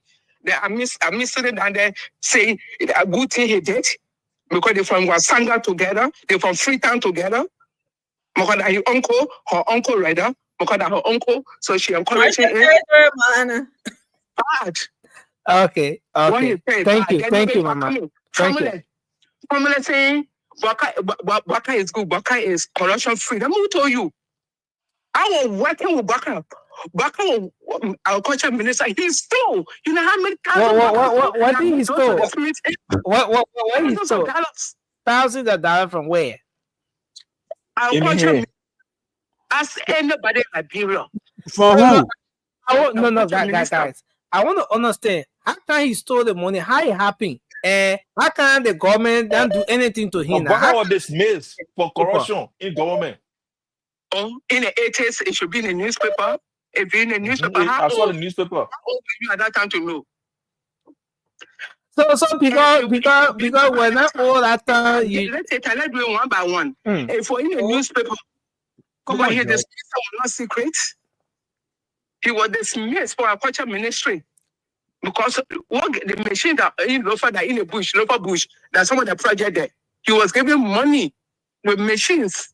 S16: I'm missing it and they say a good thing he did because they from Wasanga together, they from Freetown together. Because her uncle rather, because her uncle, so she encouraged him. Bad.
S3: Okay. Thank you, Mama. Thank you.
S16: Family saying Baka is good, Baka is corruption free. Let me tell you, I was working with Baka. Baka, our culture minister, he stole. You know how many thousands?
S3: What did he stole? What he stole? Thousands of dollars from where?
S16: Our culture. Ask anybody in Liberia.
S3: For who? Guys. I want to understand how can he stole the money? How it happened? And how can the government don't do anything to him?
S7: How was dismissed for corruption in government?
S16: In the 80s, it should be in the newspaper. If you're in the newspaper,
S7: I saw the newspaper.
S16: How old were you at that time to know?
S3: So because when I all that time,
S16: let's do it one by one. If we're in the newspaper, because his dismissal was not secret. He was dismissed for our culture ministry. Because the machine that in the bush, local bush, that's some of the project there. He was giving money with machines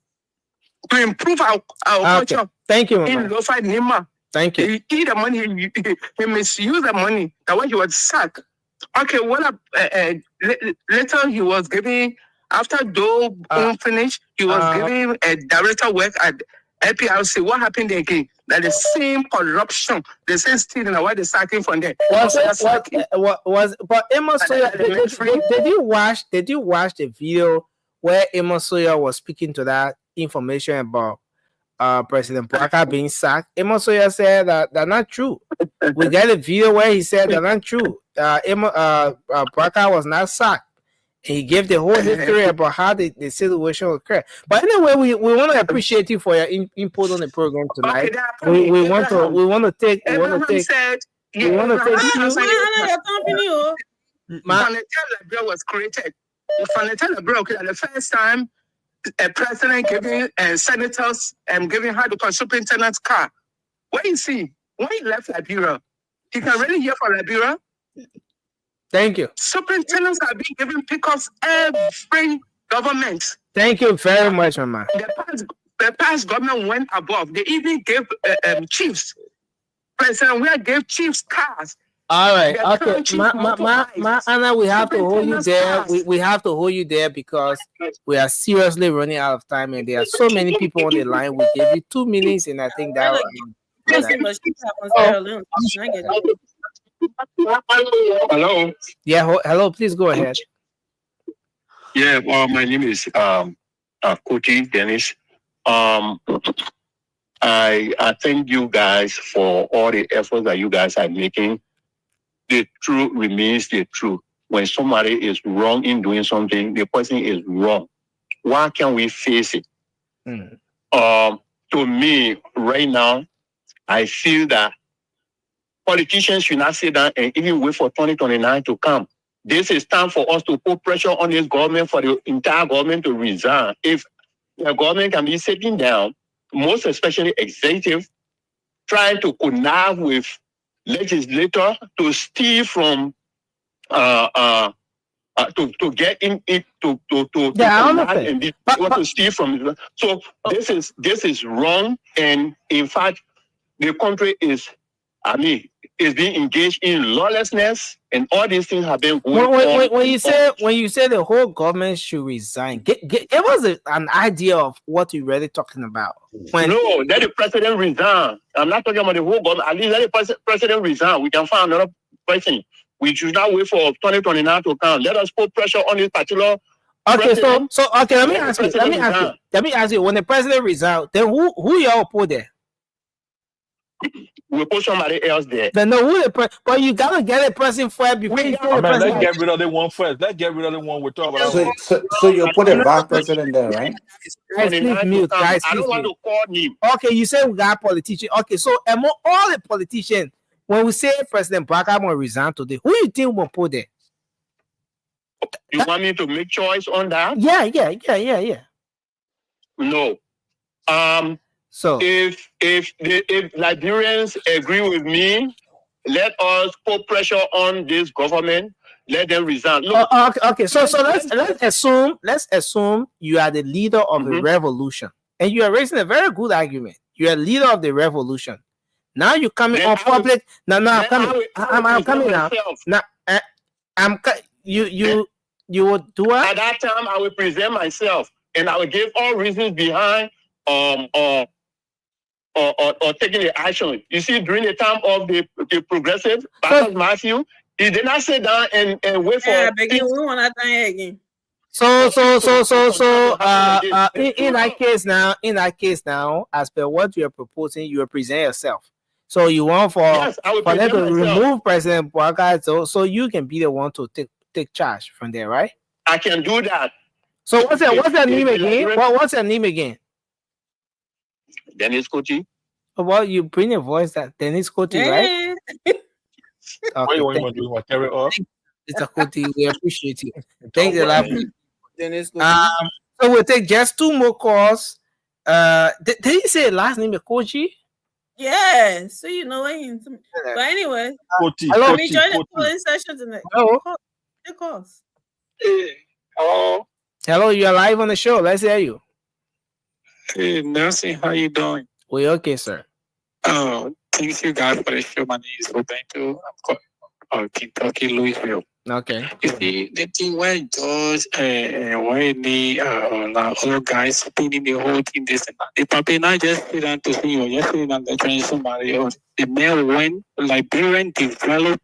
S16: to improve our culture.
S3: Thank you, Mama.
S16: In Lofa Nima.
S3: Thank you.
S16: He eat the money, he misused the money. That way he was sacked. Okay, later he was giving, after Doe finished, he was giving a director work at APRC. What happened there again? That the same corruption, the same stealing, why they sacking from there?
S3: But Amos Sawyer, did you watch the video where Amos Sawyer was speaking to that information about President Bwaka being sacked? Amos Sawyer said that that's not true. We got a video where he said that's not true. Bwaka was not sacked. He gave the whole history about how the situation occurred. But anyway, we want to appreciate you for your input on the program tonight. We want to take you.
S16: Fanetella was created. Fanetella broke the first time a president giving senators and giving her the superintendent's car. What is he? When he left Liberia, he can really hear for Liberia.
S3: Thank you.
S16: Superintendents are being given pickups every government.
S3: Thank you very much, Mama.
S16: The past government went above. They even gave chiefs. President we gave chiefs cars.
S3: All right. Okay. Ma Anna, we have to hold you there. We have to hold you there because we are seriously running out of time and there are so many people on the line. We gave you 2 minutes and I think that.
S17: Hello.
S3: Yeah. Hello. Please go ahead.
S17: Yeah. Well, my name is Kuti Dennis. I thank you guys for all the efforts that you guys are making. The truth remains the truth. When somebody is wrong in doing something, the person is wrong. Why can't we face it? To me, right now, I feel that politicians should not sit down and even wait for 2029 to come. This is time for us to put pressure on this government for the entire government to resign. If the government can be sitting down, most especially executive, trying to connive with legislator to steal from to get in it to steal from. So this is wrong, and in fact, the country is. I mean, is being engaged in lawlessness, and all these things have been going on.
S3: When you say the whole government should resign, give us an idea of what you're really talking about.
S17: No, let the president resign. I'm not talking about the whole government. At least let the president resign. We can find another person. We should not wait for 2029 to come. Let us put pressure on this particular.
S3: Okay,
S17: president.
S3: so okay, let me ask you. When the president resigns, then who y'all put there?
S17: We put somebody else there.
S3: Then who but you gotta get a person first before you
S7: I mean, let's get rid of the one first. Let's get rid of the one we're talking about.
S10: So you put a vice president there, right?
S3: Guys, please mute. Guys,
S17: I don't want to call him.
S3: Okay, you say we got politicians. Okay, so among all the politicians, when we say President Barack will resign today, who you think will put there?
S17: You want me to make choice on that?
S3: Yeah.
S17: No.
S3: So
S17: if Liberians agree with me, let us put pressure on this government. Let them resign. Look,
S3: okay. So let's assume you are the leader of a revolution, and you are raising a very good argument. You are leader of the revolution. Now you coming on public. I'm coming now. Now you will do what?
S17: At that time, I will present myself, and I will give all reasons behind or taking the action. You see, during the time of the progressive, Pastor Matthew, he did not sit down and wait for.
S11: Yeah, begin. We want that thing again.
S3: So in that case now, as per what you are proposing, you represent yourself. So you want for them to remove President Barack, so you can be the one to take charge from there, right?
S17: I can do that.
S3: So what's your name again? What's your name again?
S17: Dennis Kuti.
S3: Well, you bring a voice that Dennis Kuti, right?
S7: Okay, what you want to do? You want to carry it off?
S3: Mr. Kuti, we appreciate you. Thanks a lot. Dennis Kuti. So we'll take just 2 more calls. Did he say last name is Koji?
S11: Yeah, so you know what. But anyway,
S3: hello.
S11: We joined the polling session tonight.
S3: Hello.
S11: The calls.
S3: Hello, you're live on the show. Let's hear you.
S18: Hey, Nelson, how you doing?
S3: We okay, sir.
S18: Thank you guys for the show. My name is Roberto. I'm calling Kentucky, Louisville.
S3: Okay.
S18: You see, the thing where George and when the other guys spinning the whole thing, this and that. They probably not just sit down to see you, just sit down to train somebody else. The man when Liberian develop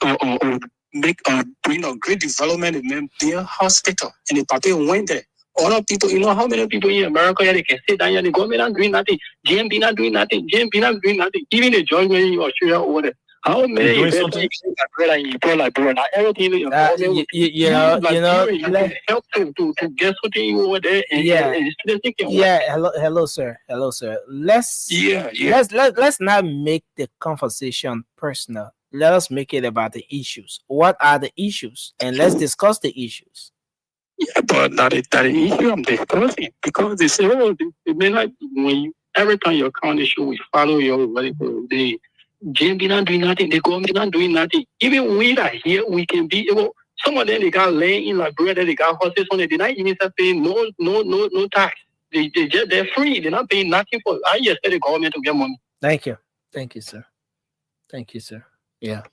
S18: or make bring a great development and then build hospital, and the probably went there. All of people, you know how many people in America they can sit down and the government not doing nothing, GMB not doing nothing, GMB not doing nothing, even the judgment in Australia over there. How many
S7: doing something?
S18: Everything
S3: you know,
S18: help to get something over there and
S3: hello sir. Let's not make the conversation personal. Let us make it about the issues. What are the issues? And let's discuss the issues.
S18: Yeah, but that is the issue I'm discussing, because they say, oh, they may like when every time you come on the show, we follow your the GMB not doing nothing, the government not doing nothing. Even we are here, we can be able. Some of them they got land in Liberia, they got horses on it. They're not even paying no tax. They're free. They're not paying nothing for. I just tell the government to get money.
S3: Thank you, sir. Yeah.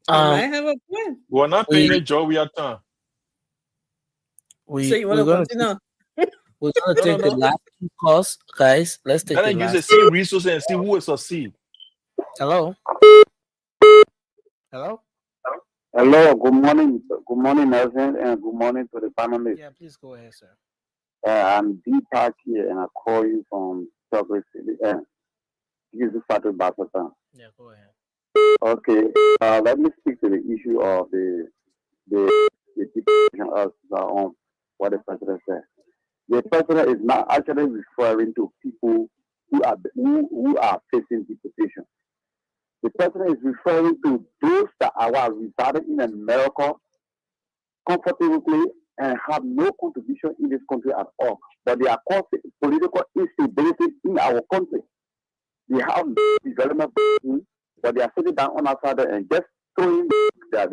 S11: I have a plan.
S7: We're not paying the job we are done.
S11: So you want to continue?
S3: We're going to take the last 2 calls, guys. Let's take
S7: the last. Use the same resources and see who will succeed.
S3: Hello.
S15: Hello. Good morning. Good morning, Nelson, and good morning to the panelists.
S3: Yeah, please go ahead, sir.
S15: I'm Deepak here, and I call you from Chocolate City. This is Fatu Basatan.
S3: Yeah, go ahead.
S15: Okay. Let me speak to the issue of the deportation on what the president said. The president is not actually referring to people who are facing deportation. The president is referring to those that are residing in America comfortably and have no contribution in this country at all, but they are causing political instability in our country. They have development, but they are sitting down on our side and just throwing their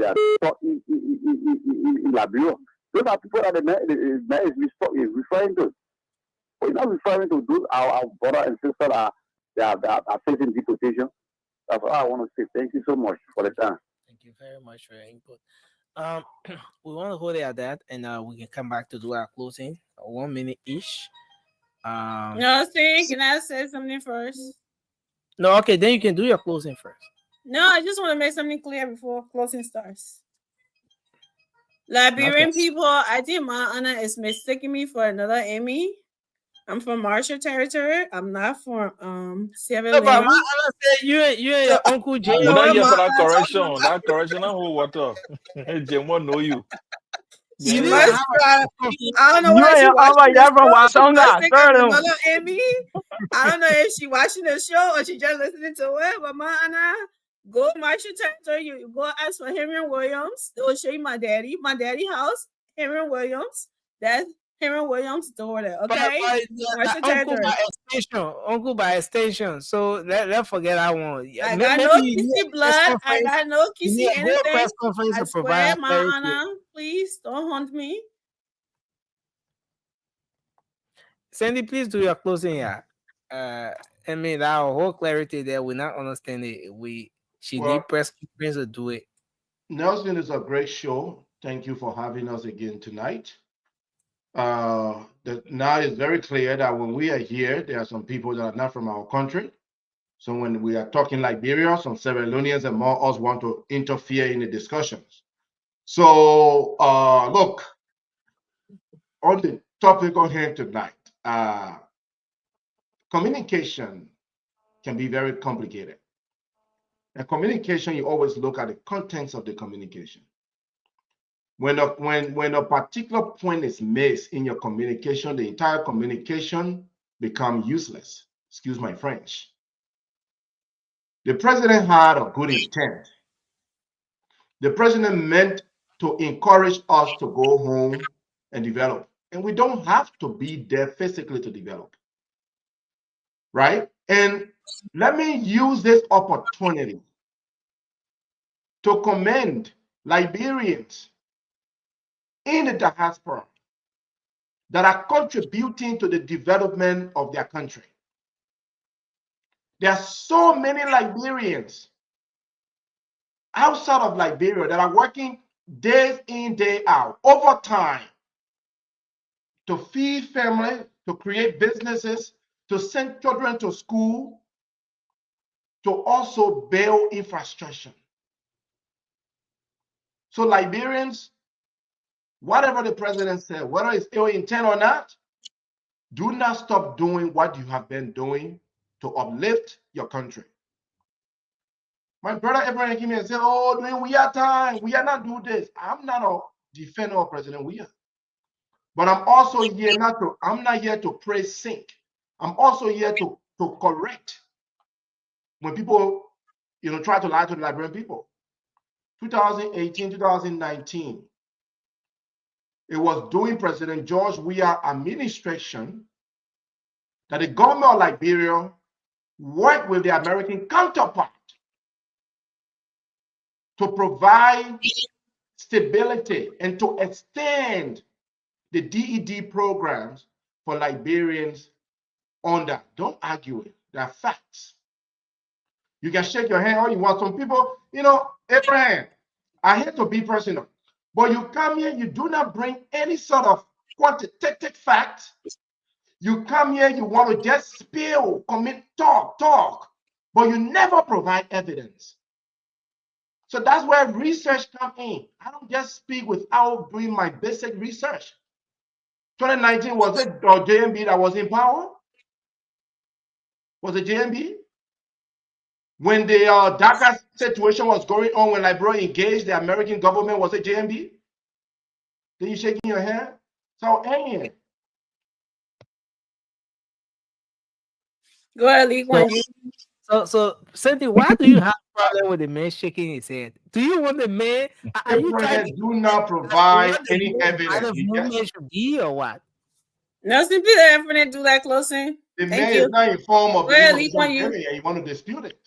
S15: in Liberia. Those are people that the man is referring to. We're not referring to those our brothers and sisters that are facing deportation. That's all I want to say. Thank you so much for the time.
S3: Thank you very much for your input. Um, we want to hold it at that, and we can come back to do our closing, 1 minute each.
S11: No, see, can I say something first?
S3: No, okay, then you can do your closing first.
S11: No, I just want to make something clear before closing starts. Liberian
S3: Okay.
S11: people, I think my Anna is mistaking me for another Amy. I'm from Marshall Territory. I'm not from Sierra
S3: No, but
S11: Leone.
S3: my Anna said you and your uncle Jay.
S7: You're
S11: So
S7: not
S11: what
S7: here
S11: my
S7: for that
S11: Anna talking
S7: correction.
S11: about?
S7: That correction, I hold water. Jim won't know you.
S3: You
S11: She
S3: need to
S11: must
S3: have
S11: try.
S3: a confirmation.
S11: I don't know
S12: You
S11: whether
S12: and
S11: she
S12: your
S11: watching
S12: uncle,
S11: the
S12: you're from
S11: show. She must
S12: Wasonga.
S11: think I'm
S12: Turn him.
S11: another Amy. I don't know if she watching the show or she just listening to it. But my Anna, go Marshall Territory. You go ask for Henry Williams. They will show you my daddy house. Henry Williams. That's Henry Williams' daughter. Okay, Marshall
S3: Uncle
S11: Territory.
S3: by extension, uncle by extension. So let's forget that one. Yeah,
S11: I got
S3: maybe
S11: no
S3: you need
S11: kissy
S3: a press
S11: blood. I
S3: conference.
S11: got no
S3: You need
S11: kissy
S3: a whole
S11: anything.
S3: press conference
S11: I
S3: to provide
S11: swear, my
S3: clarity.
S11: Anna, please don't haunt me.
S3: Sandy, please do your closing. Yeah. I mean, our whole clarity there. We not understand it. She
S9: Well,
S3: need press conference to do it.
S9: Nelson is a great show. Thank you for having us again tonight. Now it's very clear that when we are here, there are some people that are not from our country. So when we are talking Liberia, some Sierra Leoneans and more us want to interfere in the discussions. So look, on the topic on here tonight, communication can be very complicated. And communication, you always look at the contents of the communication. When a particular point is missed in your communication, the entire communication becomes useless. Excuse my French. The president had a good intent. The president meant to encourage us to go home and develop. And we don't have to be there physically to develop. Right? And let me use this opportunity to commend Liberians in the diaspora that are contributing to the development of their country. There are so many Liberians outside of Liberia that are working days in, day out, overtime, to feed family, to create businesses, to send children to school, to also build infrastructure. So Liberians, whatever the president said, whether it's ill intent or not, do not stop doing what you have been doing to uplift your country. My brother Abraham came here and said, oh, during we are time, we are not doing this. I'm not a defender of President Weah. But I'm also here I'm not here to praise sink. I'm also here to correct when people try to lie to the Liberian people. 2018, 2019, it was during President George Weah administration that the government of Liberia worked with the American counterpart to provide stability and to extend the DED programs for Liberians on that. Don't argue it. There are facts. You can shake your hand all you want. Some people, Abraham, I hate to be personal, but you come here, you do not bring any sort of quantitative facts. You come here, you want to just spill, commit, talk, but you never provide evidence. So that's where research comes in. I don't just speak without doing my basic research. 2019, was it JMB that was in power? Was it JMB? When the DACA situation was going on, when Liberia engaged the American government, was it JMB? Then you shaking your head? So, hey.
S11: Go ahead, Lee Kuan Yew.
S3: So, Sandy, why do you have a problem with the man shaking his head? Do you want the man? Are you trying to
S9: do not
S3: what
S9: provide
S3: the
S9: any
S3: man kind
S9: evidence.
S3: of movement should be or what?
S11: Nelson, please let Infinite do that closing.
S9: The
S11: Thank
S9: man
S11: you.
S9: is not informed of
S11: Go
S9: the
S11: ahead, Lee
S9: information
S11: Kuan
S9: I'm
S11: Yew.
S9: giving you. You want to dispute it.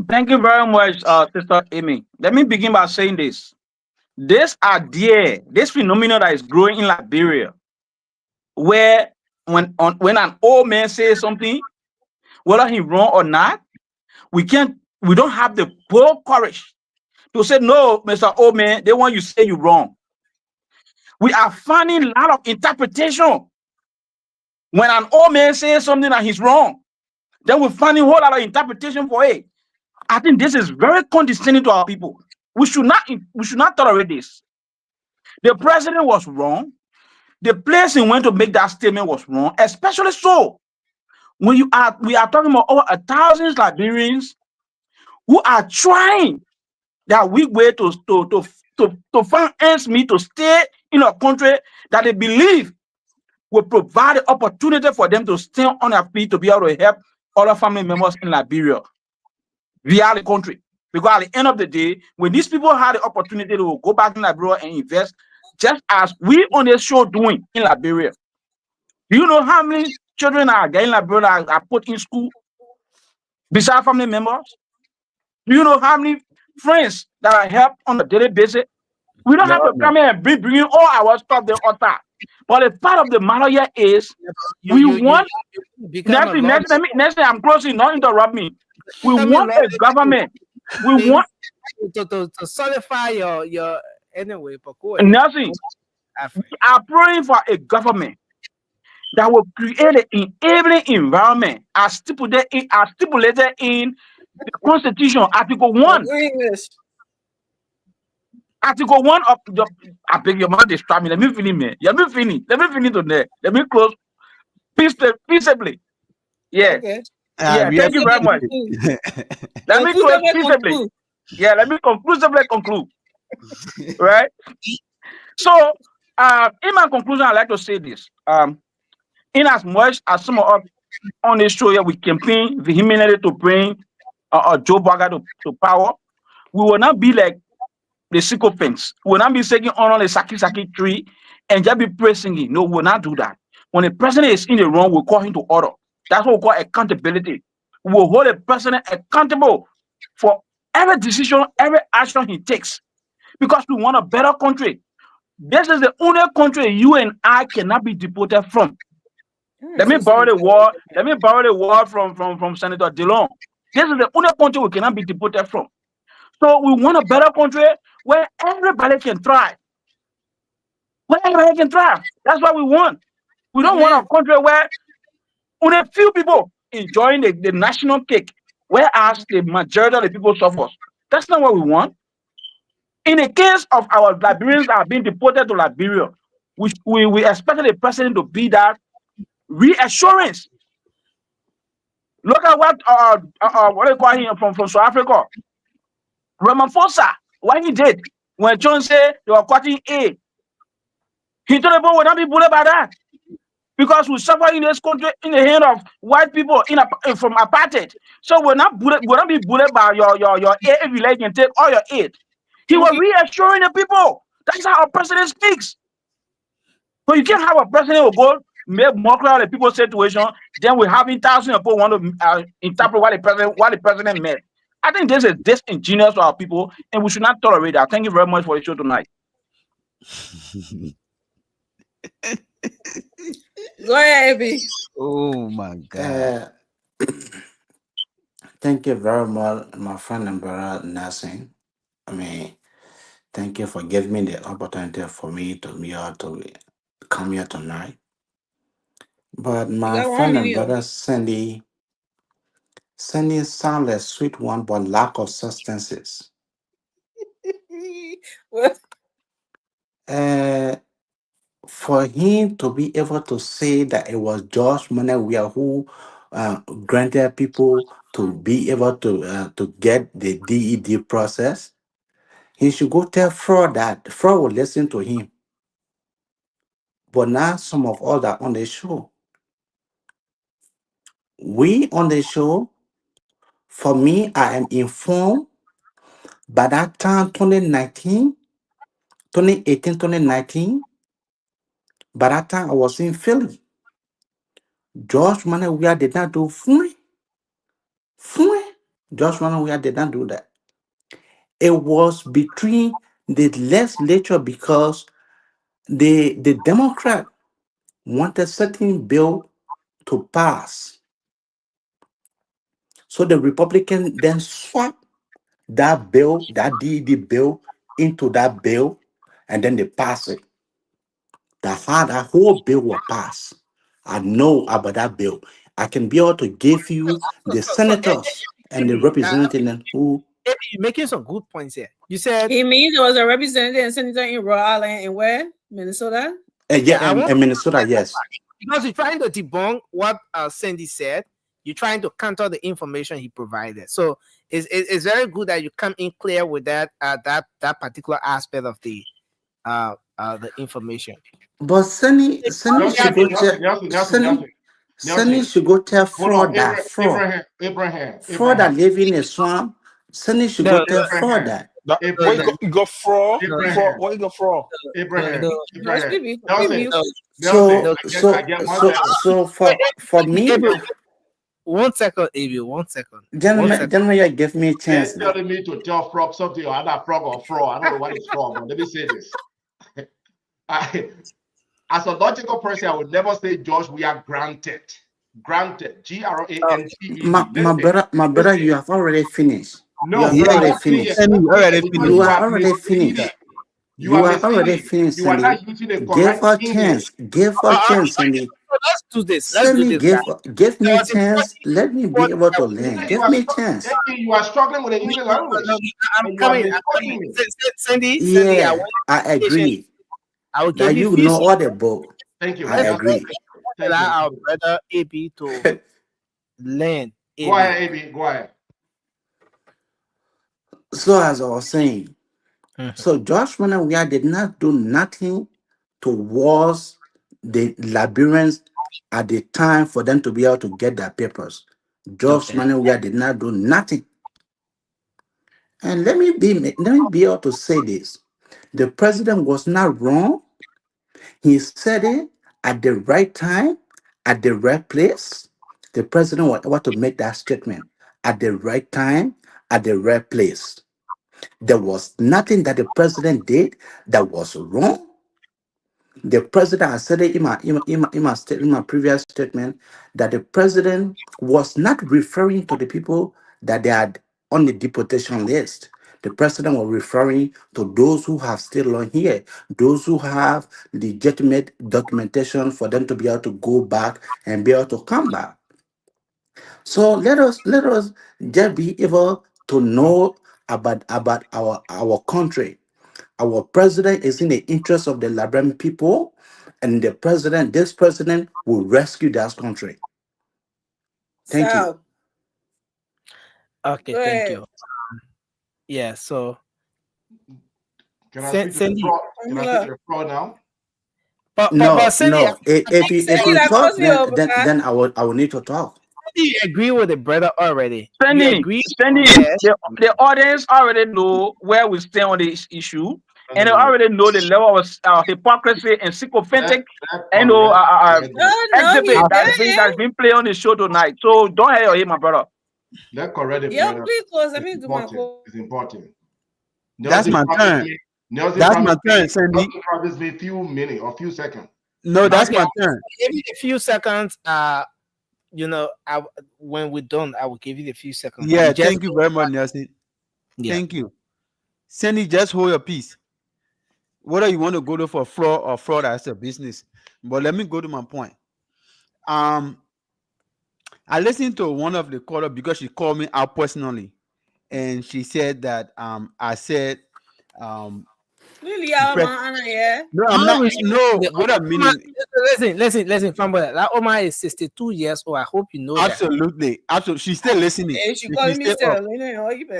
S12: Thank you very much, Sister Amy. Let me begin by saying this. This idea, this phenomenon that is growing in Liberia, where when an old man says something, whether he wrong or not, we can't We don't have the bold courage to say, no, Mr. Old Man, they want you to say you wrong. We are finding a lot of interpretation. When an old man says something that he's wrong, then we're finding a whole lot of interpretation for it. I think this is very condescending to our people. We should not tolerate this. The president was wrong. The place he went to make that statement was wrong, especially so when we are talking about over 1,000 Liberians who are trying that weak way to find ends meet to stay in a country that they believe will provide the opportunity for them to stand on their feet to be able to help other family members in Liberia via the country. Because at the end of the day, when these people had the opportunity to go back in Liberia and invest, just as we on this show doing in Liberia, do you know how many children are getting Liberia are put in school besides family members? Do you know how many friends that are helped on a daily basis? We don't have to
S3: No.
S12: come here and bring all our stuff the author. But the part of the matter here is we want
S3: you become a
S12: next
S3: lawyer.
S12: thing I'm closing, don't interrupt me. We
S3: Become a
S12: want
S3: lawyer
S12: a government. We
S3: things
S12: want
S3: to solidify your anyway, but go ahead.
S12: nothing. We are praying for a government that will create an enabling environment as stipulated in the Constitution, Article 1. Article 1 of the I beg your mother distract me. Let me finish, man. Let me finish today. Let me close peaceably. Yeah.
S3: Okay.
S12: Yeah, thank you very much. Let me close peaceably. Yeah, let me conclusively conclude. Right? So, in my conclusion, I'd like to say this. In as much as some of us on this show here, we campaign vehemently to bring Joe Biden to power, we will not be like the sycophants. We will not be taking on the saki tree and just be praising it. No, we will not do that. When the president is in the wrong, we'll call him to order. That's what we call accountability. We will hold the president accountable for every decision, every action he takes, because we want a better country. This is the only country you and I cannot be deported from. Let me borrow the word. Let me borrow the word from Senator Dillon. This is the only country we cannot be deported from. So we want a better country where everybody can thrive. Where everybody can thrive. That's what we want. We don't want a country where only a few people enjoying the national cake, whereas the majority of the people suffers. That's not what we want. In the case of our Liberians that are being deported to Liberia, we expected the president to be that reassurance. Look at what they call him from South Africa, Ramaphosa. What he did when John said they were cutting aid, he told the people will not be bullied by that because we suffer in this country in the hand of white people from apartheid. So we're not be bullied by your aid if you like and take all your aid. He was reassuring the people. That's how our president speaks. So you can't have a president who go make mockery of the people's situation. Then we're having thousands of people want to interpret what the president meant. I think this is disingenuous to our people, and we should not tolerate that. Thank you very much for the show tonight.
S11: Go ahead, Abby.
S8: Oh my God.
S10: Thank you very much, my friend and brother Nassim. I mean, thank you for giving me the opportunity for me to be able to come here tonight. But
S11: You
S10: my
S11: got 1
S10: friend and
S11: minute.
S10: brother Sandy sound like sweet one, but lack of substances.
S11: What?
S10: Uh, for him to be able to say that it was George Monewia who granted people to be able to get the DED process, he should go tell Fraud that Fraud will listen to him. But now some of all that on the show, we on the show, for me, I am informed by that time 2019, 2018, 2019, by that time I was in Philly. George Monewia did not do fui. George Monewia did not do that. It was between the legislature because the Democrat wanted certain bill to pass. So the Republican then swap that bill, that DED bill, into that bill, and then they pass it. That whole bill will pass. I know about that bill. I can be able to give you the senators and the representatives who.
S3: You're making some good points here. You said
S11: He means there was a representative and senator in Rhode Island and where? Minnesota?
S10: Yeah, in Minnesota, yes.
S3: Because you're trying to debunk what Sandy said. You're trying to counter the information he provided. So it's very good that you come in clear with that that particular aspect of the information.
S10: But Sunny should go tell Sunny should go tell
S9: Hold
S10: fraud
S9: on,
S10: that fraud that
S9: Abraham.
S10: live in a swamp. Sunny should go tell fraud that.
S7: What you got fraud?
S9: Abraham.
S7: What you got fraud?
S9: Abraham.
S10: So for me,
S3: one second, Avi, 1 second.
S10: Gentlemen, you give me a chance.
S9: They're telling me to tell frog something or other frog or fraud. I don't know what it's frog, but let me say this. As a logical person, I would never say, Josh, we are granted. Granted. G-R-A-N-T-E-D.
S10: My brother, you have already finished.
S9: No,
S10: you are already finished. You are already finished. You are already finished, Sandy. Give her chance. Give her chance, Sandy.
S3: Let's do this.
S10: Sandy, give me a chance. Let me be able to learn. Give me a chance.
S9: You are struggling with the English language.
S3: I'm coming. Sandy,
S10: Yeah, I agree.
S3: I will
S10: that
S3: give
S10: you know all the book.
S9: Thank you.
S10: I agree.
S3: Allow our brother AB to learn.
S9: Go ahead, AB. Go ahead.
S10: So as I was saying, so Josh Manawia did not do nothing towards the Liberians at the time for them to be able to get their papers. Josh Manawia did not do nothing. And let me be able to say this. The president was not wrong. He said it at the right time, at the right place. The president was able to make that statement at the right time, at the right place. There was nothing that the president did that was wrong. The president, I said it in my previous statement, that the president was not referring to the people that they had on the deportation list. The president was referring to those who have still on here, those who have legitimate documentation for them to be able to go back and be able to come back. So let us just be able to know about our country. Our president is in the interest of the Liberian people, and this president will rescue that country. Thank you.
S3: Okay, thank you. Yeah, so
S9: can I speak to the fraud? Can I speak to the fraud now?
S10: No. If you talk, then I will need to talk.
S3: You agree with the brother already.
S12: Sandy, the audience already know where we stand on this issue, and they already know the level of hypocrisy and sycophantic, exhibit that's been played on the show tonight. So don't hate him, my brother.
S9: Let's correct it.
S11: Yeah, please close. Let me do my
S9: call. It's important.
S8: That's my turn. That's my turn, Sandy.
S9: Promise me a few seconds.
S8: No, that's my turn.
S3: Give me a few seconds. When we're done, I will give you the few seconds.
S8: Yeah, thank you very much, Nelson. Yeah. Thank you. Sandy, just hold your peace. Whether you want to go to for fraud or fraud as a business. But let me go to my point. I listened to one of the caller because she called me out personally. And she said that I said
S11: really, yeah.
S8: No, I'm not. No, what I mean.
S3: Listen, Famboy. That Oma is 62 years old. I hope you know
S8: absolutely,
S3: that.
S8: Absolutely. She's still listening.
S11: Hey, she calling me still.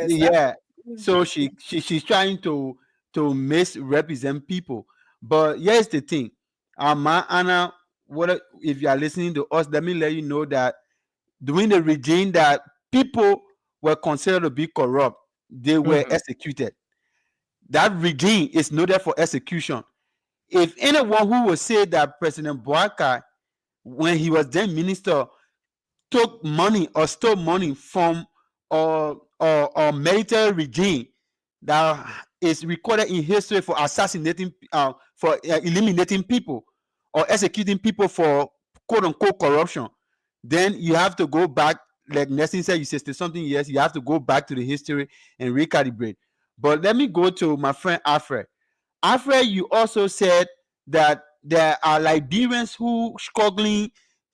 S8: Yeah. So she's trying to misrepresent people. But here's the thing. Ma Anna, what if you are listening to us? Let me let you know that during the regime that people were considered to be corrupt, they were executed. That regime is noted for execution. If anyone who will say that President Boakai, when he was then minister, took money or stole money from a military regime that is recorded in history for assassinating, for eliminating people or executing people for quote unquote corruption, then you have to go back like Nelson said, you 60 something years, you have to go back to the history and recalibrate. But let me go to my friend Alfred. Alfred, you also said that there are Liberians who struggling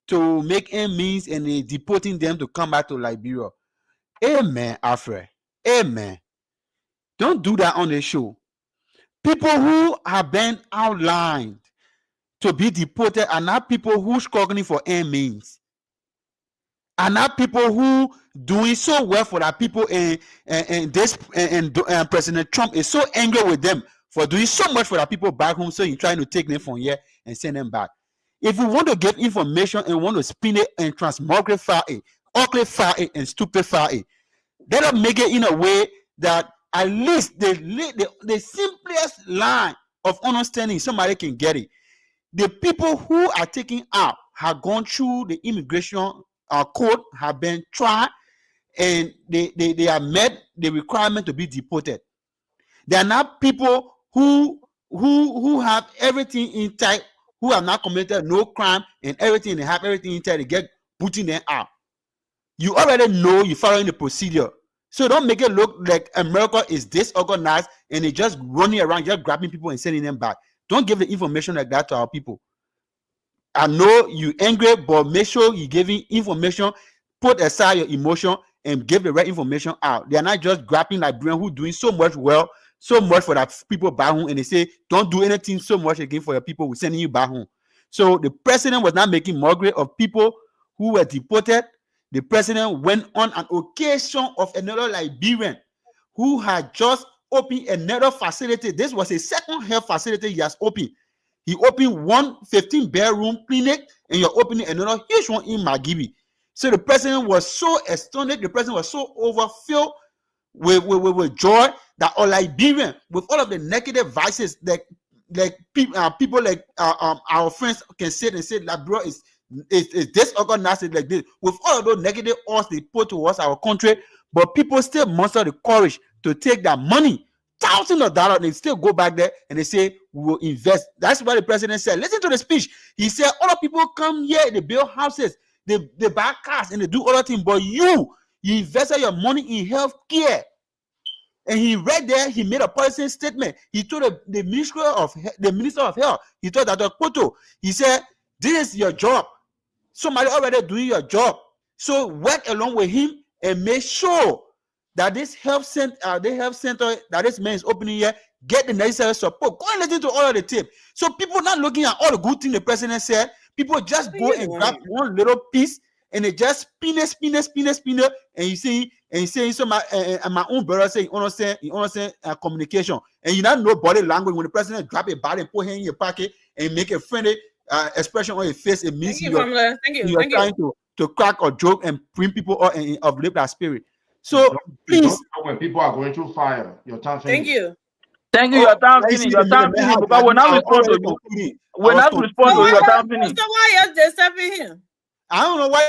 S8: to make ends meet and they deporting them to come back to Liberia. Amen, Alfred. Amen. Don't do that on the show. People who have been outlined to be deported are not people who struggling for ends means. Are not people who doing so well for the people, and this and President Trump is so angry with them for doing so much for the people back home, so he's trying to take them from here and send them back. If we want to get information and want to spin it and transmogrify it, uglify it, and stupefy it, let us make it in a way that at least the simplest line of understanding somebody can get it. The people who are taken out have gone through the immigration code, have been tried, and they have met the requirement to be deported. They are not people who have everything in tight, who have not committed no crime and everything, they have everything in tight, they get putting them out. You already know you're following the procedure. So don't make it look like America is disorganized and they just running around, just grabbing people and sending them back. Don't give the information like that to our people. I know you angry, but make sure you giving information, put aside your emotion and give the right information out. They are not just grabbing Liberians who doing so much well, so much for the people back home, and they say don't do anything so much again for your people, we're sending you back home. So the president was not making mockery of people who were deported. The president went on an occasion of another Liberian who had just opened another facility. This was a second health facility he has opened. He opened one 15-bedroom clinic, and you're opening another huge one in Magibi. So the president was so astonished, the president was so overfilled with joy that all Liberian, with all of the negative vices that people like our friends can sit and say Liberia is disorganized like this, with all of those negative odds they put towards our country, but people still muster the courage to take that money, thousands of dollars, they still go back there and they say we will invest. That's what the president said. Listen to the speech. He said all the people come here, they build houses, they buy cars, and they do other things, but you invested your money in health care. And he read there, he made a policy statement. He told the minister of health, he told Dr. Koto, he said, this is your job. Somebody already doing your job. So work along with him and make sure that this health center that this man is opening here, get the necessary support. Go and listen to all of the tape. So people not looking at all the good things the president said. People just go and grab one little piece and they just spin it, and you see, and you say, so my own brother say, you understand communication, and you not know body language. When the president drop a body and put it in your pocket and make a friendly expression on your face, it means you're trying to crack or joke and bring people up and uplift that spirit. So please,
S9: when people are going through fire, your time finished.
S11: Thank you.
S12: Thank you. Your time finished. Your time finished because we're not respond to you. We're not respond to you. Your time finished.
S11: So why are you disturbing him?
S8: I don't know why.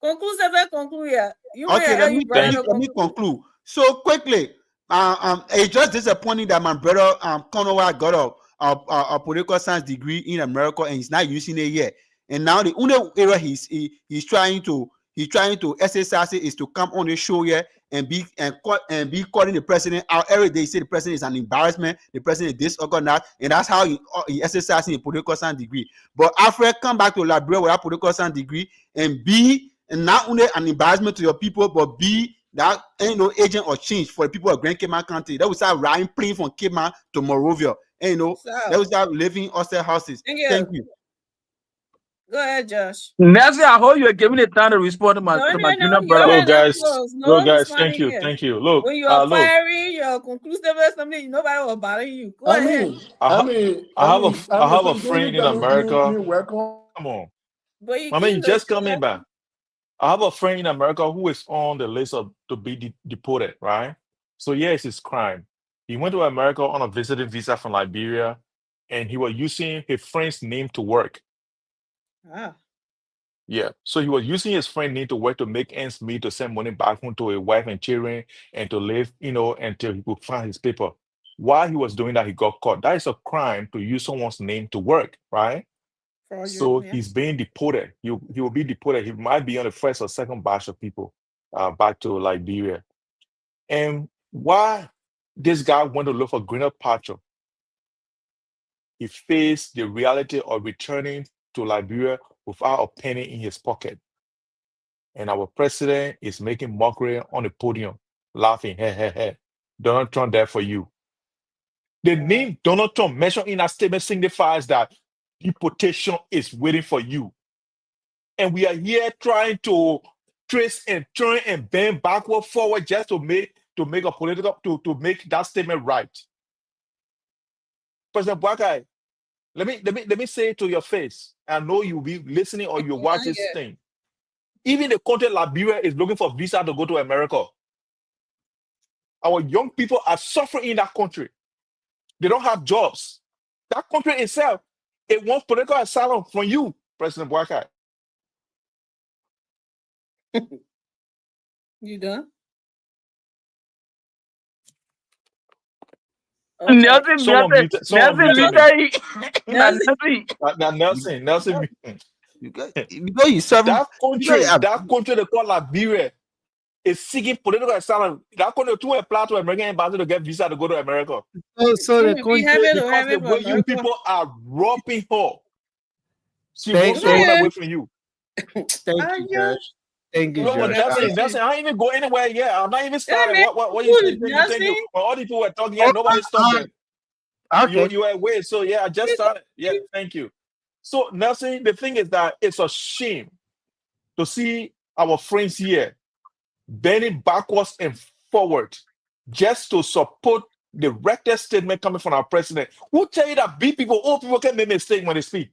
S11: Conclude.
S8: Okay, let me conclude. So quickly, it's just disappointing that my brother Conoway got a political science degree in America and he's not using it yet. And now the only area he's trying to exercise it is to come on the show here and be calling the president out every day. He say the president is an embarrassment, the president is disorganized, and that's how he exercising a political science degree. But Alfred come back to Liberia with a political science degree and be not only an embarrassment to your people, but be that agent of change for the people of Grand Cayman County. That will start riding plane from Cayman to Morovia. And that will start living hostel houses. Thank you.
S11: Go ahead, Josh.
S12: Nancy, I hope you are giving it time to respond to my junior brother.
S7: Look, guys, thank you. Look,
S11: when you are firing, you're conclusive or something, nobody will bother you. Go ahead.
S7: I have a friend in America. Come on.
S11: But
S7: you just coming back. I have a friend in America who is on the list to be deported, right? So yes, it's crime. He went to America on a visiting visa from Liberia, and he was using his friend's name to work.
S11: Ah.
S7: Yeah. So he was using his friend's name to work to make ends meet, to send money back home to his wife and children, and to live, until he could find his paper. While he was doing that, he got caught. That is a crime to use someone's name to work, right? So he's being deported. He will be deported. He might be on the first or second batch of people back to Liberia. And why this guy went to look for greener pasture, he faced the reality of returning to Liberia without a penny in his pocket. And our president is making mockery on the podium, laughing, hey, hey, hey. Donald Trump there for you. The name Donald Trump mentioned in that statement signifies that deportation is waiting for you. And we are here trying to trace and turn and bend backward, forward, just to make a political to make that statement right. President Bwakai, let me say it to your face. I know you'll be listening or you watch this thing. Even the country Liberia is looking for visa to go to America. Our young people are suffering in that country. They don't have jobs. That country itself, it wants political asylum from you, President Bwakai.
S11: You done?
S7: Someone muted. Nelson.
S8: Because you serve
S7: That country they call Liberia is seeking political asylum. That country to apply to American embassy to get visa to go to America.
S3: So the country,
S7: because the way you people are robbing her, she wants to run away from you.
S3: Thank you, Josh. Thank you, Josh.
S7: Nelson, I don't even go anywhere yet. I'm not even starting. What you say? Thank you. When all the people were talking, nobody stopped them.
S8: Okay.
S7: You were away, so I just started. Yeah, thank you. So Nelson, the thing is that it's a shame to see our friends here bending backwards and forward just to support the reckless statement coming from our president. Who tell you that old people can make mistakes when they speak?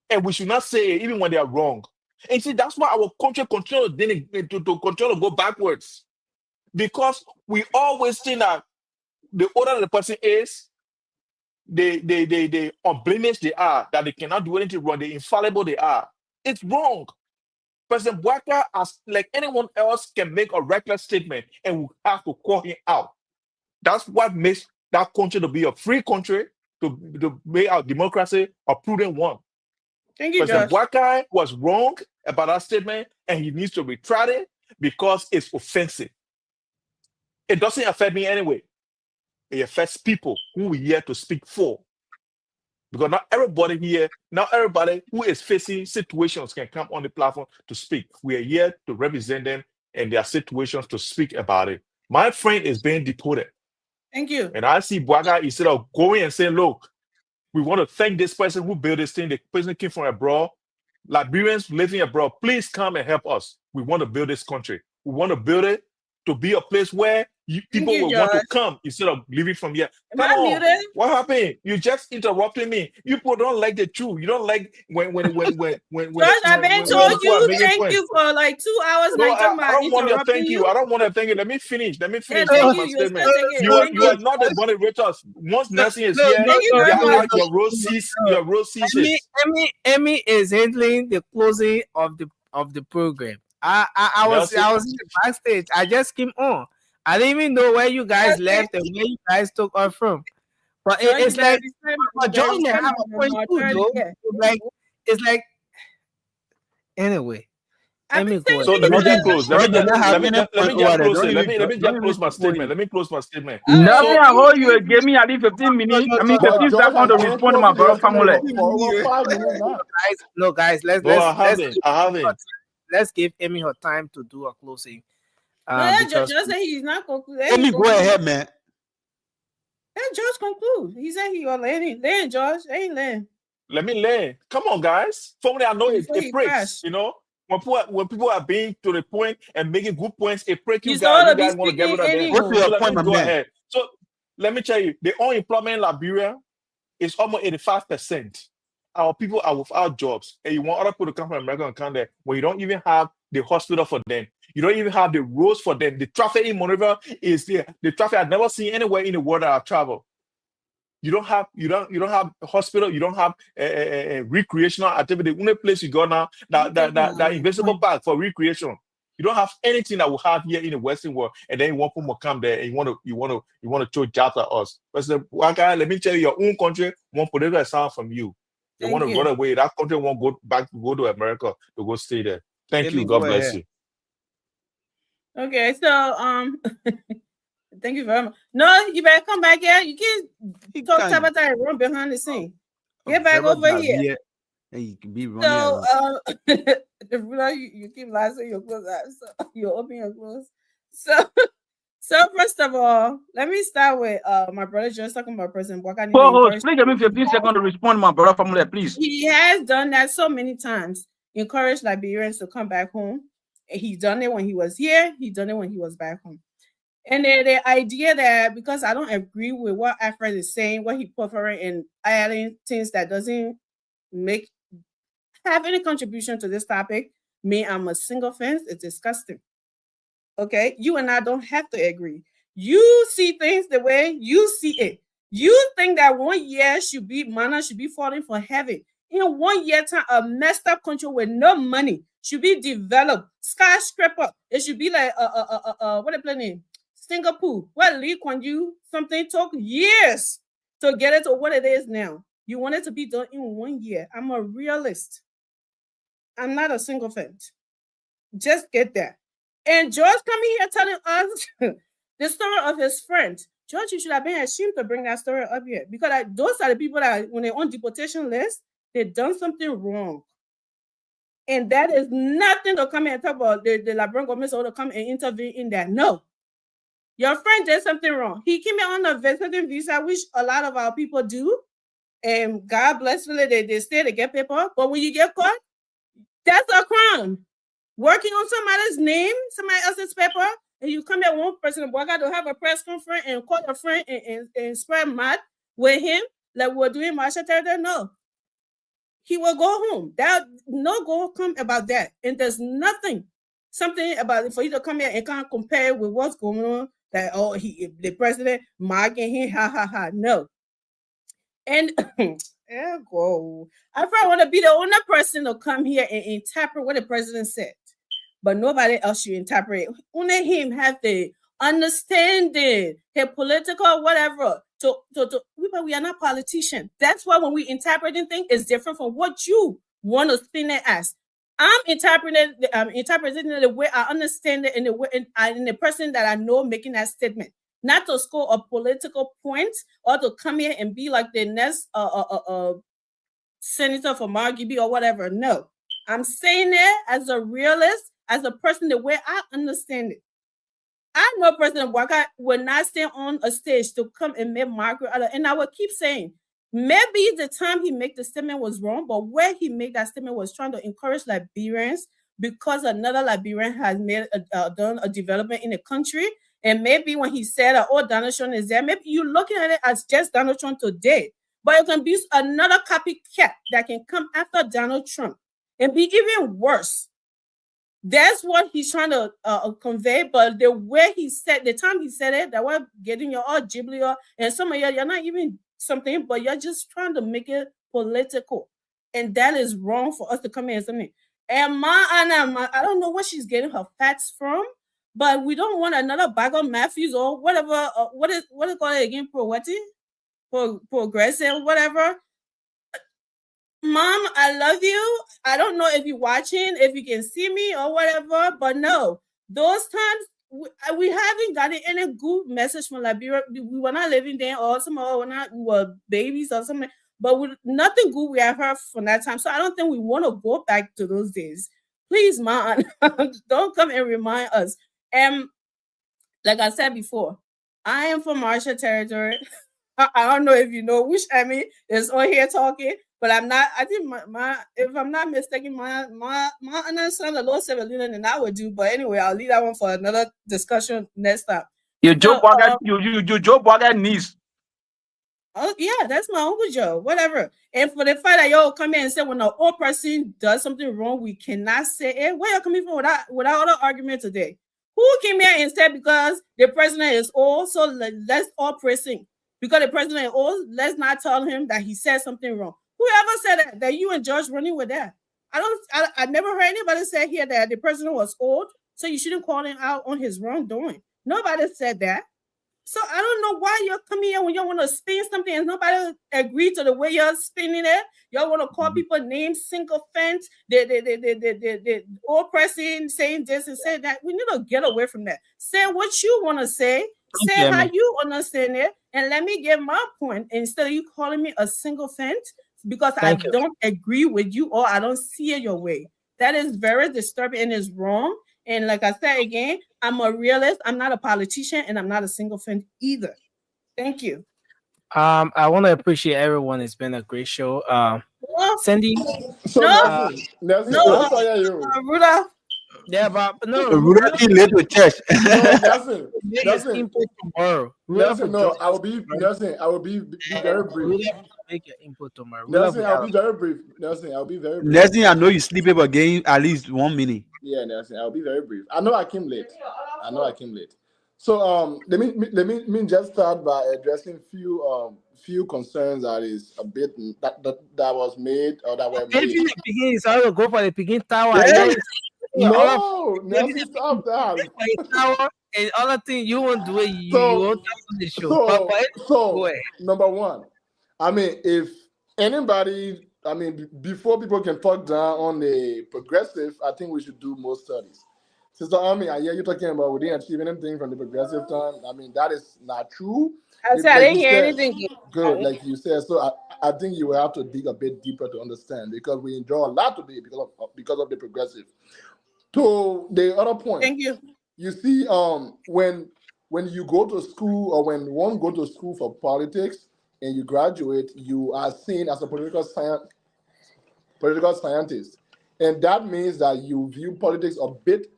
S7: And we should not say it even when they are wrong. And see, that's why our country continues to continue to go backwards. Because we always think that the older the person is, they unblemished they are, that they cannot do anything wrong, they infallible they are. It's wrong. President Bwakai, as like anyone else, can make a reckless statement and we have to call him out. That's what makes that country to be a free country, to make our democracy a prudent one.
S11: Thank you,
S7: President
S11: Josh.
S7: Bwakai was wrong about that statement and he needs to retract it because it's offensive. It doesn't affect me anyway. It affects people who we're here to speak for. Because not everybody who is facing situations can come on the platform to speak. We are here to represent them and their situations to speak about it. My friend is being deported.
S11: Thank you.
S7: And I see Bwakai, instead of going and saying, look, we want to thank this person who built this thing. The person came from abroad. Liberians living abroad, please come and help us. We want to build this country. We want to build it to be a place where people will want to come instead of living from here. Come on. What happened? You just interrupted me. You people don't like the truth. You don't like when
S11: Josh, I've been told you thank you for like 2 hours.
S7: No, I don't want to thank you. I don't want to thank you. Let me finish. My statement. You are not the moderators. Once Nelson is here, your role ceases.
S3: Emmy is handling the closing of the program. I was in the backstage. I just came on. I didn't even know where you guys left and where you guys took off from. But it's like John have a point too, though. It's like anyway. Emmy, go ahead.
S7: So let me just close. Let me just close my statement. Let me close my statement.
S12: Nothing I hold you gave me at least 15 minutes. I mean 15 seconds to respond to my brother family.
S3: No, guys, let's give Emmy her time to do a closing.
S11: Just say he's not concluding.
S8: Emmy, go ahead, man.
S11: Let Josh conclude. He said he gonna land, Josh. Ain't land.
S7: Let me land. Come on, guys. For me, I know it breaks. You know, when people are being to the point and making good points, it breaks you guys. You guys want to get rid of them.
S8: What's your point,
S7: go ahead. So let me tell you, the unemployment in Liberia is almost 85%. Our people are without jobs, and you want other people to come from America and come there when you don't even have the hospital for them. You don't even have the roads for them. The traffic in Monrovia is there. The traffic I've never seen anywhere in the world that I've traveled. You don't have a hospital. You don't have a recreational activity. The only place you go now, that invisible park for recreation. You don't have anything that we have here in the Western world, and then you want people to come there and you want to throw jobs at us. But one guy, let me tell you, your own country won't political asylum from you. They want to run away. That country won't go back, go to America to go stay there. Thank you. God bless you.
S11: Okay, so thank you very much. No, you better come back here. You can't talk about that run behind the scene. Get back over here.
S8: And you can be running
S11: So
S8: around.
S11: you keep laughing your clothes out. So you open your clothes. So first of all, let me start with my brother just talking about President Bwaka.
S12: Co-host, please give me 15 seconds to respond, my brother from there, please.
S11: He has done that so many times. Encouraged Liberians to come back home. He's done it when he was here. He done it when he was back home. And the idea that because I don't agree with what Alfred is saying, what he put forward and adding things that doesn't have any contribution to this topic, me, I'm a single fence. It's disgusting. Okay, you and I don't have to agree. You see things the way you see it. You think that 1 year manna should be falling from heaven. In 1 year time, a messed up country with no money should be developed. Skyscraper. It should be like what a planning. Singapore. What Lee Kuan Yew something took years to get it to what it is now. You want it to be done in 1 year. I'm a realist. I'm not a single fence. Just get that. And George coming here telling us the story of his friend. George, you should have been ashamed to bring that story up here because those are the people that when they're on deportation list, they've done something wrong. And that is nothing to come and talk about the Liberian government or to come and intervene in that. No. Your friend did something wrong. He came here on a visiting visa, which a lot of our people do. And God bless them, they stay to get paper. But when you get caught, that's a crime. Working on somebody's name, somebody else's paper, and you come here one person, Bwaka, to have a press conference and call a friend and spread mud with him, like we're doing Marshall Territory. No. He will go home. That no go come about that. And there's something about it for you to come here and kind of compare with what's going on. That the president marking him, ha. No. And I probably want to be the only person to come here and interpret what the president said. But nobody else should interpret. Only him have the understanding, the political whatever. We are not politicians. That's why when we interpreting things, it's different from what you want to spin it as. I'm interpreting it the way I understand it, in the way in the person that I know making that statement. Not to score a political point or to come here and be like the next senator for Margibi or whatever. No, I'm saying it as a realist, as a person the way I understand it. I know President Bwaka will not stand on a stage to come and make Margaret, and I will keep saying, maybe the time he made the statement was wrong, but where he made that statement was trying to encourage Liberians because another Liberian has done a development in the country. And maybe when he said, Donald Trump is there, maybe you're looking at it as just Donald Trump today. But it can be another copycat that can come after Donald Trump and be even worse. That's what he's trying to convey. But the way he said, the time he said it, that was getting your all ghibli, and some of you, you're not even something, but you're just trying to make it political. And that is wrong for us to come here and something. And I don't know where she's getting her facts from, but we don't want another Bagon Matthews or whatever. What is called again? Progressive, whatever. Mom, I love you. I don't know if you're watching, if you can see me or whatever, but no, those times we haven't gotten any good message from Liberia. We were not living there, or we were babies or something, but nothing good we have heard from that time. So I don't think we want to go back to those days. Please, Mom, don't come and remind us. And like I said before, I am from Marshall Territory. I don't know if you know which Emmy is on here talking, but I'm not. I think if I'm not mistaken, my son, the Lord Severina, and I would do. But anyway, I'll leave that one for another discussion next time.
S12: You Joe Bwaka niece.
S11: Oh yeah, that's my Uncle Joe. Whatever. And for the fact that y'all come in and say when an old person does something wrong, we cannot say it. Where you coming from without other argument today? Who came here and said because the president is old, so let's all pressing? Because the president is old, let's not tell him that he said something wrong. Whoever said that you and George running with that? I never heard anybody say here that the president was old, so you shouldn't call him out on his wrongdoing. Nobody said that. So I don't know why you're coming here when you want to spin something and nobody agree to the way you're spinning it. Y'all want to call people names, sycophant, the old person saying this and saying that. We need to get away from that. Say what you want to say.
S3: Thank
S11: Say
S3: you,
S11: how
S3: Emma.
S11: you understand it, and let me give my point instead of you calling me a sycophant because I
S3: Thank you.
S11: don't agree with you or I don't see it your way. That is very disturbing and is wrong. And like I said again, I'm a realist. I'm not a politician, and I'm not a single friend either. Thank you.
S3: I want to appreciate everyone. It's been a great show.
S11: No,
S3: Sandy,
S9: So
S11: no,
S3: uh,
S9: Nelson,
S11: no,
S9: that's why you.
S11: Rudolph.
S3: yeah, but no,
S8: Rural
S3: Rudolph
S8: didn't late to church.
S9: No, Nelson,
S3: make his
S9: Nelson,
S3: input tomorrow. Rudolph will
S9: Nelson.
S3: join
S9: No, I will
S3: us
S9: be
S3: tomorrow.
S9: Nelson. I will be very brief.
S3: Rudolph will make your input tomorrow. Rudolph
S9: Nelson,
S3: will
S9: I'll
S3: have
S9: be very brief. Nelson, I'll be very brief.
S8: Next thing I know, you sleeping but getting at least 1 minute.
S9: Yeah, Nelson, I'll be very brief. I know I came late. So let me just start by addressing few concerns that is a bit that was made or that were
S3: if
S9: made.
S3: you begin, it's all to go for the begin tower.
S8: Yeah.
S3: Yeah, all of
S9: No, Nelson, stop that.
S3: for the tower and other thing you won't do it. You
S9: So
S3: won't cancel the show. But
S9: so
S3: go
S9: so
S3: ahead.
S9: number one, I mean, if anybody, I mean, before people can talk down on the progressive, I think we should do more studies. Sister Army, I hear you talking about we didn't achieve anything from the progressive time. I mean, that is not true.
S11: I said I
S9: Like
S11: didn't
S9: you
S11: hear
S9: said,
S11: anything.
S9: good, like you said. So I think you will have to dig a bit deeper to understand because we enjoy a lot today because of the progressive. To the other point,
S11: Thank you.
S9: you see, when you go to school or when one go to school for politics and you graduate, you are seen as a political scientist, and that means that you view politics a bit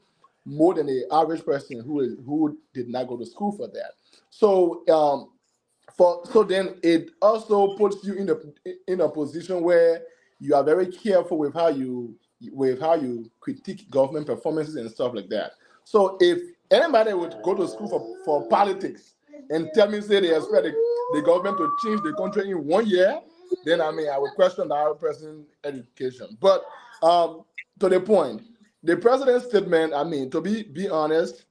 S9: more than the average person who did not go to school for that. So so then it also puts you in a position where you are very careful with how you critique government performances and stuff like that. So if anybody would go to school for politics and tell me say they expect the government to change the country in 1 year, then I mean I would question that person's education. But to the point, the president's statement, I mean, to be honest,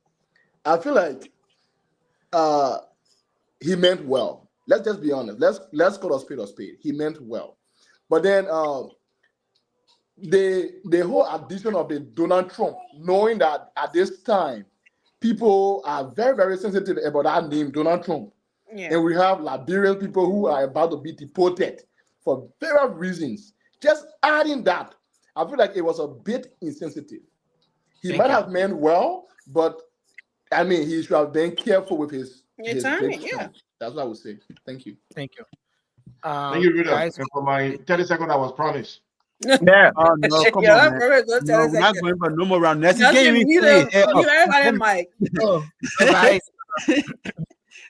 S9: I feel like uh he meant well. Let's just be honest. Let's call a spade a spade. He meant well. But then the whole addition of the Donald Trump, knowing that at this time people are very, very sensitive about that name, Donald Trump.
S11: Yeah.
S9: And we have Liberian people who are about to be deported for various reasons. Just adding that, I feel like it was a bit insensitive. He
S3: Thank
S9: might
S3: you.
S9: have meant well, but I mean, he should have been careful with his big
S11: Timing, yeah.
S9: Trump. That's what I would say. Thank you.
S3: Thank you.
S9: Thank you, Rita.
S3: Guys,
S9: And for my 30 seconds, I was promised.
S12: Yeah.
S8: Oh no, come
S11: Yeah,
S8: on,
S11: that's
S8: man.
S11: very good.
S8: No, we're not going for no more round. Nessie can't even
S11: Mute
S8: keep his hair up.
S11: everybody mic.
S3: so guys,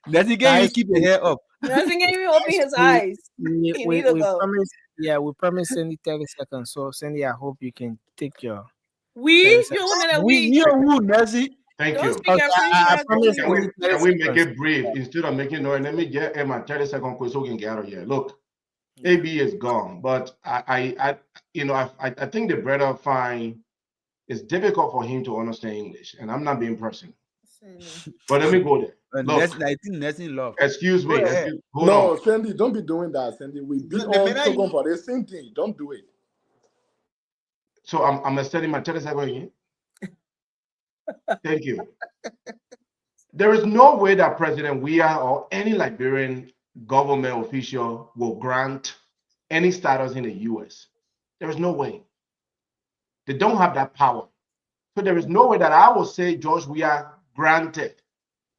S8: Nessie can't even
S3: guys,
S8: keep his hair up.
S11: Nothing can even open his
S3: we
S11: eyes.
S3: we,
S11: He
S3: we,
S11: need to
S3: we
S11: go.
S3: promise. Yeah, we promise Sandy 30 seconds. So Sandy, I hope you can take your 30
S11: We? You
S3: seconds.
S11: want that
S8: We,
S11: we?
S8: you know who, Nessie?
S9: Thank
S11: Don't
S9: you.
S11: speak
S3: Okay,
S11: in French.
S3: I
S11: Go
S3: promise
S11: to
S3: Sandy
S11: work.
S3: 30
S9: Can we make
S3: seconds.
S9: it brief instead of making noise? Let me get Emma 30 seconds quick so we can get out of here. Look, AB is gone, but I think the brother find it's difficult for him to understand English, and I'm not being personal. But let me go there. Look,
S8: I think Nessie love.
S9: excuse
S8: Go
S9: me.
S8: ahead.
S9: Hold on. Sandy, don't be doing that, Sandy. We be
S8: The
S9: on
S8: better
S9: Togon
S8: you-
S9: for the same thing. Don't do it. So I'm extending my 30 seconds again. Thank you. There is no way that President Weah or any Liberian government official will grant any status in the US. There is no way. They don't have that power. So there is no way that I will say George Weah granted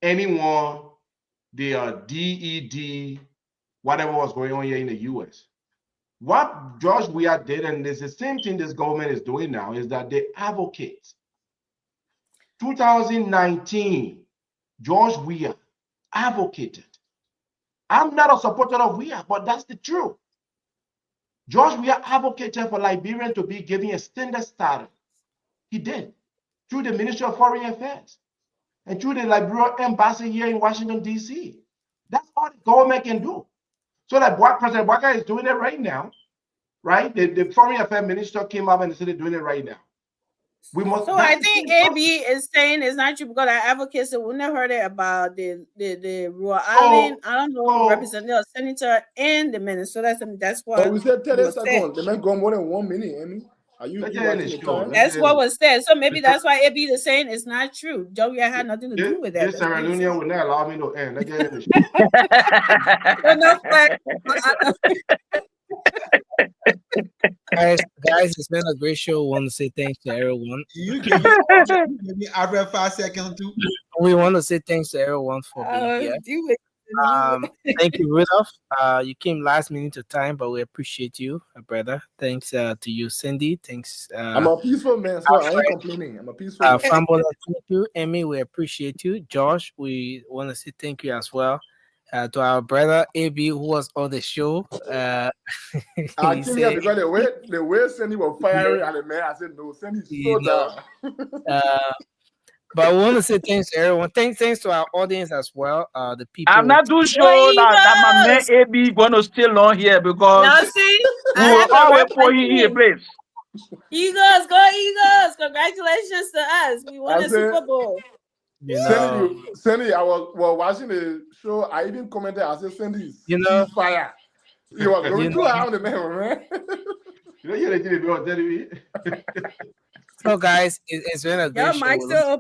S9: anyone the DED, whatever was going on here in the US. What George Weah did, and it's the same thing this government is doing now, is that they advocate. 2019, George Weah advocated. I'm not a supporter of Weah, but that's the truth. George Weah advocated for Liberian to be given a standard status. He did through the Ministry of Foreign Affairs and through the Liberian embassy here in Washington, D.C. That's all the government can do. So that President Baka is doing it right now, right? The Foreign Affairs Minister came up and said they're doing it right now. We must.
S11: So I think AB is saying it's not true because our advocacy we never heard it about the Rhode Island, I don't know, representative or senator and the Minnesota. That's what.
S5: But we said 30
S11: was said.
S5: seconds. They might go more than 1 minute, Amy. Are you watching the time?
S11: That's what was said. So maybe that's why AB is saying it's not true. Joey had nothing to do with that.
S9: This Sierra Leonean will not allow me to end. Let's get in the
S3: Guys, it's been a great show. We want to say thanks to everyone.
S8: You give me after 5 seconds too.
S3: We want to say thanks to everyone for being here. Thank you, Rudolph. You came last minute to time, but we appreciate you, brother. Thanks to you, Cindy. Thanks.
S5: I'm a peaceful man, so I ain't complaining. I'm a peaceful man.
S3: Fambola, thank you. Emmy, we appreciate you. Josh, we want to say thank you as well. To our brother AB, who was on the show.
S5: I came here because the way Cindy was firing at the man, I said, no, Cindy's so down.
S3: But we want to say thanks to everyone. Thanks to our audience as well. The people.
S12: I'm not too sure that my man AB going to stay long here because
S11: see,
S12: we will always put him in a place.
S11: Eagles, go Eagles! Congratulations to us. We won the Super Bowl.
S5: Cindy, I was watching the show. I even commented. I said, Cindy, fire. You were going too high on the man.
S3: So, guys, it's been a great show.